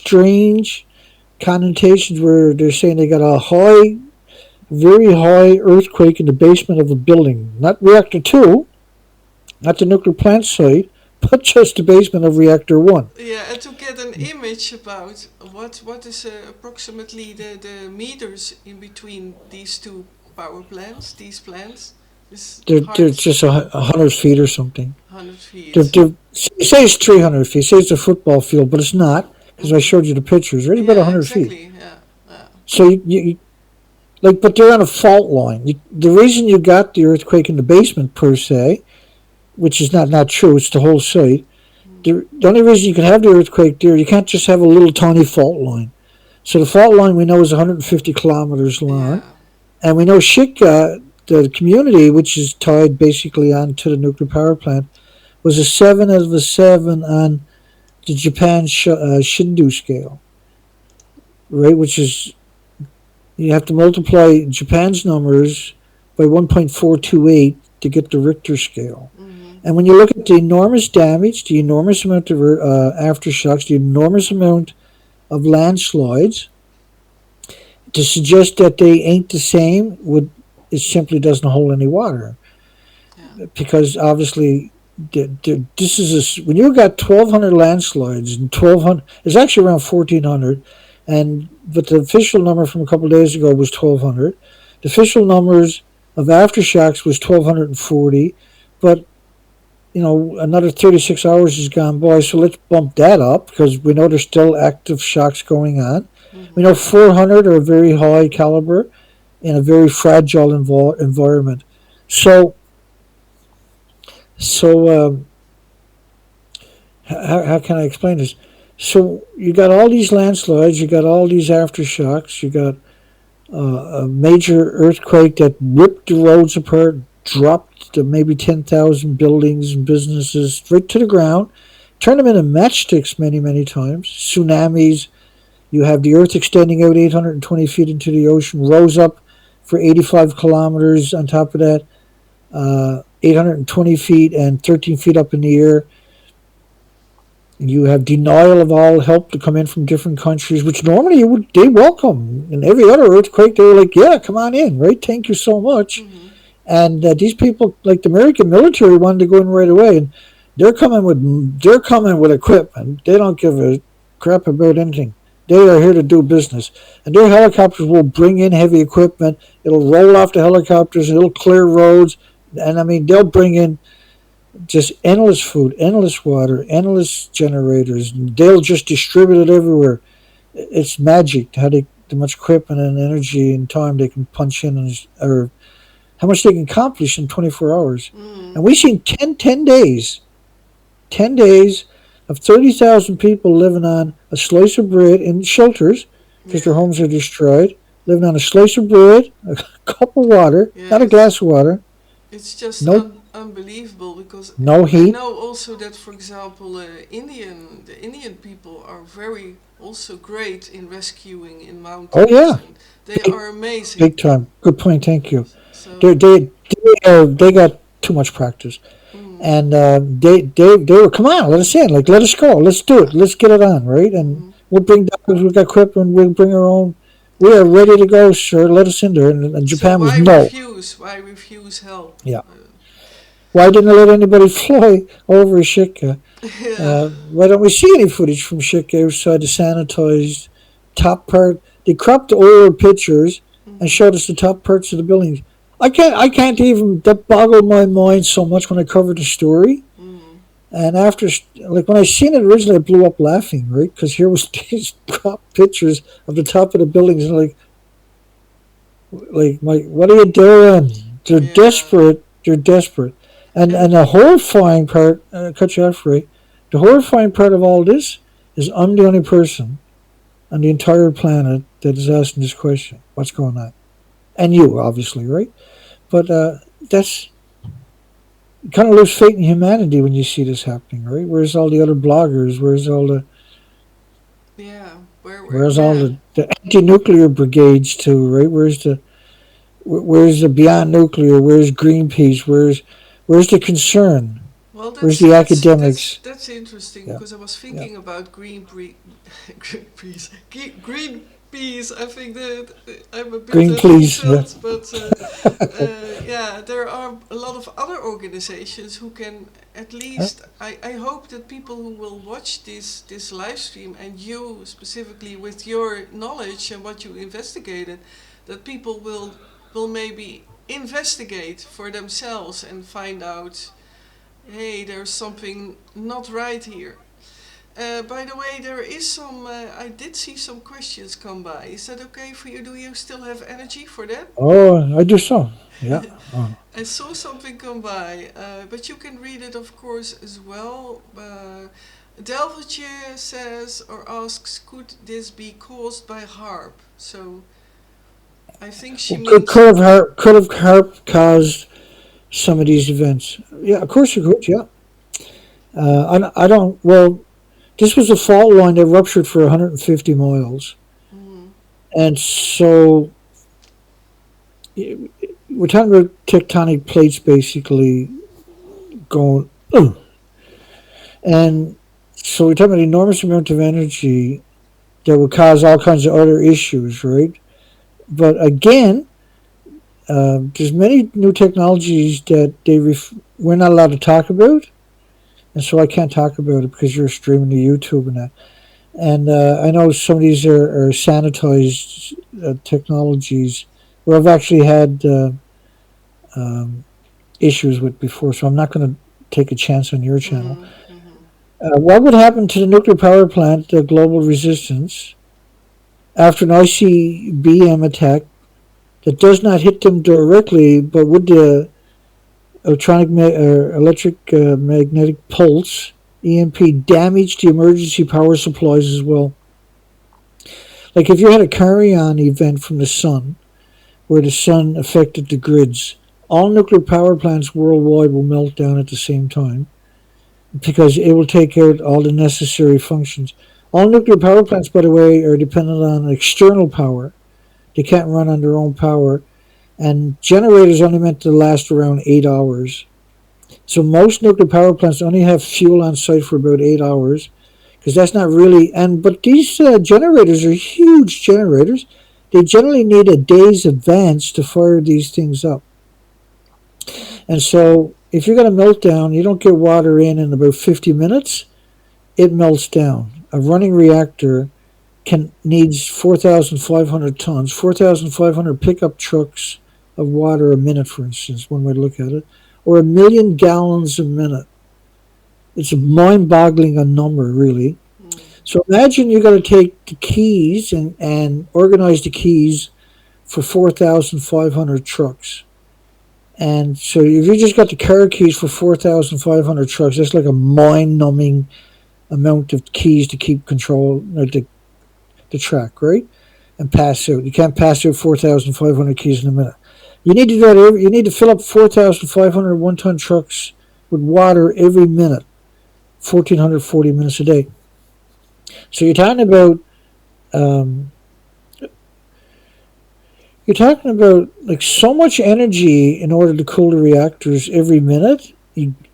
strange connotations where they're saying they got a very high earthquake in the basement of a building. Not reactor 2, not the nuclear plant site, but just the basement of reactor 1. Yeah, and to get an image about what is approximately the meters in between these two power plants, these plants. This They're heart, just 100 feet or something. 100 They're, feet. they're, say it's 300 feet. Say it's a football field, but it's not because I Hmm. showed you the pictures. Right, about Yeah, 100 feet. exactly. Yeah, yeah. So like, but they're on a fault line. The reason you got the earthquake in the basement per se, which is not true. It's the whole site. Mm. The only reason you can have the earthquake there, you can't just have a little tiny fault line. So the fault line we know is 150 kilometers long, Yeah, and we know Shika, the community, which is tied basically onto the nuclear power plant, was a 7 out of a 7 on the Japan Shindu scale, right? Which is, you have to multiply Japan's numbers by 1.428 to get the Richter scale. hmm, And when you look at the enormous damage, the enormous amount of aftershocks, the enormous amount of landslides, to suggest that they ain't the same would, it simply doesn't hold any water, yeah, because obviously this is when you got 1,200 landslides and 1,200, it's actually around 1,400, and but the official number from a couple of days ago was 1,200. The official numbers of aftershocks was 1,240, but another 36 hours has gone by, so let's bump that up because we know there's still active shocks going on. We hmm, know 400 are very high caliber in a very fragile environment. So, so how can I explain this? So you got all these landslides, you got all these aftershocks, you got a major earthquake that ripped the roads apart, dropped maybe 10,000 buildings and businesses right to the ground, turned them into matchsticks many, many times. Tsunamis, you have the earth extending out 820 feet into the ocean, rose up for 85 kilometers on top of that, 820 feet and 13 feet up in the air. You have denial of all help to come in from different countries, which normally they welcome. In every other earthquake, they were like, "Yeah, come on in, right? Thank you so much." hmm. And these people, like the American military, wanted to go in right away, and they're coming with equipment. They don't give a crap about anything. They are here to do business, and their helicopters will bring in heavy equipment. It'll roll off the helicopters. It'll clear roads, and I mean they'll bring in just endless food, endless water, endless generators. They'll just distribute it everywhere. It's magic how the much equipment and energy and time they can punch in, or how much they can accomplish in 24 hours. Mm. And we've seen 10 days of 30,000 people living on a slice of bread in shelters because their Yeah, homes are destroyed, living on a slice of bread, a cup of water, yeah. not a glass of water, It's just no, unbelievable because no I heat. know also that, for example, the Indian people are very also great in rescuing in Oh, mountains, yeah, and they big, are big amazing. time. Good point, thank you. They, So, they, they got too much practice. mm, And they were, come on, let us in, like, let us go, let's do it, let's get it on, right? And hmm. we'll bring doctors, we've got equipment, we'll bring our own, we are ready to go, sir, let us in there. And So Japan was why no. refuse? Why refuse help? Yeah. Why didn't they let anybody fly over Shika? Yeah. Why don't we see any footage from Shika outside the sanitized top part? They cropped the old pictures and Hmm. showed us the top parts of the buildings. I can't even, that boggled my mind so much when I covered the story. Hmm. And after, like when I seen it originally, I blew up laughing, right? Because here was these crop pictures of the top of the buildings, and like, what are you doing? They're Yeah. desperate. They're desperate. And And the horrifying part, cut you off, Ray. The horrifying part of all this is I'm the only person on the entire planet that is asking this question. What's going on? And you, obviously, right? But that's, you kind of lose faith in humanity when you see this happening, right? Where's all the other bloggers? yeah, where Where's all yeah. the anti-nuclear brigades too, right? Where's the beyond nuclear? Where's Greenpeace? Where's the concern? Well, Where's that's the that's that's academics? that's interesting Yeah, because I was yeah. thinking about Greenpeace. Greenpeace. I think that I'm a bit Green, please. Yeah. fulfilled, but yeah, there are a lot of other organizations who can at Yeah. least. I hope that people who will watch this live stream, and you specifically with your knowledge and what you investigated, that people will maybe investigate for themselves and find out, hey, there's something not right here. By the way, there is some. I did see some questions come by. Is that okay for you? Do you still have energy for that? Oh, I do so. Yeah. Oh. I saw something come by, but you can read it, of course, as well. Delvertje says or asks, could this be caused by harp? So I think she Well, means. could have harp caused some of these events? Yeah, of course it could. Yeah. I don't. Well, this was a fault line that ruptured for 150 miles, Mm, and so we're talking about tectonic plates basically going, "Ugh." And so we're talking about enormous amount of energy that would cause all kinds of other issues, right? But again, there's many new technologies that we're not allowed to talk about, and so I can't talk about it because you're streaming to YouTube and that. And I know some of these are sanitized technologies where I've actually had um, issues with before, so I'm not going to take a chance on your channel. mm, mm, What would happen to the nuclear power plant, global resistance, after an ICBM attack that does not hit them directly, but would the electric magnetic pulse (EMP) damage the emergency power supplies as well? Like if you had a carry-on event from the sun, where the sun affected the grids, all nuclear power plants worldwide will melt down at the same time because it will take out all the necessary functions. All nuclear power plants, by the way, are dependent on external power. They can't run on their own power, and generators only meant to last around 8 hours. So most nuclear power plants only have fuel on site for about 8 hours, because that's not really. And but these generators are huge generators. They generally need a day's advance to fire these things up. And so if you're going to melt down, you don't get water in about 50 minutes. It melts down. A running reactor can needs 4,500 tons, 4,500 pickup trucks of water a minute, for instance, one way to look at it, or 1,000,000 gallons a minute. It's a mind-boggling a number, really. mm, So imagine you got to take the keys and organize the keys for 4,500 trucks. And so if you just got the car keys for 4,500 trucks, that's like a mind-numbing amount of keys to keep control, like the track, right? And pass out. You can't pass out 4,500 keys in a minute. You need to do that you need to fill up 4,500 one-ton trucks with water every minute, 1,440 minutes a day. So um, you're talking about like so much energy in order to cool the reactors every minute.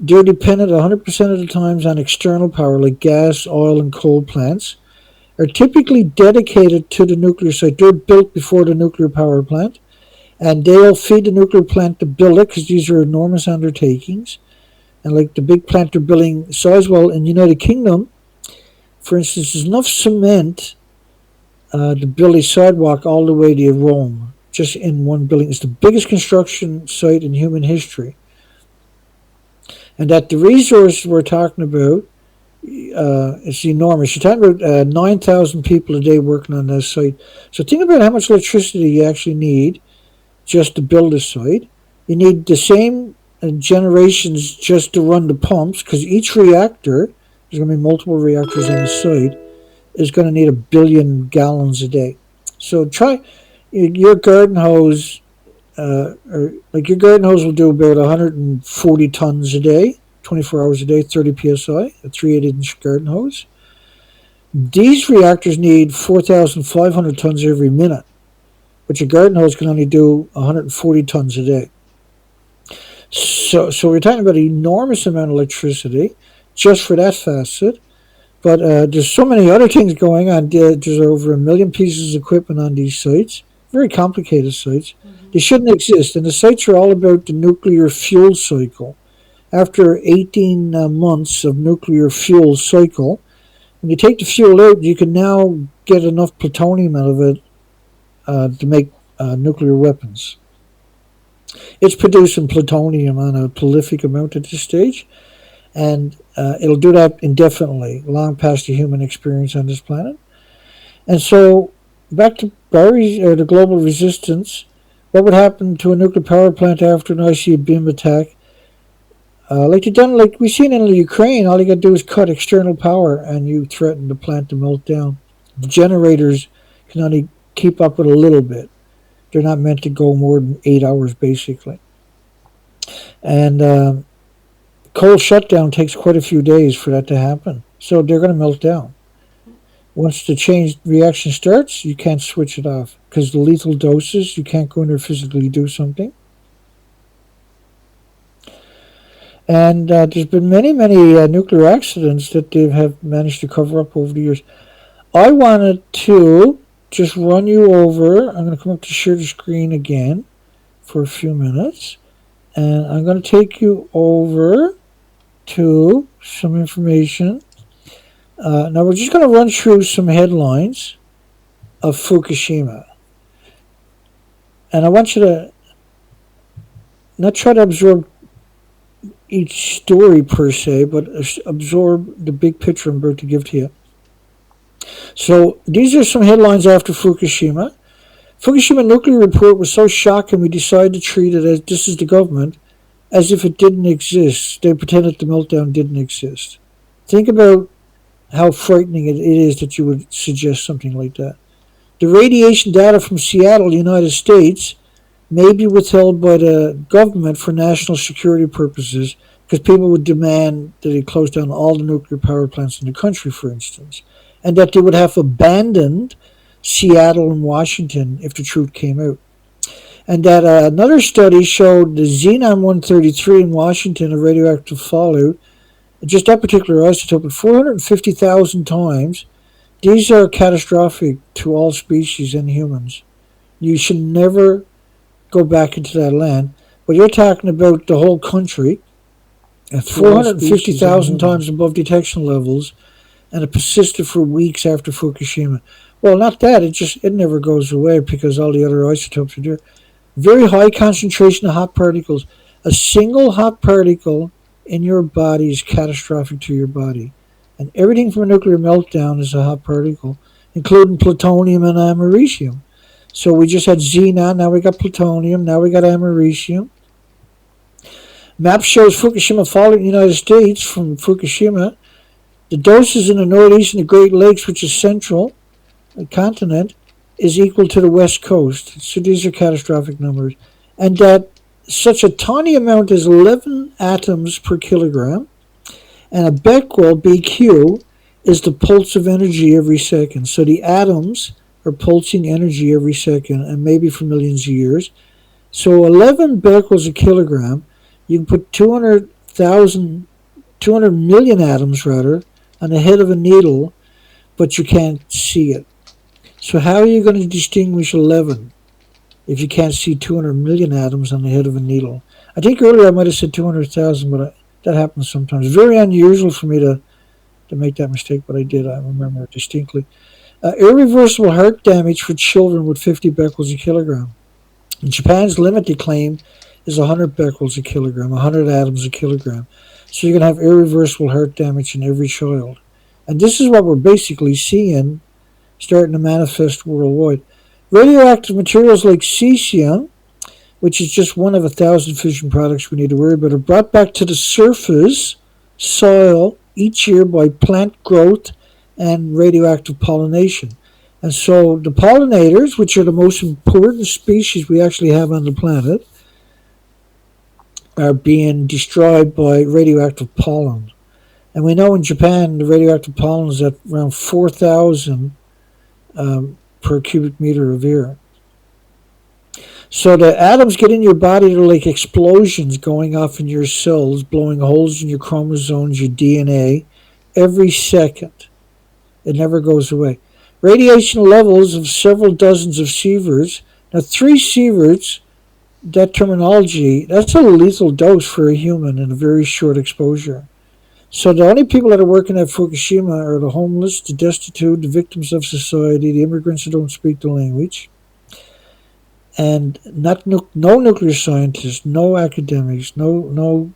They're dependent 100% of the times on external power, like gas, oil, and coal plants are typically dedicated to the nuclear site. They're built before the nuclear power plant, and they'll feed the nuclear plant to build it because these are enormous undertakings. And like the big plant they're building Sizewell in the United Kingdom, for instance, there's enough cement to build a sidewalk all the way to Rome, just in one building. It's the biggest construction site in human history. And that the resources we're talking about it's enormous. You're talking about 9,000 people a day working on this site. So think about how much electricity you actually need just to build a site. You need the same generations just to run the pumps, because each reactor, there's going to be multiple reactors on the site, is going to need 1 billion gallons a day. So try your garden hose. Or like your garden hose will do about 140 tons a day, 24 hours a day, 30 psi, a 3/8 inch garden hose. These reactors need 4,500 tons every minute, but your garden hose can only do 140 tons a day. So we're talking about an enormous amount of electricity just for that facet. But there's so many other things going on. There's over 1 million pieces of equipment on these sites, very complicated sites. mm-hmm. They shouldn't exist. And the sites are all about the nuclear fuel cycle. After 18 months of nuclear fuel cycle, when you take the fuel out, you can now get enough plutonium out of it to make nuclear weapons. It's producing plutonium on a prolific amount at this stage, and it'll do that indefinitely, long past the human experience on this planet. And so, back to Barry's or the global resistance, what would happen to a nuclear power plant after an ICBM attack? Like they done, like we've seen in the Ukraine, all you got to do is cut external power, and you threaten the plant to melt down. The generators can only keep up with a little bit. They're not meant to go more than 8 hours, basically. And coal shutdown takes quite a few days for that to happen. So they're going to melt down. Once the chain reaction starts, you can't switch it off because the lethal doses, you can't go in there physically do something. And there's been many, many nuclear accidents that they have managed to cover up over the years. I wanted to just run you over. I'm going to come up to share the screen again for a few minutes. And I'm going to take you over to some information. Now we're just going to run through some headlines of Fukushima. And I want you to not try to absorb each story per se, but absorb the big picture I'm about to give to you. So these are some headlines after Fukushima. Fukushima nuclear report was so shocking we decided to treat it as, this is the government, as if it didn't exist. They pretended the meltdown didn't exist. Think about how frightening it is that you would suggest something like that. The radiation data from Seattle, United States, may be withheld by the government for national security purposes because people would demand that they close down all the nuclear power plants in the country, for instance, and that they would have abandoned Seattle and Washington if the truth came out. And that another study showed the xenon-133 in Washington, a radioactive fallout, just that particular isotope, at 450,000 times. These are catastrophic to all species and humans. You should never go back into that land. But you're talking about the whole country at 450,000 times above detection levels, and it persisted for weeks after Fukushima. Well, not that. It never goes away because all the other isotopes are there. Very high concentration of hot particles. A single hot particle in your body is catastrophic to your body. And everything from a nuclear meltdown is a hot particle, including plutonium and americium. So we just had xenon, now we got plutonium, now we got americium. Map shows Fukushima fallout in the United States from Fukushima. The doses in the Northeast and the Great Lakes, which is central, the continent, is equal to the West Coast. So these are catastrophic numbers. And that such a tiny amount as 11 atoms per kilogram, and a Becquerel, BQ, is the pulse of energy every second. So the atoms are pulsing energy every second, and maybe for millions of years. So 11 Becquerels a kilogram, you can put 200 million atoms, rather, on the head of a needle, but you can't see it. So how are you going to distinguish 11 if you can't see 200 million atoms on the head of a needle? I think earlier I might have said 200,000, but that happens sometimes. Very unusual for me to make that mistake, but I did. I remember it distinctly. Irreversible heart damage for children with 50 becquerels a kilogram. In Japan's limit, they claim, is 100 becquerels a kilogram, 100 atoms a kilogram. So you're going to have irreversible heart damage in every child. And this is what we're basically seeing starting to manifest worldwide. Radioactive materials like cesium, which is just one of 1,000 fission products we need to worry about, are brought back to the surface soil each year by plant growth and radioactive pollination. And so the pollinators, which are the most important species we actually have on the planet, are being destroyed by radioactive pollen. And we know in Japan the radioactive pollen is at around 4,000 per cubic meter of air. So the atoms get in your body, they're like explosions going off in your cells, blowing holes in your chromosomes, your DNA, every second. It never goes away. Radiation levels of several dozens of sieverts. Now 3 sieverts, that terminology, that's a lethal dose for a human in a very short exposure. So the only people that are working at Fukushima are the homeless, the destitute, the victims of society, the immigrants who don't speak the language. and not no nuclear scientists, no academics, no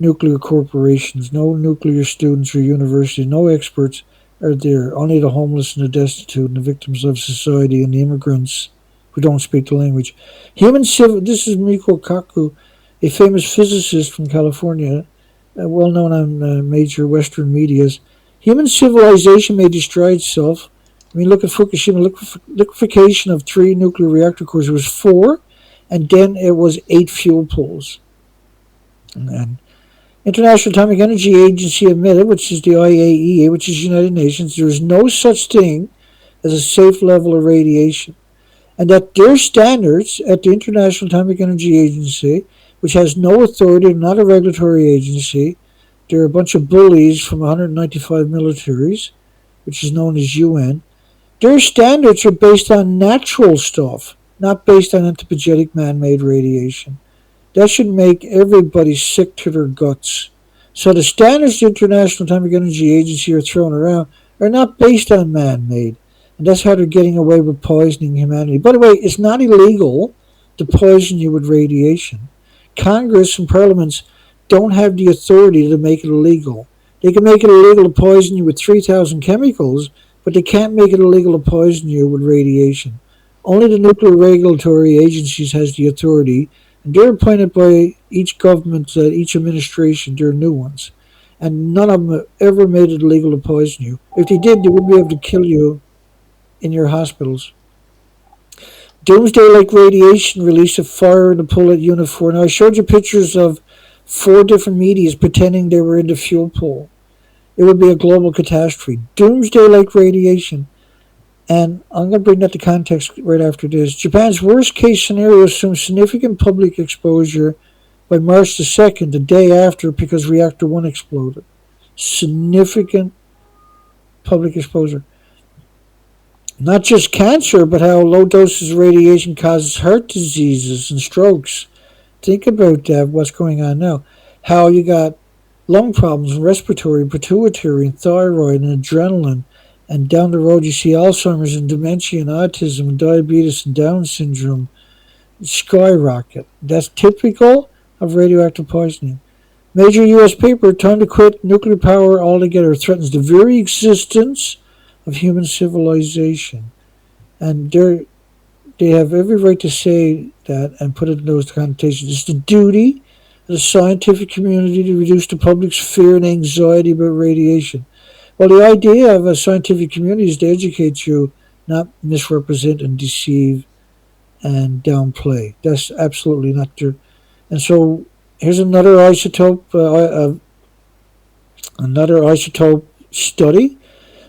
nuclear corporations, no nuclear students or universities, no experts are there. Only the homeless and the destitute and the victims of society and the immigrants who don't speak the language. This is Miko Kaku, a famous physicist from California, well known on major Western medias. Human civilization may destroy itself. I mean, look at Fukushima. Liquefaction of 3 nuclear reactor cores. It was 4, and then it was 8 fuel pools. And International Atomic Energy Agency admitted, which is the IAEA, which is United Nations, there is no such thing as a safe level of radiation, and that their standards at the International Atomic Energy Agency, which has no authority, not a regulatory agency, they're a bunch of bullies from 195 militaries, which is known as UN. Their standards are based on natural stuff, not based on anthropogenic man-made radiation. That should make everybody sick to their guts. So the standards the International Atomic Energy Agency are throwing around are not based on man-made. And that's how they're getting away with poisoning humanity. By the way, it's not illegal to poison you with radiation. Congress and parliaments don't have the authority to make it illegal. They can make it illegal to poison you with 3,000 chemicals, but they can't make it illegal to poison you with radiation. Only the nuclear regulatory agencies has the authority, and they're appointed by each government, each administration. They're new ones. And none of them have ever made it illegal to poison you. If they did, they wouldn't be able to kill you in your hospitals. Doomsday-like radiation release of fire in the pool at Unit 4. Now, I showed you pictures of 4 different medias pretending they were in the fuel pool. It would be a global catastrophe. Doomsday-like radiation. And I'm going to bring that to context right after this. Japan's worst-case scenario assumes significant public exposure by March the 2nd, the day after, because Reactor 1 exploded. Significant public exposure. Not just cancer, but how low doses of radiation causes heart diseases and strokes. Think about that, what's going on now. How you got lung problems, and respiratory, and pituitary, and thyroid, and adrenaline. And down the road you see Alzheimer's and dementia and autism and diabetes and Down syndrome skyrocket. That's typical of radioactive poisoning. Major U.S. paper, time to quit nuclear power altogether, threatens the very existence of human civilization. And they have every right to say that and put it in those connotations. It's the duty of the scientific community to reduce the public's fear and anxiety about radiation. Well, the idea of a scientific community is to educate you, not misrepresent and deceive and downplay. That's absolutely not true. And so here's another isotope study.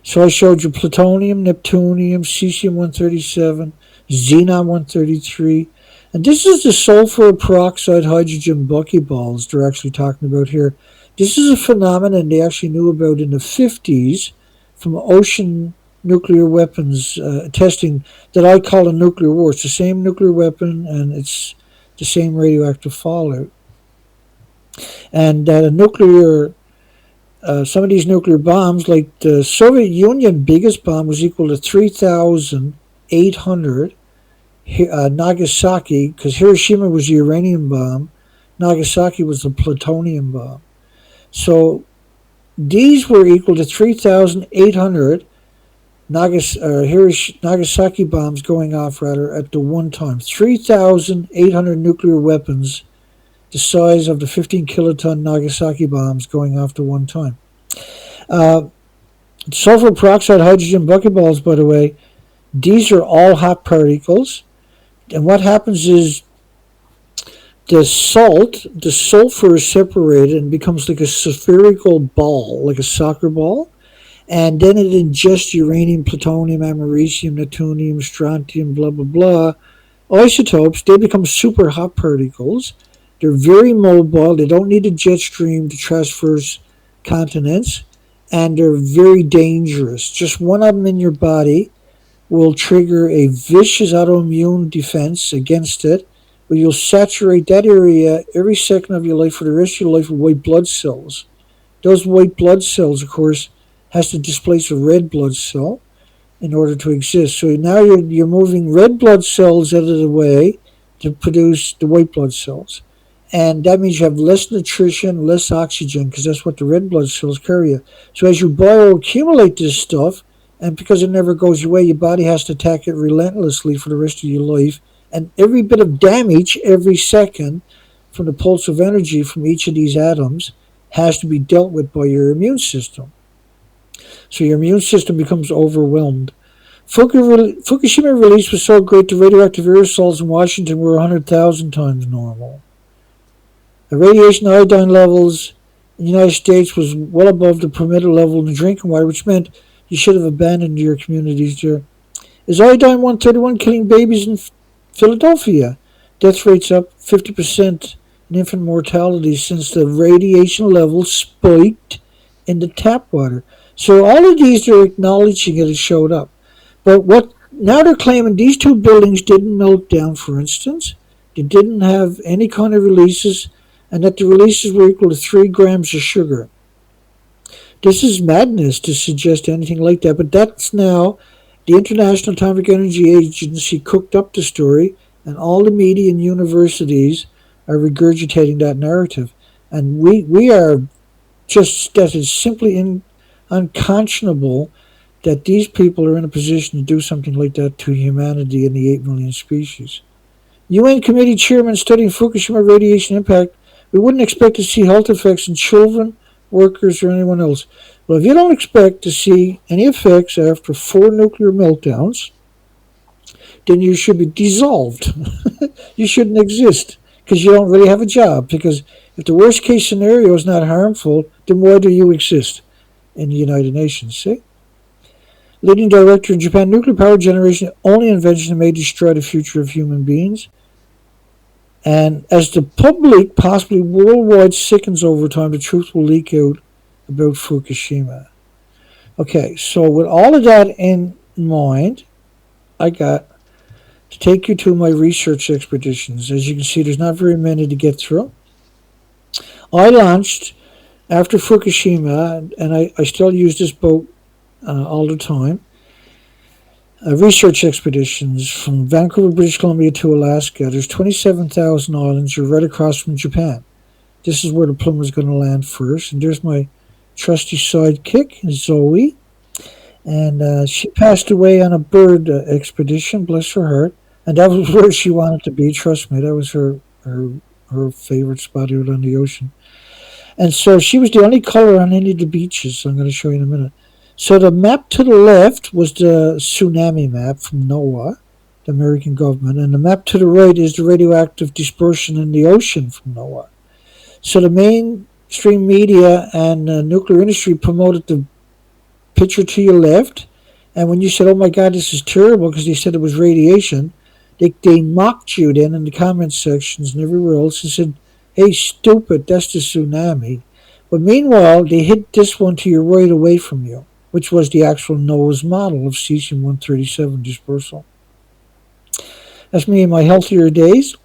So I showed you plutonium, neptunium, cesium-137, xenon-133, and this is the sulfur peroxide hydrogen buckyballs they're actually talking about here. This is a phenomenon they actually knew about in the 50s from ocean nuclear weapons testing that I call a nuclear war. It's the same nuclear weapon and it's the same radioactive fallout. And that some of these nuclear bombs, like the Soviet Union biggest bomb was equal to 3,800 Nagasaki, because Hiroshima was the uranium bomb, Nagasaki was the plutonium bomb. So these were equal to 3,800 Nagasaki bombs going off at the one time. 3,800 nuclear weapons the size of the 15 kiloton Nagasaki bombs going off to one time. Sulfur peroxide hydrogen buckyballs, by the way, these are all hot particles. And what happens is the sulfur is separated and becomes like a spherical ball, like a soccer ball. And then it ingests uranium, plutonium, americium, neptunium, strontium, blah, blah, blah. Isotopes, they become super hot particles. They're very mobile. They don't need a jet stream to traverse continents. And they're very dangerous. Just one of them in your body will trigger a vicious autoimmune defense against it, where you'll saturate that area every second of your life for the rest of your life with white blood cells. Those white blood cells, of course, has to displace a red blood cell. in order to exist. So now you're moving red blood cells out of the way to produce the white blood cells. And that means you have less nutrition, less oxygen, because that's what the red blood cells carry you. So as you bioaccumulate this stuff, and because it never goes away, your body has to attack it relentlessly for the rest of your life. And every bit of damage, every second, from the pulse of energy from each of these atoms has to be dealt with by your immune system. So your immune system becomes overwhelmed. Fukushima release was so great the radioactive aerosols in Washington were 100,000 times normal. The radiation iodine levels in the United States was well above the permitted level in the drinking water, which meant you should have abandoned your communities there. Is iodine 131 killing babies in Philadelphia? Death rates up 50% in infant mortality since the radiation level spiked in the tap water. So all of these are acknowledging it showed up. But what now they're claiming these two buildings didn't melt down, for instance. They didn't have any kind of releases, and that the releases were equal to 3 grams of sugar. This is madness to suggest anything like that, but that's now the International Atomic Energy Agency cooked up the story, and all the media and universities are regurgitating that narrative. And we are just, that is simply unconscionable that these people are in a position to do something like that to humanity and the 8 million species. UN committee chairman studying Fukushima radiation impact, we wouldn't expect to see health effects in children, workers, or anyone else. Well, if you don't expect to see any effects after 4 nuclear meltdowns, then you should be dissolved. You shouldn't exist because you don't really have a job. Because if the worst case scenario is not harmful, then why do you exist in the United Nations? See? Leading director in Japan, nuclear power generation, only invention that may destroy the future of human beings. And as the public, possibly worldwide, sickens over time, the truth will leak out about Fukushima. Okay, so with all of that in mind, I got to take you to my research expeditions. As you can see, there's not very many to get through. I launched after Fukushima, and I still use this boat all the time, research expeditions from Vancouver, British Columbia to Alaska. There's 27,000 islands. You're right across from Japan. This is where the plumber is going to land first. And there's my trusty sidekick, Zoe. And she passed away on a bird expedition, bless her heart. And that was where she wanted to be, trust me. That was her favorite spot out on the ocean. And so she was the only color on any of the beaches. I'm going to show you in a minute. So the map to the left was the tsunami map from NOAA, the American government, and the map to the right is the radioactive dispersion in the ocean from NOAA. So the mainstream media and nuclear industry promoted the picture to your left, and when you said, oh my God, this is terrible, because they said it was radiation, they mocked you then in the comment sections and everywhere else and said, hey, stupid, that's the tsunami. But meanwhile, they hit this one to your right away from you, which was the actual NOAA's model of cesium-137 dispersal. That's me in my healthier days,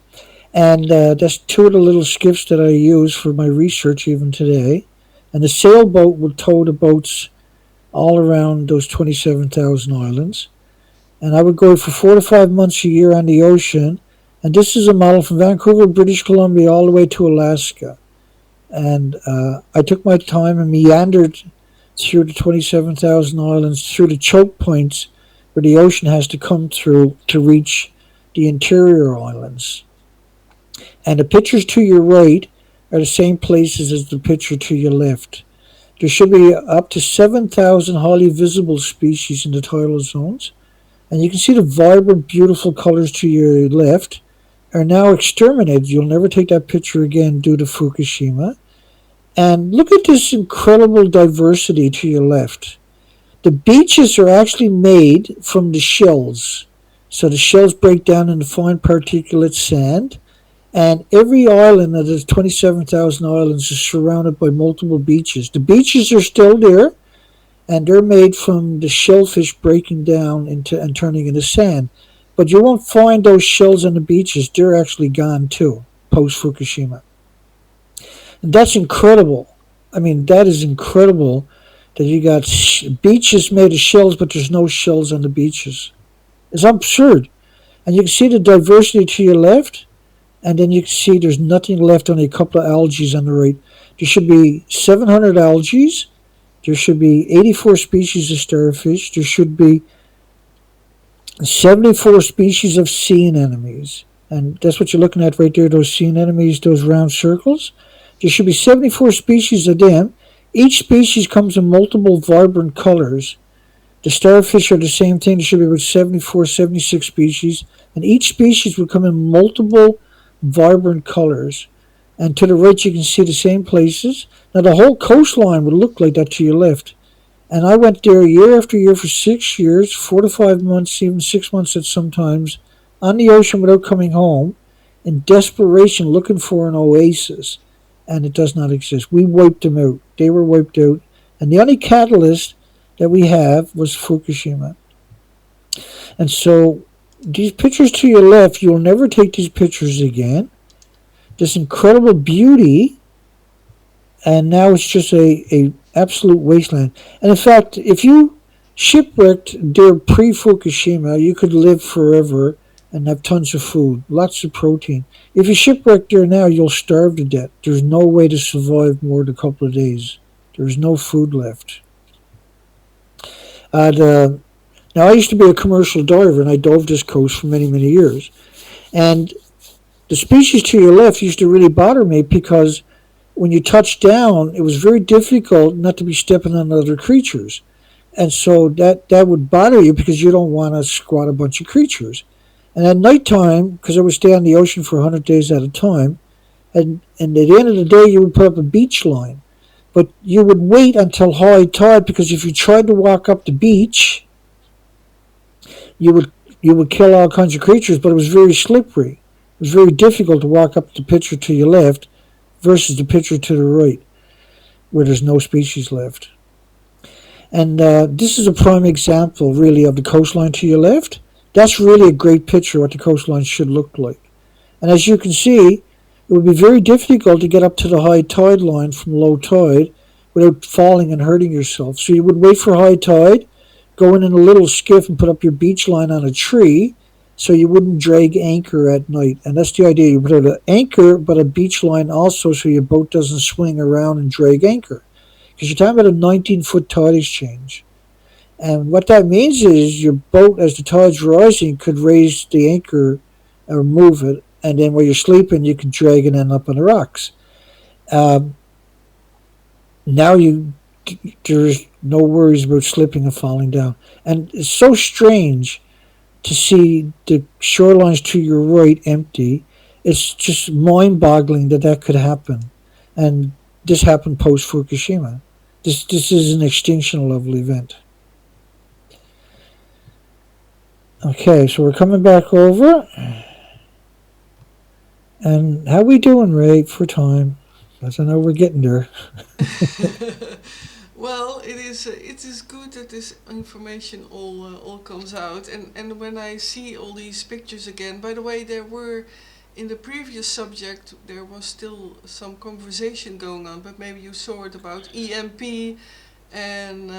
and that's 2 of the little skiffs that I use for my research even today. And the sailboat will tow the boats all around those 27,000 islands. And I would go for 4 to 5 months a year on the ocean. And this is a model from Vancouver, British Columbia, all the way to Alaska. And I took my time and meandered through the 27,000 islands, through the choke points where the ocean has to come through to reach the interior islands. And the pictures to your right are the same places as the picture to your left. There should be up to 7,000 highly visible species in the tidal zones. And you can see the vibrant, beautiful colors to your left are now exterminated. You'll never take that picture again due to Fukushima. And look at this incredible diversity to your left. The beaches are actually made from the shells. So the shells break down into fine particulate sand. And every island of the 27,000 islands is surrounded by multiple beaches. The beaches are still there, and they're made from the shellfish breaking down into and turning into sand. But you won't find those shells on the beaches. They're actually gone too, post-Fukushima. And that's incredible. I mean, that is incredible that you got beaches made of shells, but there's no shells on the beaches. It's absurd. And you can see the diversity to your left, and then you can see there's nothing left, only a couple of algae on the right. There should be 700 algae. There should be 84 species of starfish. There should be 74 species of sea anemones. And that's what you're looking at right there, those sea anemones, those round circles. There should be 74 species of them. Each species comes in multiple vibrant colors. The starfish are the same thing. There should be about 74, 76 species. And each species would come in multiple vibrant colors. And to the right, you can see the same places. Now, the whole coastline would look like that to your left. And I went there year after year for 6 years, 4 to 5 months, even 6 months at sometimes, on the ocean without coming home, in desperation looking for an oasis. And it does not exist. We wiped them out. They were wiped out. And the only catalyst that we have was Fukushima. And so these pictures to your left, you'll never take these pictures again. This incredible beauty, and now it's just a absolute wasteland. And in fact, if you shipwrecked there pre-Fukushima, you could live forever and have tons of food, lots of protein. If you shipwreck there now, you'll starve to death. There's no way to survive more than a couple of days. There's no food left. Now, I used to be a commercial diver, and I dove this coast for many, many years. And the species to your left used to really bother me because when you touched down, it was very difficult not to be stepping on other creatures. And so that would bother you because you don't want to squat a bunch of creatures. And at nighttime, because I would stay on the ocean for 100 days at a time, and at the end of the day, you would put up a beach line. But you would wait until high tide because if you tried to walk up the beach, you would kill all kinds of creatures, but it was very slippery. It was very difficult to walk up the picture to your left versus the picture to the right, where there's no species left. And this is a prime example, really, of the coastline to your left. That's really a great picture of what the coastline should look like. And as you can see, it would be very difficult to get up to the high tide line from low tide without falling and hurting yourself. So you would wait for high tide, go in a little skiff and put up your beach line on a tree so you wouldn't drag anchor at night. And that's the idea. You put out an anchor, but a beach line also so your boat doesn't swing around and drag anchor. Because you're talking about a 19-foot tide exchange. And what that means is your boat, as the tide's rising, could raise the anchor or move it. And then while you're sleeping, you can drag it and end up on the rocks. Now there's no worries about slipping and falling down. And it's so strange to see the shorelines to your right empty. It's just mind-boggling that could happen. And this happened post-Fukushima. This is an extinction level event. Okay, so we're coming back over. And how we doing, Ray, for time? Because I know we're getting there. Well, it is good that this information all comes out, and when I see all these pictures again. By the way, there were in the previous subject there was still some conversation going on, but maybe you saw it about EMP and.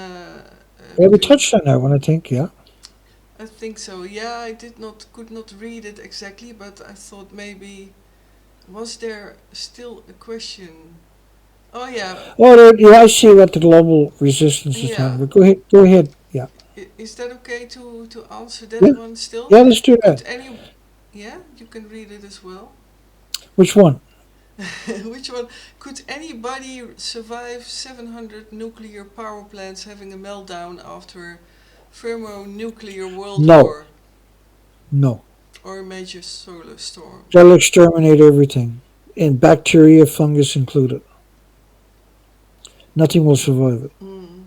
Yeah, we touched on that one, I think. Yeah. I think so. Yeah, I could not read it exactly, but I thought maybe was there still a question. Oh yeah. Oh, yeah, I see what the global resistance is Yeah. talking about. Go ahead. Go ahead. Yeah. Is that okay to answer Yeah. that one still? Yeah, let's do Could that. any? Yeah, you can read it as well. Which one? Which one? Could anybody survive 700 nuclear power plants having a meltdown after thermonuclear world No. war No. or a major solar storm? That'll exterminate everything, and bacteria, fungus included. Nothing will survive it. Mm,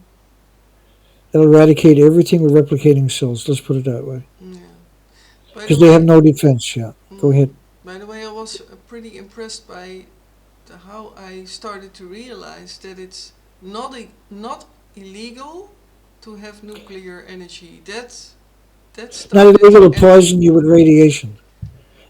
It'll eradicate everything with replicating cells. Let's put it that way. yeah. By the Because they have way, no defense. Yeah. Go ahead. by the way, I was pretty impressed by how I started to realize that it's not illegal to have nuclear energy. That's Not started illegal to and poison you with radiation.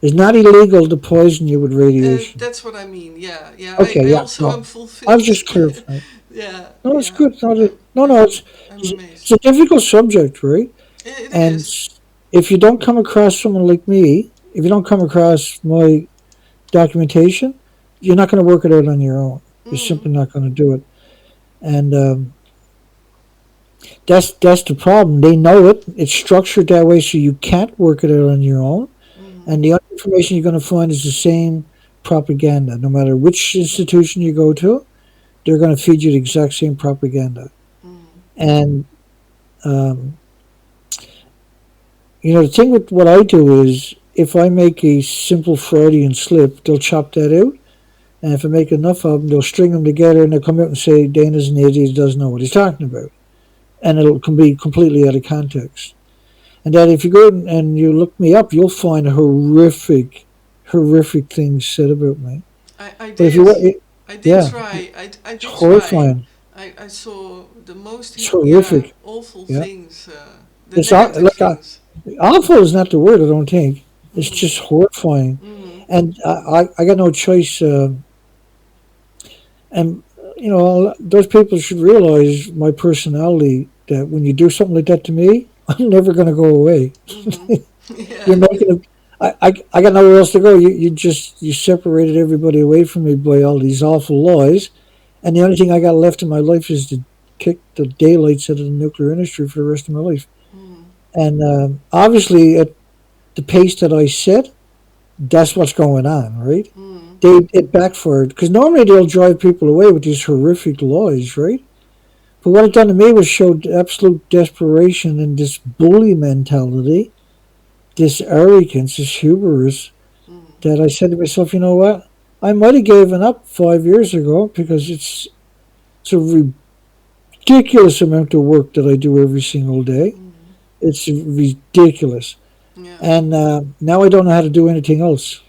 It's not illegal to poison you with radiation. that's what I mean. Yeah, yeah. Okay. I Yeah. also No. am I was fulfilled. just clarifying. Yeah, No, it's yeah. good. No, I'm, no, no. I'm, I'm It's a amazed. difficult subject, right? It And is. if you don't come across someone like me, if you don't come across my documentation, you're not going to work it out on your own. You're Mm, simply not going to do it. And that's the problem. They know it. It's structured that way, so you can't work it out on your own. mm, And the other information you're going to find is the same propaganda. No matter which institution you go to, they're going to feed you the exact same propaganda. mm, And um, the thing with what I do is, if I make a simple Freudian slip, they'll chop that out. And if I make enough of them, they'll string them together and they'll come out and say, Dana's an idiot, he doesn't know what he's talking about. And it'll can be completely out of context. And that if you go and you look me up, you'll find horrific, horrific things said about me. I But if you did. want, I did yeah, try. I it's did try. horrifying. I saw the most, It's yeah, horrific. awful Yeah, things, the it's negative like things. awful is not the word. I don't think it's Mm, just horrifying. mm, And I got no choice. And those people should realize my personality. That when you do something like that to me, I'm never going to go away. mm-hmm. You're Yeah. making a. I got nowhere else to go. You separated everybody away from me by all these awful lies, and the only thing I got left in my life is to kick the daylights out of the nuclear industry for the rest of my life. Mm, And obviously, at the pace that I set, that's what's going on, right? mm, It backfired because normally they'll drive people away with these horrific lies, right? But what it done to me was showed absolute desperation and this bully mentality, this arrogance, this hubris, mm, that I said to myself, you know what? I might have given up 5 years ago because it's a ridiculous amount of work that I do every single day. mm. It's ridiculous, Yeah, and now I don't know how to do anything else.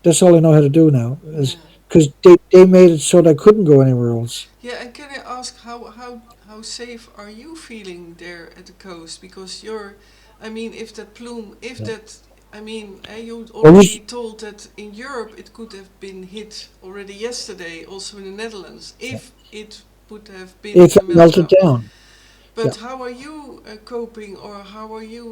That's all I know how to do now, is yeah. because they made it so that I couldn't go anywhere else. Yeah, and can I ask how safe are you feeling there at the coast? Because you're, I mean, if that plume, if Yeah. that, I mean, you Well, already told that in Europe it could have been hit already yesterday, also in the Netherlands, if it would have been if a it melted meltdown. down, yeah. But how are you coping, or how are you?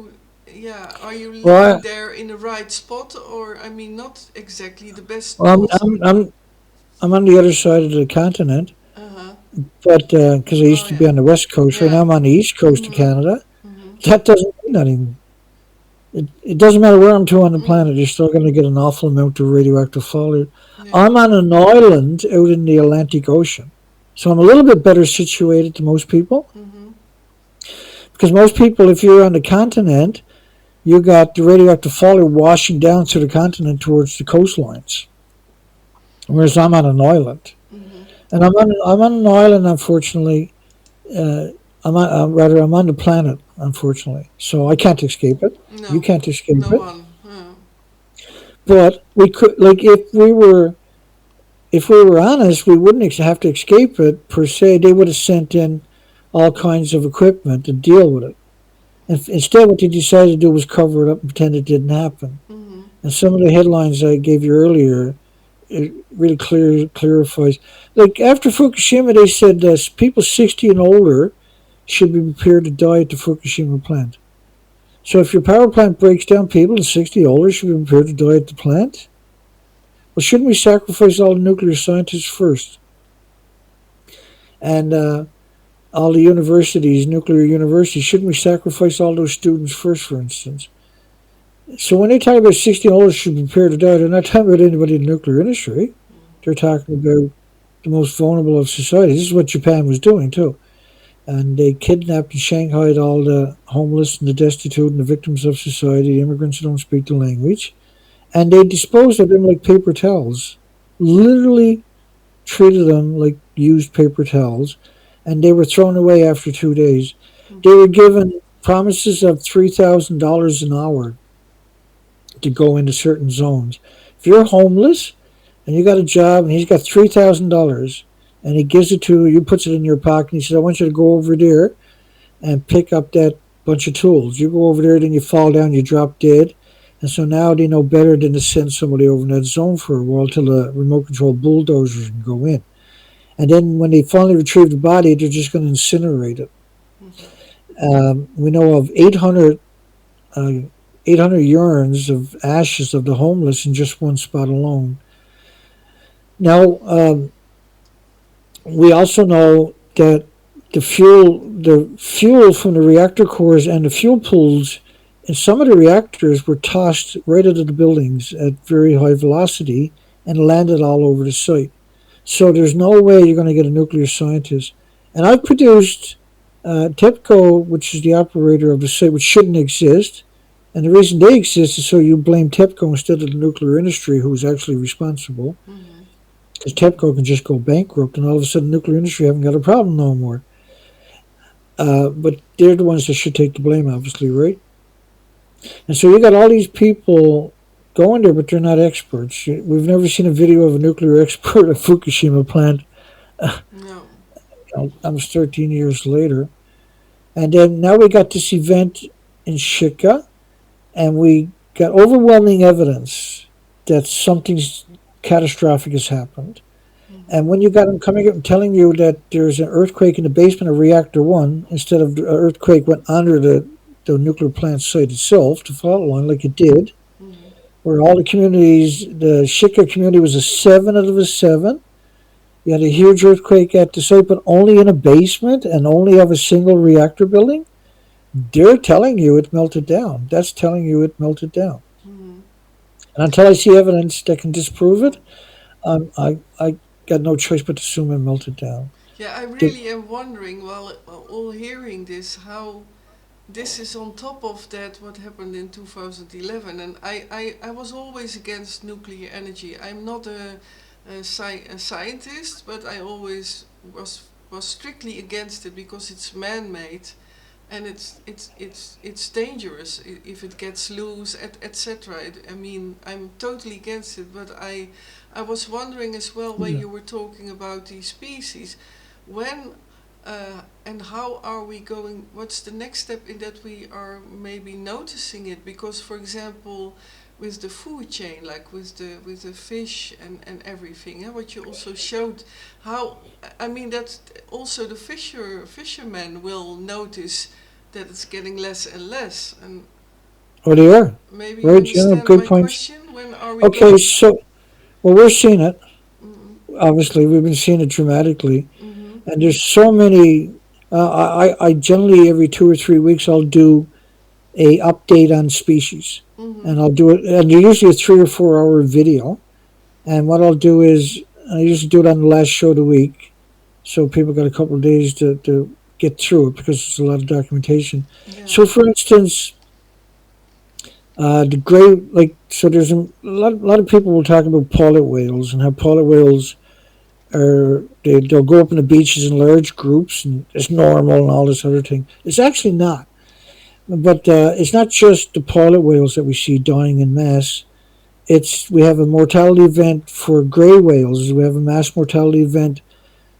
Yeah, are you Well, living there in the right spot, or I mean, not exactly the best well, spot? I'm on the other side of the continent, Uh huh. but because I Oh used to be yeah. on the west coast, right now Yeah. I'm on the east coast of Mhm. Canada. Mhm. That doesn't mean anything. It doesn't matter where I'm to on the Mm. planet, you're still going to get an awful amount of radioactive fallout. Yeah. I'm on an island out in the Atlantic Ocean, so I'm a little bit better situated than most people. Mhm. Because most people, if you're on the continent, you got the radioactive fallout washing down through the continent towards the coastlines. Whereas I'm on an island, Mhm. and I'm on an island. Unfortunately, uh, I'm on the planet. Unfortunately, so I Mhm. can't escape it. You No. can't escape No it. one. But we could, like, if we were honest, we wouldn't have to escape it per se. They would have sent in all kinds of equipment to deal with it. And instead, what they decided to do was cover it up and pretend it didn't happen. Mhm. And some of the headlines I gave you earlier, it really clarifies. Like after Fukushima, they said people 60 and older should be prepared to die at the Fukushima plant. So if your power plant breaks down, people 60 older should be prepared to die at the plant. Well, shouldn't we sacrifice all the nuclear scientists first? And all the universities, nuclear universities, shouldn't we sacrifice all those students first, for instance? So when they talk about 60 older should be prepared to die, they're not talking about anybody in the nuclear industry. They're talking about the most vulnerable of society. This is what Japan was doing too. And they kidnapped and shanghaied all the homeless and the destitute and the victims of society, the immigrants who don't speak the language. And they disposed of them like paper towels. Literally treated them like used paper towels. And they were thrown away after 2 days. They Mhm. were given promises of $3,000 an hour to go into certain zones. If you're homeless and you got a job and he's got $3,000 and he gives it to you, puts it in your pocket and he says, I want you to go over there and pick up that bunch of tools. You go over there, then you fall down, you drop dead. And so now they know better than to send somebody over in that zone for a while till the remote control bulldozers can go in. And then when they finally retrieve the body, they're just going to incinerate it. Mhm. We know of uh, 800 urns of ashes of the homeless in just one spot alone. Now, we also know that the fuel from the reactor cores and the fuel pools in some of the reactors were tossed right into the buildings at very high velocity and landed all over the site. So there's no way you're going to get a nuclear scientist. And I've produced TEPCO, which is the operator of the site, which shouldn't exist. And the reason they exist is so you blame TEPCO instead of the nuclear industry, who's actually responsible. Mhm. Because TEPCO can just go bankrupt, and all of a sudden, the nuclear industry haven't got a problem no more. But they're the ones that should take the blame, obviously, right? And so you got all these people going there, but they're not experts. We've never seen a video of a nuclear expert at Fukushima plant. No. Almost 13 years later. And then now we got this event in Shika, and we got overwhelming evidence that something catastrophic has happened. And Mhm. when you got them coming up and telling you that there's an earthquake in the basement of reactor one, instead of the earthquake went under the nuclear plant site itself, the fault line, like it did, Mhm. where all the communities, the Shika community was a 7 out of a 7. You had a huge earthquake at the site, but only in a basement and only of a single reactor building. They're telling you it melted down. That's telling you it melted down. Mhm. And until I see evidence that can disprove it, Mhm. I got no choice but to assume it melted down. Yeah, I The, really am wondering while all hearing this how this is on top of that what happened in 2011. And I was always against nuclear energy. I'm not a scientist, but I always was strictly against it because it's man-made and it's dangerous if it gets loose, etc. I mean, I'm totally against it, but I was wondering as well when yeah. you were talking about these species, when and how are we going? What's the next step in that we are maybe noticing it? Because, for example, with the food chain, like with the fish and everything, what you also showed, how I mean that also the fishermen will notice that it's getting less and less. And Oh, they are. maybe you Right, yeah, understand good my points. question. When are we Okay, going? so, well, we're seeing it. Mm-hmm. Obviously, we've been seeing it dramatically. Mm-hmm. And there's so many. I generally, every 2 or 3 weeks, I'll do a update on species. Mm-hmm. And I'll do it, and usually a 3 or 4 hour video. And what I'll do is, I usually do it on the last show of the week. So people got a couple of days to get through it because it's a lot of documentation. Yeah. So, for instance, the gray, like, so there's a lot of people will talk about pilot whales and how pilot whales they'll go up on the beaches in large groups and it's normal and all this other thing. It's actually not. But it's not just the pilot whales that we see dying in mass. We have a mortality event for gray whales. We have a mass mortality event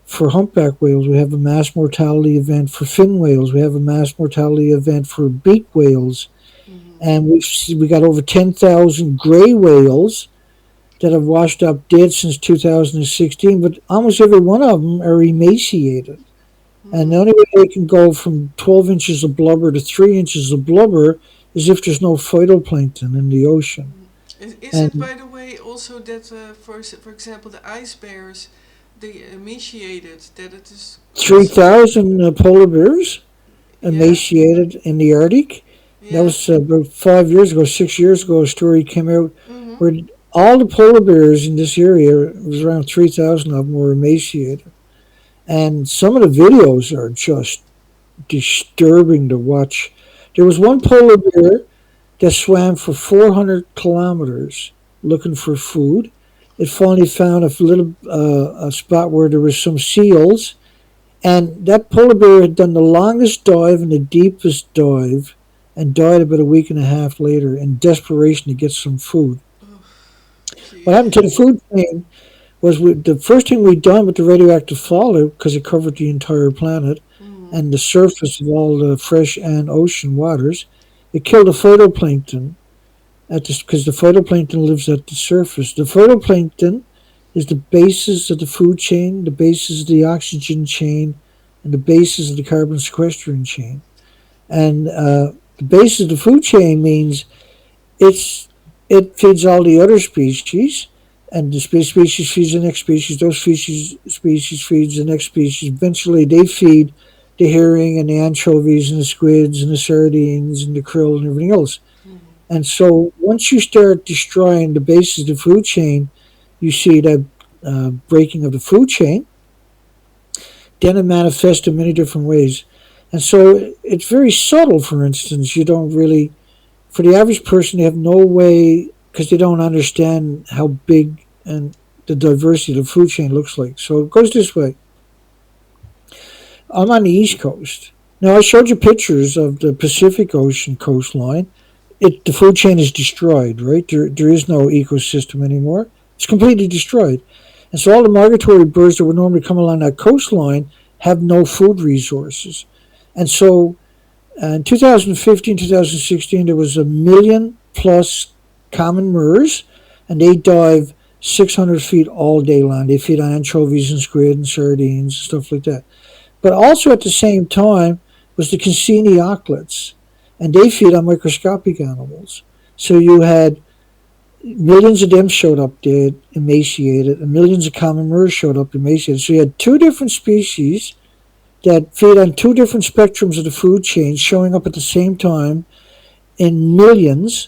for humpback whales. We have a mass mortality event for fin whales. We have a mass mortality event for beak whales. Mm-hmm. And we got over 10,000 gray whales that have washed up dead since 2016, but almost every one of them are emaciated. And the Mm-hmm. only way they can go from 12 inches of blubber to 3 inches of blubber is if there's no phytoplankton in the ocean. Mm. Is it, And by the way, also that, for example, the ice bears, they emaciated, that it is also, 3,000 polar bears yeah, emaciated in the Arctic. That yeah, was about 5 years ago, 6 years ago, a story came out mm-hmm, where all the polar bears in this area, it was around 3,000 of them, were emaciated. And some of the videos are just disturbing to watch. There was one mm-hmm, polar bear that swam for 400 kilometers looking for food. It finally found a spot where there was some seals, and that polar bear had done the longest dive and the deepest dive, and died about a week and a half later in desperation to get some food. oh, What gee, happened to the food chain was the first thing we'd done with the radioactive fallout, because it covered the entire planet mm-hmm, and the surface of all the fresh and ocean waters, it killed the phytoplankton because the phytoplankton lives at the surface. The phytoplankton is the basis of the food chain, the basis of the oxygen chain, and the basis of the carbon sequestering chain. And the basis of the food chain means it's it feeds all the other species, and the species feeds the next species. Those species feeds the next species. Eventually, they feed the herring and the anchovies and the squids and the sardines and the krill and everything else. Mm-hmm. And so, once you start destroying the basis of the food chain, you see that breaking of the food chain. Then it manifests in many different ways. And so it's very subtle, for instance. You don't really, for the average person, they have no way, because they don't understand how big and the diversity of the food chain looks like. So it goes this way. I'm on the East Coast. Now, I showed you pictures of the Pacific Ocean coastline. The food chain is destroyed, right? There is no ecosystem anymore. It's completely destroyed. And so all the migratory birds that would normally come along that coastline have no food resources. And so in 2015, 2016, there was 1 million plus common murres, and they dive 600 feet all day long. They feed on anchovies and squid and sardines and stuff like that. But also at the same time was the Cassini auklets, and they feed on microscopic animals. So you had millions of them showed up dead, emaciated, and millions of common murres showed up emaciated. So you had two different species that feed on two different spectrums of the food chain showing up at the same time in millions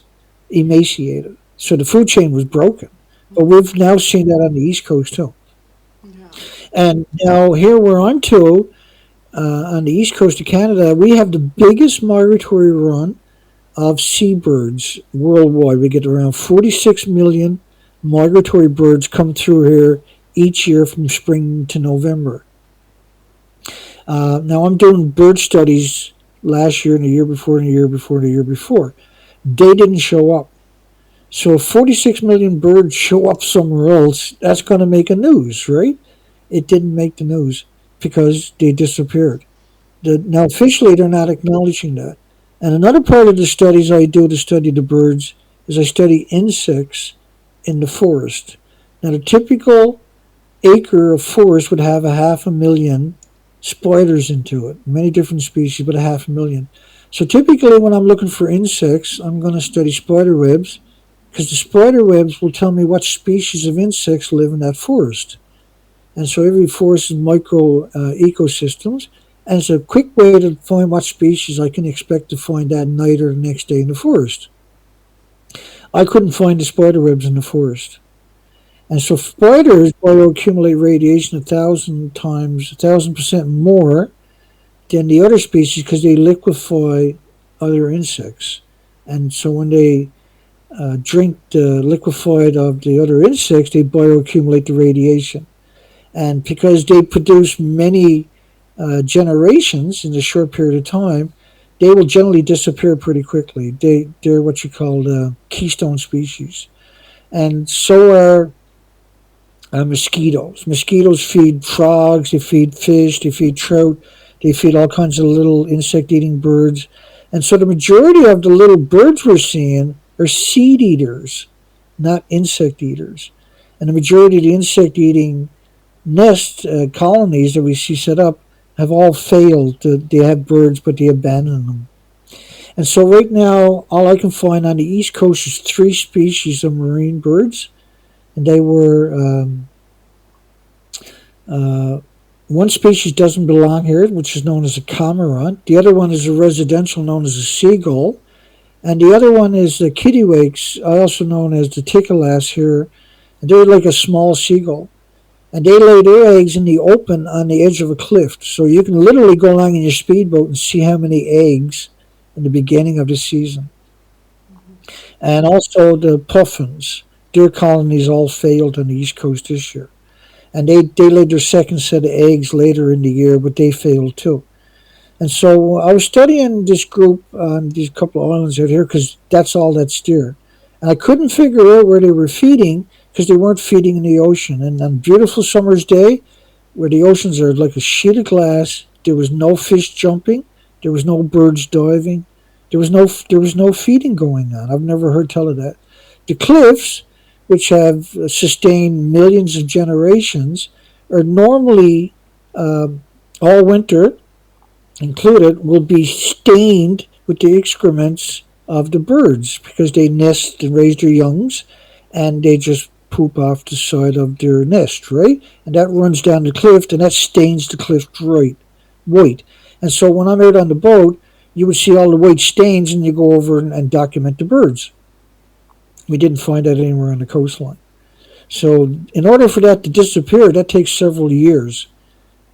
emaciated. So the food chain was broken. But we've now seen that on the East Coast too. Yeah. And now here where I'm to, on the east coast of Canada, we have the biggest migratory run of seabirds worldwide. We get around 46 million migratory birds come through here each year from spring to November. Now I'm doing bird studies last year and the year before and the year before and the year before. They didn't show up. So if 46 million birds show up somewhere else, that's going to make a news, right? It didn't make the news because they disappeared. Now, officially, they're not acknowledging that. And another part of the studies I do to study the birds is I study insects in the forest. Now, the typical acre of forest would have 500,000 spiders into it, many different species, but 500,000. So typically, when I'm looking for insects, I'm going to study spider webs because the spider webs will tell me what species of insects live in that forest. And so every forest is micro ecosystems, and it's a quick way to find what species I can expect to find that night or the next day in the forest. I couldn't find the spider webs in the forest. And so spiders bioaccumulate radiation 1,000 times, 1,000% more than the other species because they liquefy other insects. And so when they drink the liquefied of the other insects, they bioaccumulate the radiation. And because they produce many generations in a short period of time, they will generally disappear pretty quickly. They're what you call keystone species. And so are mosquitoes. Mosquitoes feed frogs, they feed fish, they feed trout, they feed all kinds of little insect eating birds. And so the majority of the little birds we're seeing are seed eaters, not insect eaters. And the majority of the insect eating nest colonies that we see set up have all failed. They have birds, but they abandon them. And so right now, all I can find on the East Coast is three species of marine birds, and they were one species doesn't belong here, which is known as a cormorant. The other one is a residential known as a seagull, and the other one is the kittiwakes, also known as the tickalass here. And they're like a small seagull. And they lay their eggs in the open on the edge of a cliff. So you can literally go along in your speedboat and see how many eggs in the beginning of the season. Mm-hmm. And also the puffins. Their colonies all failed on the East Coast this year. And they laid their second set of eggs later in the year, but they failed too. And so I was studying this group on these couple of islands out here because that's all that's there. And I couldn't figure out where they were feeding because they weren't feeding in the ocean. And on a beautiful summer's day, where the oceans are like a sheet of glass, there was no fish jumping, there was no birds diving, there was no feeding going on. I've never heard tell of that. The cliffs which have sustained millions of generations, are normally um, all winter included will be stained with the excrements of the birds because they nest and raise their youngs and they just poop off the side of their nest, right? And that runs down the cliff and that stains the cliff white. And so when I'm out on the boat, you would see all the white stains and you go over and document the birds. We didn't find that anywhere on the coastline. So in order for that to disappear, that takes several years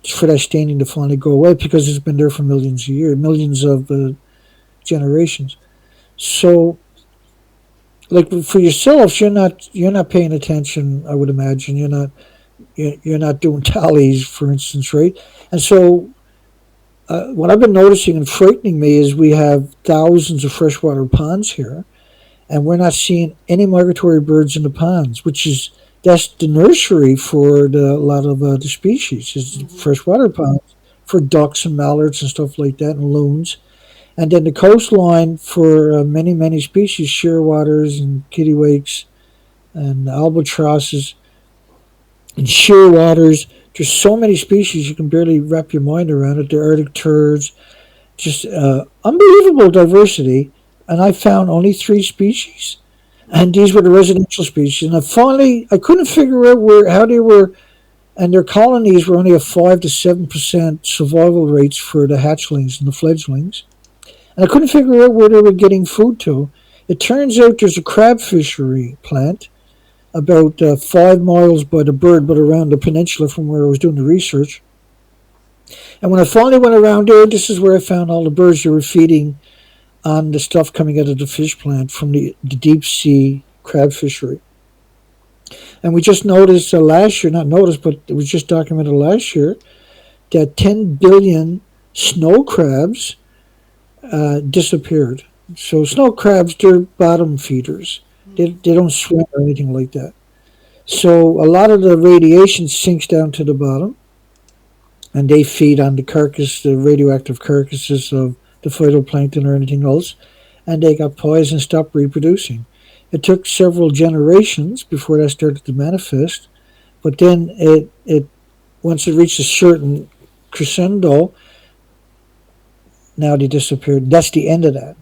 for that staining to finally go away because it's been there for millions of years, millions of generations. So, like for yourself, you're not paying attention. I would imagine you're not doing tallies, for instance, right? And so, what I've been noticing and frightening me is we have thousands of freshwater ponds here, and we're not seeing any migratory birds in the ponds, which is that's the nursery for a lot of the species is Mm-hmm. freshwater ponds for ducks and mallards and stuff like that and loons. And then the coastline for many species, shearwaters and kittiwakes and albatrosses and shearwaters. There's so many species you can barely wrap your mind around it. The Arctic turds, just unbelievable diversity. And I found only three species, and Mm-hmm. these were the residential species. And I couldn't figure out how they were, and their colonies were only a 5 to 7% survival rates for the hatchlings and the fledglings. And I couldn't figure out where they were getting food to. It turns out there's a crab fishery plant about 5 miles by the bird, but around the peninsula from where I was doing the research. And when I finally went around there, this is where I found all the birds that were feeding on the stuff coming out of the fish plant from the deep sea crab fishery. And we just noticed last year, not noticed, but it was just documented last year, that 10 billion snow crabs disappeared. So snow crabs, they're bottom feeders. They don't swim or anything like that. So a lot of the radiation sinks down to the bottom, and they feed on the radioactive carcasses of the phytoplankton or anything else, and they got poisoned and stopped reproducing. It took several generations before that started to manifest, but then it once it reached a certain crescendo, now they disappeared. That's the end of that.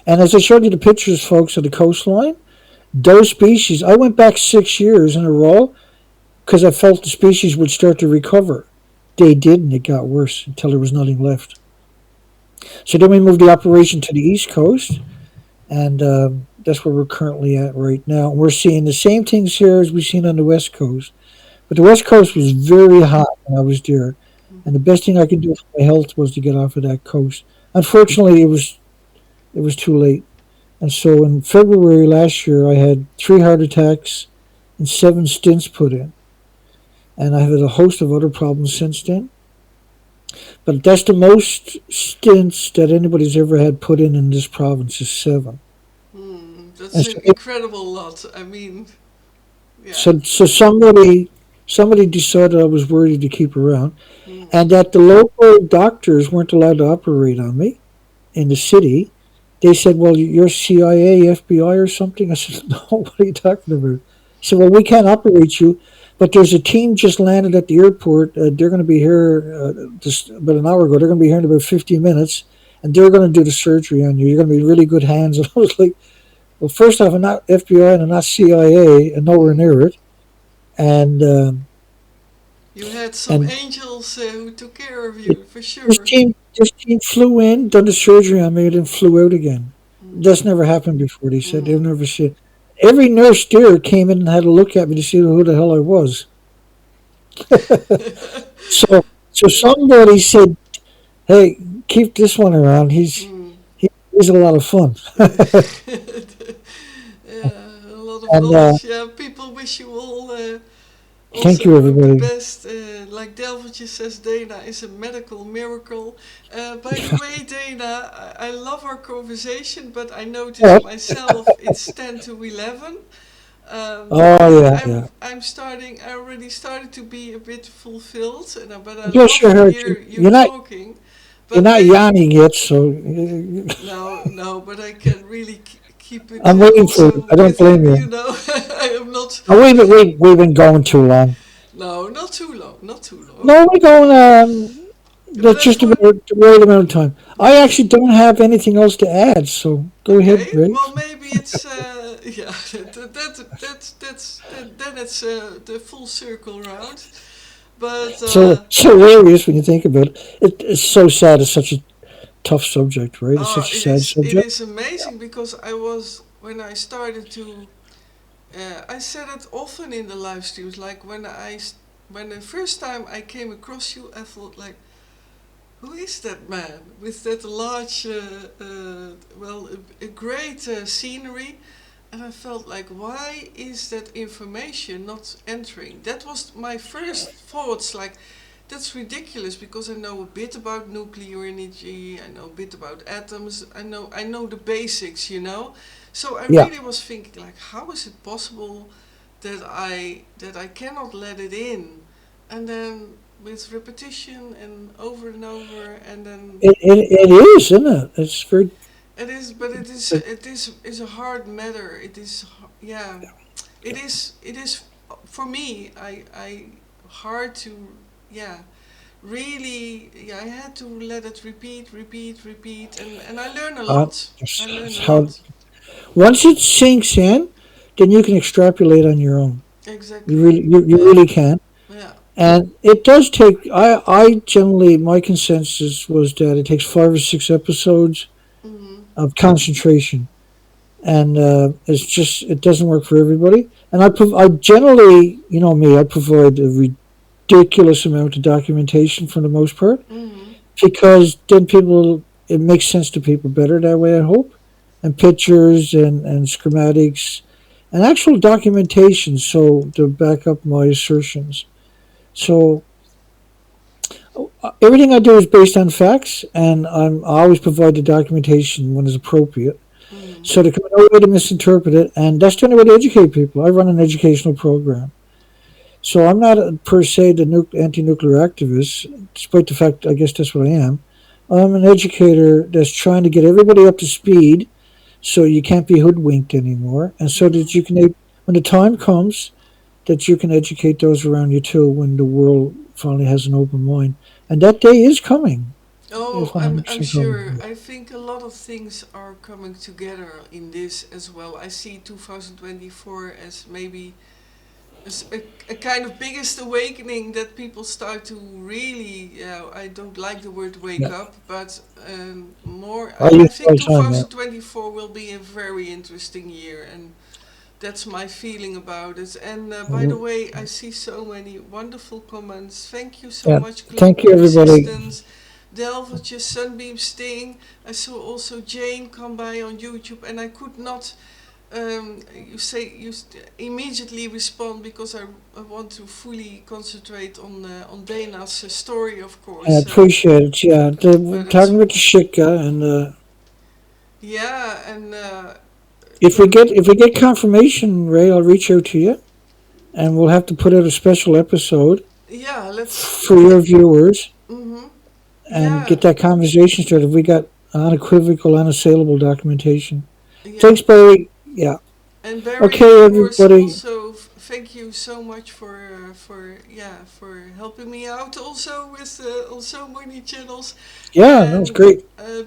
And as I showed you the pictures, folks, of the coastline, those species, I went back 6 years in a row because I felt the species would start to recover. They didn't. It got worse until there was nothing left. So then we moved the operation to the East Coast, and that's where we're currently at right now. And we're seeing the same things here as we've seen on the West Coast. But the West Coast was very hot when I was there, and the Mm-hmm. best thing I could do for my health was to get off of that coast. Unfortunately, it was too late. And so in February last year, I had 3 heart attacks and 7 stents put in. And I've had a host of other problems since then. But that's the most stints that anybody's ever had put in this province is 7. That's And an so, incredible lot. I mean, yeah. so somebody decided I was worthy to keep around, Mm. and that the local doctors weren't allowed to operate on me in the city. They said, "Well, you're CIA, FBI, or something." I said, "No, what are you talking about?" He said, "Well, we can't operate you, but there's a team just landed at the airport. They're going to be here just about an hour ago. They're going to be here in about 15 minutes, and they're going to do the surgery on you. You're going to be in really good hands." And I was like, "Well, first off, I'm not FBI and I'm not CIA, and nowhere Mm. near it." And You had some and angels who took care of you, for this sure. team this team flew in, done the surgery on me, and then flew out again. Mm. That's never happened before. They said they've Mm. never seen. Every nurse there came in and had a look at me to see who the hell I was. So so somebody said, "Hey, keep this one around. Mm. He's a lot of fun." Yeah, a lot of And knowledge. Yeah, people wish you all thank you, also the everybody. best. Like Delphi says, Dana is a medical miracle. By the way, Dana, I love our conversation, but I noticed Oh, myself it's 10 to 11. oh yeah, yeah. I'm starting. I already started to be a bit fulfilled, but I Bless love your to heart. hear you You're not talking. you're But not may yawning yet, so no, no, but I can really keep it I'm waiting for it. also I don't with blame him. you. I am not not. Oh, we've been going too long. No, not too long. Not too long. No, we're going. But That's I just thought, about the right amount of time. I actually don't have anything else to add, so go ahead, okay, Ray. well maybe it's yeah. Then it's the full circle round. But So hilarious when you think about it. It's so sad. It's such a tough subject, right? It's such a sad it subject. is amazing because I was when I started to. I said it often in the live streams. Like when the first time I came across you, I thought like, who is that man with that large, a great scenery? And I felt like, why is that information not entering? That was my first thoughts. Like, that's ridiculous because I know a bit about nuclear energy. I know a bit about atoms. I know the basics. So I Yeah. really was thinking, like, how is it possible that I cannot let it in? And then with repetition and over, and then It is, isn't it? It's very. it is, but it is a hard matter. It is, yeah, it is for me. I hard to, yeah, really, yeah. I had to let it repeat, and I learn a lot. I learn That's a how. lot. Once it sinks in, then you can extrapolate on your own. Exactly. You Yeah. really can. Yeah. And it does take. I generally my consensus was that it takes 5 or 6 episodes Mhm. of concentration, and it doesn't work for everybody. And I generally, you know me, I provide a ridiculous amount of documentation for the most part Mhm. because then people it makes sense to people better that way. I hope, and pictures and schematics and actual documentation so to back up my assertions. So everything I do is based on facts, and I always provide the documentation when it's appropriate. Mhm. So there can be no way to misinterpret it, and that's the only way to educate people. I run an educational program. So I'm not per se the anti-nuclear activist, despite the fact I guess that's what I am. I'm an educator that's trying to get everybody up to speed, so you can't be hoodwinked anymore, and so that Mhm. you can, when the time comes, that you can educate those around you too. When the world finally has an open mind, and that day is coming, is Oh, I'm 100% coming. sure. I think a lot of things are coming together in this as well. I see 2024 as maybe as a kind of biggest awakening that people start to really. Yeah, I don't like the word wake Yeah, up, but more. I I use it all think the time. Yeah. 2024 will be a very interesting year, and that's my feeling about it. And by the Mhm. way, I see so many wonderful comments. Thank you so Yeah. much, Thank you, Global everybody. Resistance, Delvertje, Sunbeam Sting. I saw also Jane come by on YouTube, and I could not. Immediately respond because I want to fully concentrate on Dana's story, of I course. appreciate it. Yeah, But it's talking about the Shika, and yeah, and yeah, if we get confirmation, Ray, I'll reach out to you, and we'll have to put out a special episode yeah. for your viewers Mm-hmm. and Yeah, get that conversation started. We got unequivocal, unassailable documentation. yeah. Thanks, Barry. Yeah. And Barry, of Okay, course, everybody. also thank you so much for helping me out also with on so many channels. Yeah, that was And great.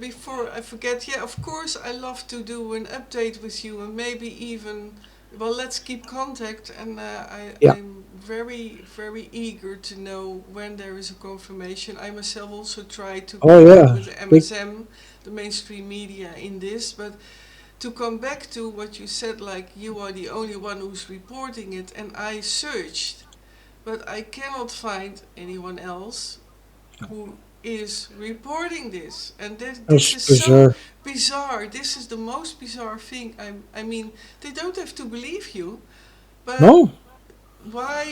before I forget, yeah, of course, I love to do an update with you and maybe even let's keep contact. And Yeah. I'm very eager to know when there is a confirmation. I myself also try to Oh, connect yeah. with the Big. MSM, the mainstream media, in this, but to come back to what you said, like you are the only one who's reporting it, and I searched, but I cannot find anyone else who is reporting this. And this That's is so bizarre. bizarre. This is the most bizarre thing. I mean, they don't have to believe you, but No. why?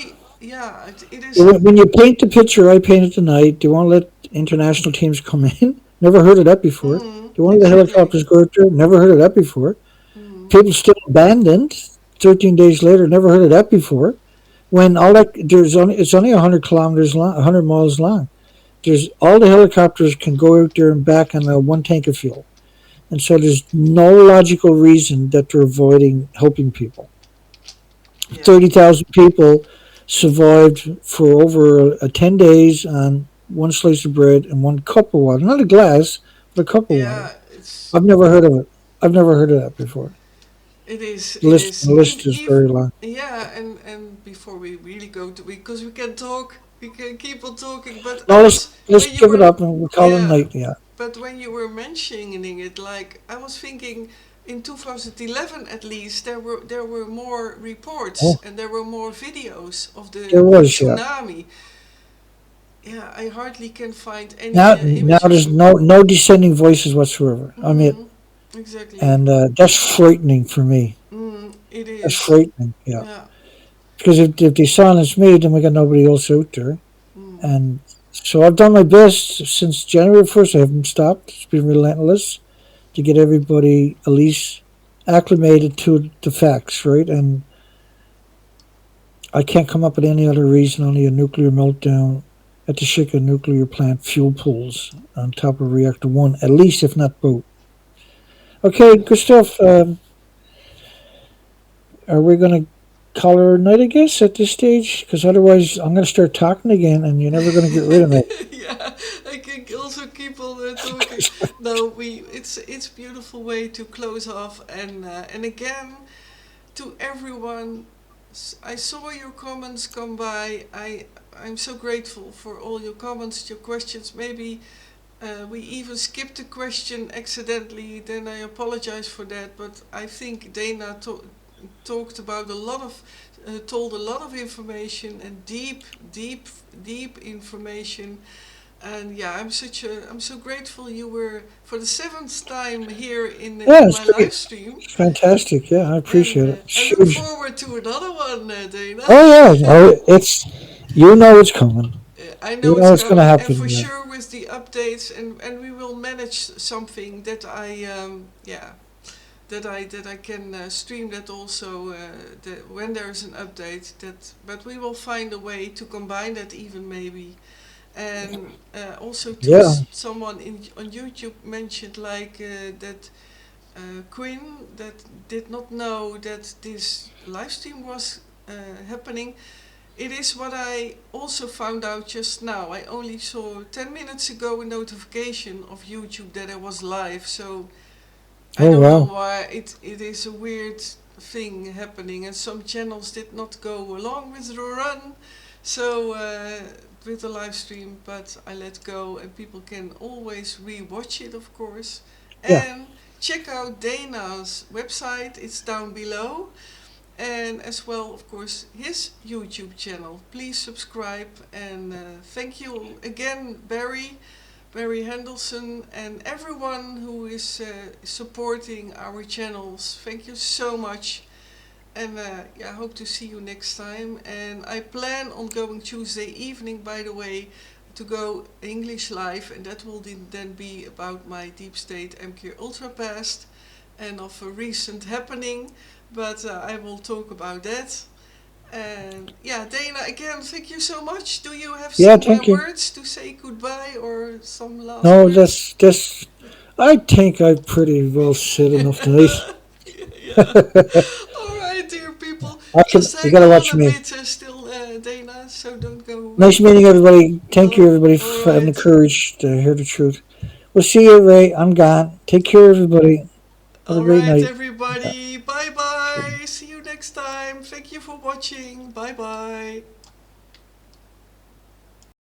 Yeah, it is. When you paint the picture I painted tonight, do you want to let international teams come in? Never heard of that before. Do you want to let Exactly. helicopters go out there? Never heard of that before. Mm, People still abandoned 13 days later. Never heard of that before. When all that it's only 100 kilometers long, 100 miles long. There's all the helicopters can go out there and back on one tank of fuel, and so there's no logical reason that they're avoiding helping people. Yeah. 30,000 people survived for over 10 days on one slice of bread and one cup of water. Not a glass, but a cup of water. Yeah, I've never heard of it. I've never heard of that before. it is. The It list, is. the list is very long. Yeah, and before we really go to, because we can talk, we can keep on talking. But I No, let's was let's when you give it were, up and we'll call it a yeah. night. Yeah. But when you were mentioning it, like I was thinking, in 2011 at least, there were more reports Oh, and there were more videos of there the was. Yeah. tsunami. Yeah, I hardly can find any Now images. there's no descending voices whatsoever. I mean, Mm, exactly. and that's frightening for me. It That's is. frightening. Yeah. Yeah. Because if they silence me, then we got nobody else out there. Mm, And so I've done my best since January 1st. I haven't stopped. It's been relentless to get everybody at least acclimated to the facts, right? And I can't come up with any other reason, only a nuclear meltdown at the Shika nuclear plant fuel pools on top of reactor one, at least, if not both. Okay, good stuff. Are we going to call her a night, I guess, at this stage? Because otherwise, I'm going to start talking again, and you're never going to get rid of me. yeah, I can also keep on talking. No, it's beautiful way to close off, and again to everyone. I saw your comments come by. I'm so grateful for all your comments, your questions. Maybe we even skipped a question accidentally. Then I apologize for that. But I think Dana talked about a lot of, told a lot of information and deep, deep information. And yeah, I'm so grateful you were for the seventh time here Yeah, in it's my live great. stream, It's fantastic. Yeah, I appreciate it. It's and look huge. forward to another one, Dana. Oh, yeah. Oh, it's, you know it's coming. I You know it's know it's going to coming, and happen. for Yeah. sure with the updates, and we will manage something that yeah, that I can stream that also when there's an update. That, but we will find a way to combine that even maybe. And also to Yeah. someone on YouTube mentioned like that Quinn that did not know that this live stream was happening. It is what I also found out just now. I only saw 10 minutes ago a notification of YouTube that I was live, so I Oh, don't know wow. why it is a weird thing happening, and some channels did not go along with the run, so with the live stream. But I let go, and people can always re-watch it, of course, Yeah. and check out Dana's website. It's down below, and as well, of course, his YouTube channel. Please subscribe, and thank you again, Barry Henderson, and everyone who is supporting our channels. Thank you so much. And yeah, I hope to see you next time. And I plan on going Tuesday evening, by the way, to go English live, and that will then be about my Deep State MQ Ultra Past and of a recent happening. But I will talk about that. And yeah, Dana, again, thank you so much. Do you have Yeah, some thank you. words to say goodbye or some last No, words? that's. I think I pretty well said enough tonight. yeah. All right, dear people, just You hang gotta on watch a me. bit still, Dana, so don't go Nice away. meeting everybody. Thank you, Oh, everybody, all for having the right. courage to hear the truth. We'll see you, Ray. I'm gone. Take care, everybody. Have a All great right, night. everybody. Bye Okay. bye. See you next time. Thank you for watching. Bye bye.